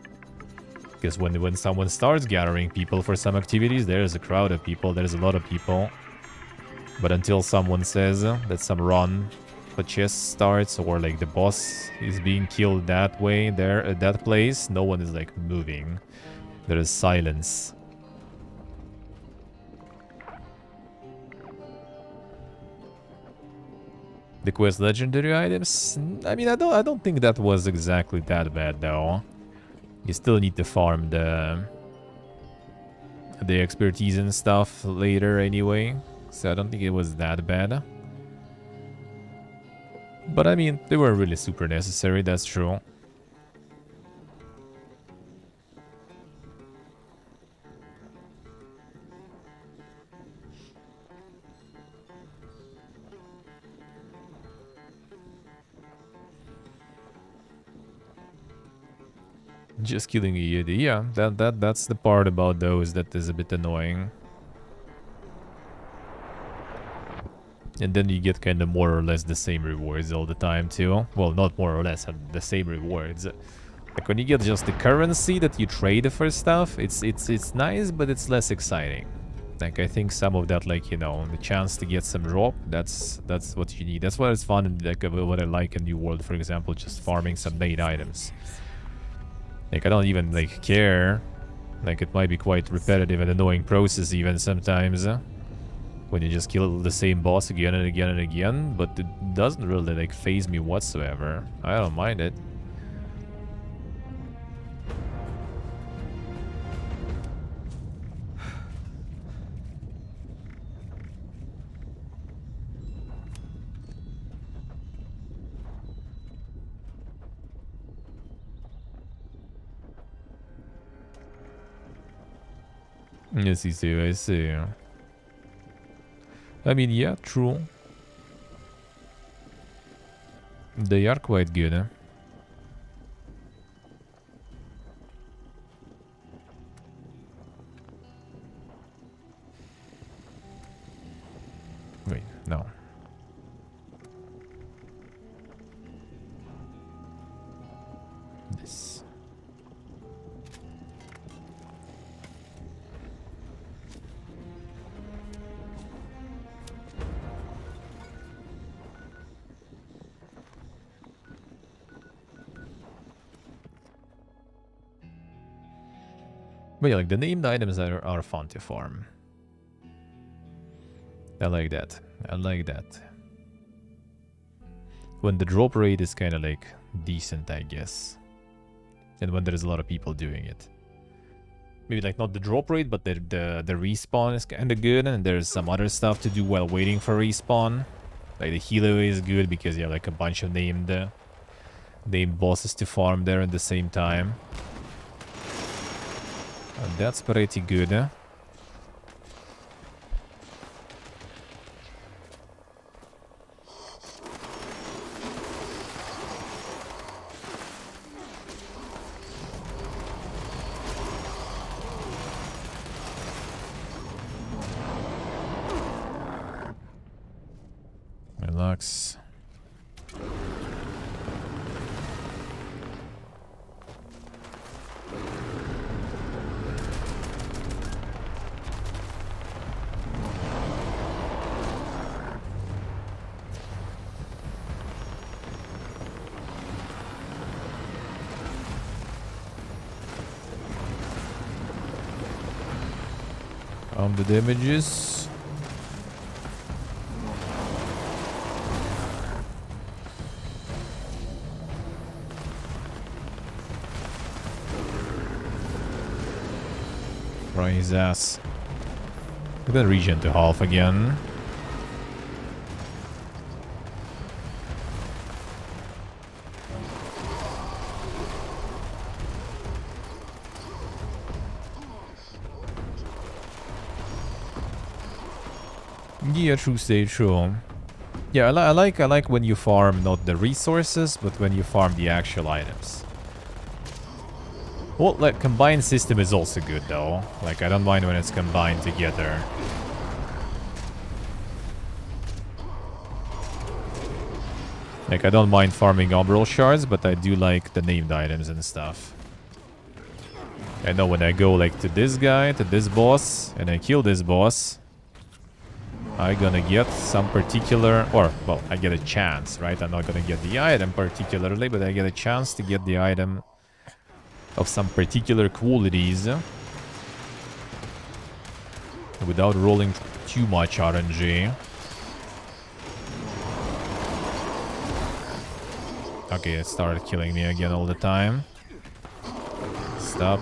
Because when someone starts gathering people for some activities, there's a crowd of people, there's a lot of people. But until someone says that some run for chest starts, or like the boss is being killed that way, there at that place, no one is like moving. There is silence. The quest legendary items, I mean, I don't think that was exactly that bad though. You still need to farm the expertise and stuff later anyway, so I don't think it was that bad. But I mean, they weren't really super necessary, that's true. Just killing a Yeti. Yeah, that's the part about those that is a bit annoying. And then you get kind of more or less the same rewards all the time too. Well, not more or less, the same rewards. Like when you get just the currency that you trade for stuff, it's nice, but it's less exciting. Like I think some of that, like, you know, the chance to get some drop, that's what you need. That's why it's fun, and like what I like in New World, for example, just farming some main items. Like, I don't even, like, care. Like, it might be quite repetitive and annoying process even sometimes. When you just kill the same boss again and again and again. But it doesn't really, like, faze me whatsoever. I don't mind it. Yes, I see. I mean, yeah, true. They are quite good, eh? Wait, no. This. But yeah, like the named items are fun to farm. I like that. I like that. When the drop rate is kind of like decent, I guess. And when there's a lot of people doing it. Maybe like not the drop rate, but the respawn is kind of good. And there's some other stuff to do while waiting for respawn. Like the healer is good because you have like a bunch of named bosses to farm there at the same time. And that's pretty good, eh? Relax. The damages. Fry his ass. Look at that regen to half again. Yeah, true, stay true. Yeah, I like when you farm not the resources, but when you farm the actual items. Well, like combined system is also good though. Like I don't mind when it's combined together. Like I don't mind farming umbral shards, but I do like the named items and stuff. I know when I go like to this guy, to this boss, and I kill this boss, I gonna get some particular, or well, I get a chance, right? I'm not gonna get the item particularly, but I get a chance to get the item of some particular qualities without rolling too much RNG. Okay, it started killing me again all the time. Stop.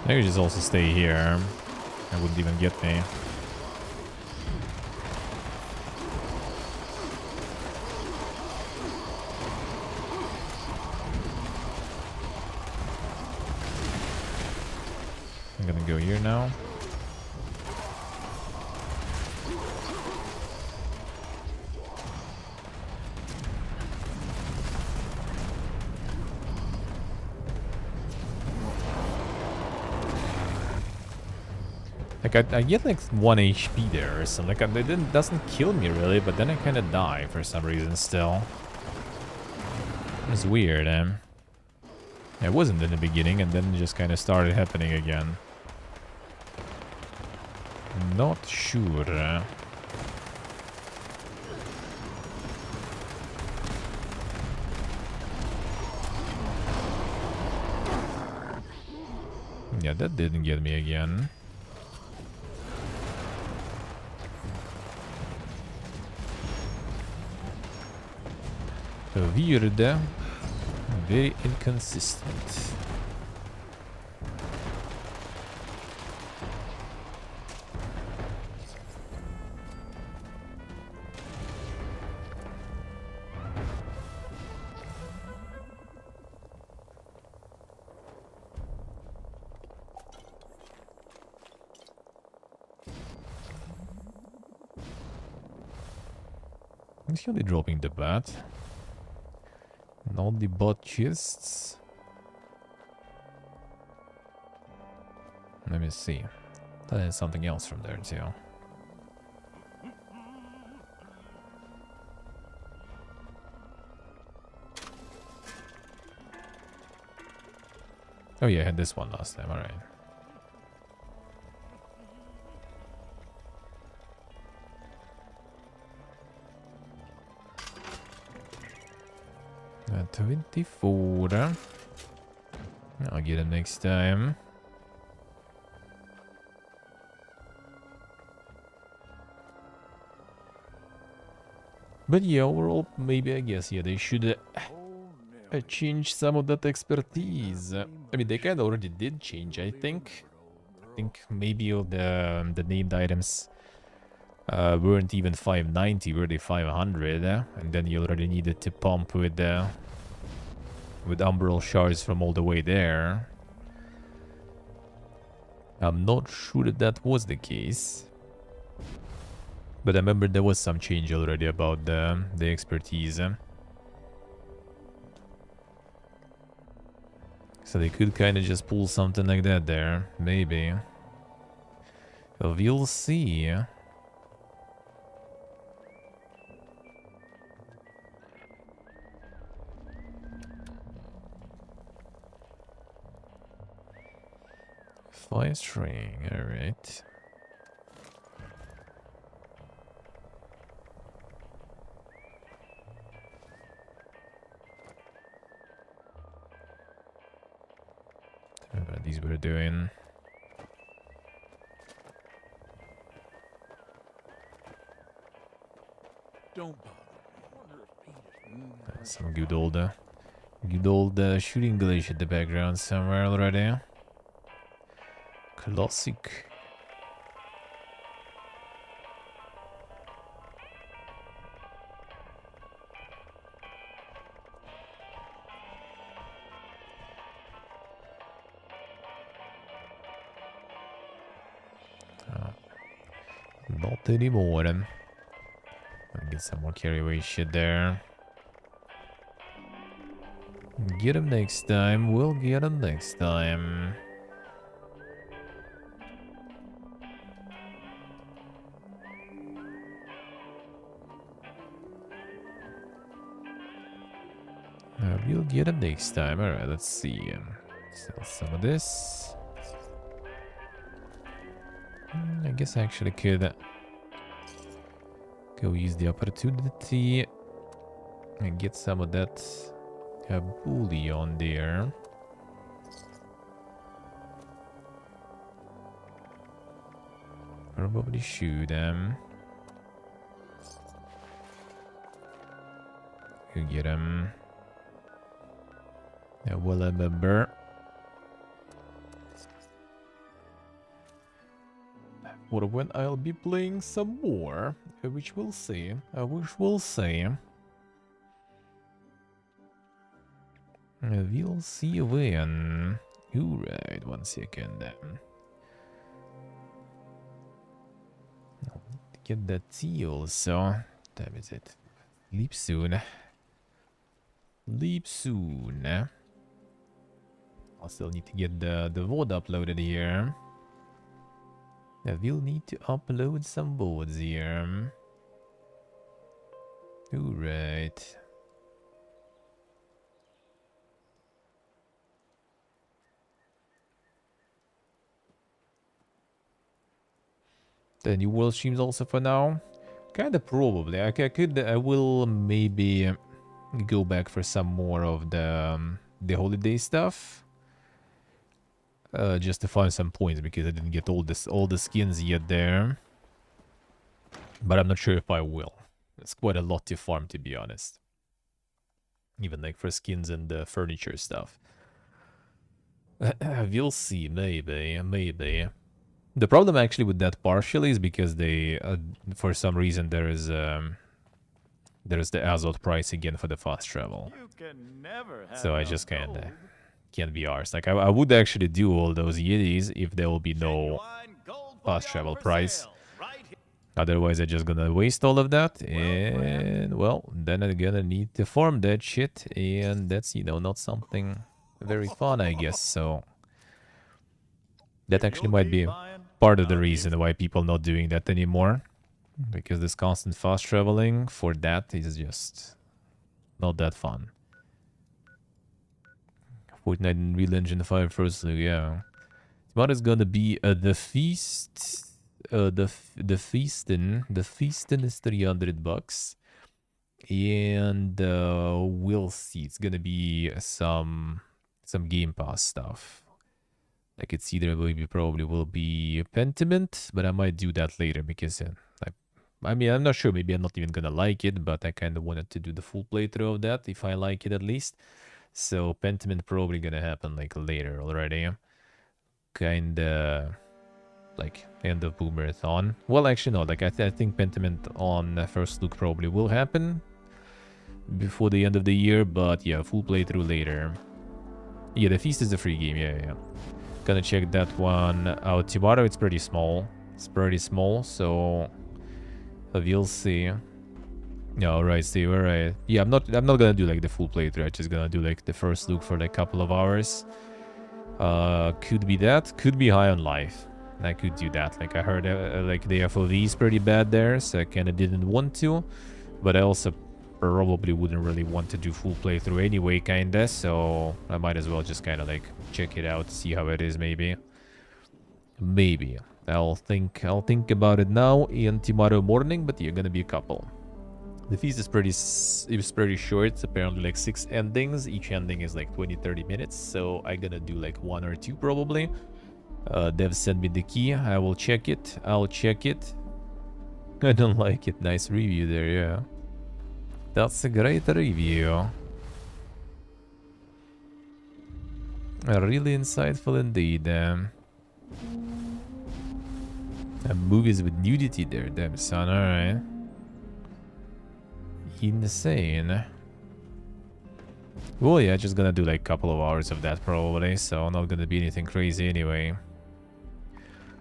I could just also stay here. It wouldn't even get me. I'm gonna go here now. Like I get like 1 HP there or something. Like it doesn't kill me really, but then I kind of die for some reason still. It's weird, It wasn't in the beginning, and then it just kind of started happening again. Not sure. Yeah, that didn't get me again. Weird. Very inconsistent. Is he only dropping the bat? Not the bot chests. Let me see. There's something else from there too. Oh yeah, I had this one last time, alright. At 24. I'll get it next time. But yeah, overall, maybe I guess, yeah, they should change some of that expertise. I mean, they kind of already did change, I think. I think maybe all the named items weren't even 590, were they 500? And then you already needed to pump with umbral shards from all the way there. I'm not sure that was the case. But I remember there was some change already about the expertise. So they could kind of just pull something like that there. Maybe. We'll see. Fly string, alright. What these were doing.
Don't bother.
Some good old shooting glitch at the background somewhere already. Classic. Not anymore. I'll get some more carry-away shit there. Get him next time. We'll get him next time. We'll get him next time. Alright, let's see. Sell some of this. I guess I actually could go use the opportunity and get some of that bullion there. Probably shoot them. You get him. I will remember. Or when I'll be playing some more, which we'll see. Which we'll see. We'll see when. Alright, 1 second then. I'll get that tea also. Damn is it. Leap soon. Leap soon. I'll still need to get the VOD uploaded here. I will need to upload some VODs here. Alright. The new world streams also for now. Kinda probably. I will maybe go back for some more of the holiday stuff. Just to find some points because I didn't get all the skins yet there. But I'm not sure if I will. It's quite a lot to farm, to be honest. Even like for skins and the furniture stuff. We'll see, maybe. The problem actually with that partially is because they, for some reason, there is the Azot price again for the fast travel. So I just kinda can't be arsed. Like I would actually do all those Yetis if there will be no fast travel price. Otherwise, I'm just gonna waste all of that, and well, then I'm gonna need to farm that shit, and that's, you know, not something very fun, I guess. So that actually might be part of the reason why people not doing that anymore, because this constant fast traveling for that is just not that fun. Fortnite and Real Engine 5 first look, yeah. What is gonna be the feast? The feastin is $300, and we'll see. It's gonna be some Game Pass stuff. Like it's either probably will be Pentiment, but I might do that later because I mean, I'm not sure. Maybe I'm not even gonna like it, but I kind of wanted to do the full playthrough of that if I like it at least. So Pentiment probably gonna happen like later already. Kinda like end of Boomerthon. Well, actually no. Like I think Pentiment on first look probably will happen before the end of the year. But yeah, full playthrough later. Yeah, the Feast is a free game. Yeah. Gonna check that one out tomorrow. It's pretty small. So we'll see. Yeah, alright, Steve, alright. Yeah, I'm not gonna do like the full playthrough. I'm just gonna do like the first look for like a couple of hours. Could be that. Could be High on Life. I could do that. Like I heard like the FOV is pretty bad there, so I kinda didn't want to. But I also probably wouldn't really want to do full playthrough anyway, kinda. So I might as well just kinda like check it out, see how it is maybe. Maybe. I'll think about it now and tomorrow morning, but yeah, gonna be a couple. The feast is pretty short. It's apparently like 6 endings. Each ending is like 20-30 minutes, so I'm gonna do like 1 or 2 probably. Dev sent me the key. I will check it. I'll check it. I don't like it. Nice review there, yeah. That's a great review. Really insightful indeed. Movies with nudity there, damn son, alright. Insane. Well, yeah, just gonna do like a couple of hours of that probably, so not gonna be anything crazy anyway.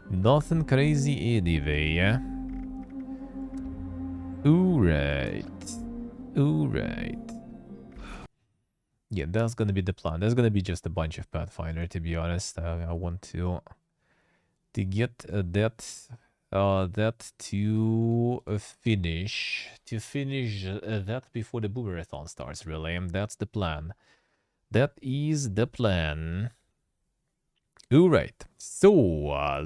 Nothing crazy anyway, yeah? Alright. Alright. Yeah, that's gonna be the plan. There's gonna be just a bunch of Pathfinder, to be honest. I want to get that to finish that before the Boomerathon starts, really. That's the plan. That is the plan. Alright, so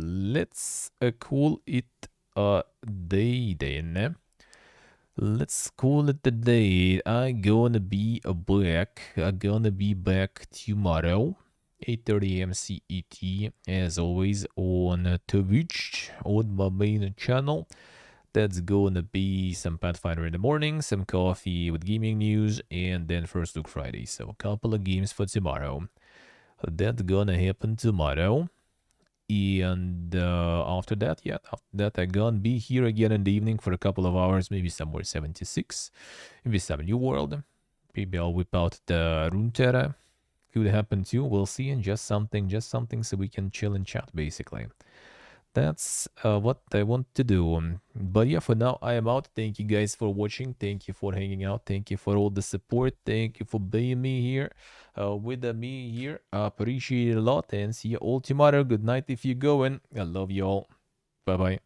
let's call it a day then. Let's call it a day. I'm gonna be back tomorrow, 8:30 a.m. CET, as always, on Twitch, on my main channel. That's gonna be some Pathfinder in the morning, some coffee with gaming news, and then First Look Friday. So a couple of games for tomorrow. That's gonna happen tomorrow. And after that, I'm gonna be here again in the evening for a couple of hours, maybe somewhere 76, maybe some new world. Maybe I'll whip out the Runeterra. Could happen too. We'll see. And just something so we can chill and chat, basically. That's what I want to do. But yeah, for now, I am out. Thank you guys for watching. Thank you for hanging out. Thank you for all the support. Thank you for being me here, with me here. I appreciate it a lot. And see you all tomorrow. Good night if you're going. I love you all. Bye-bye.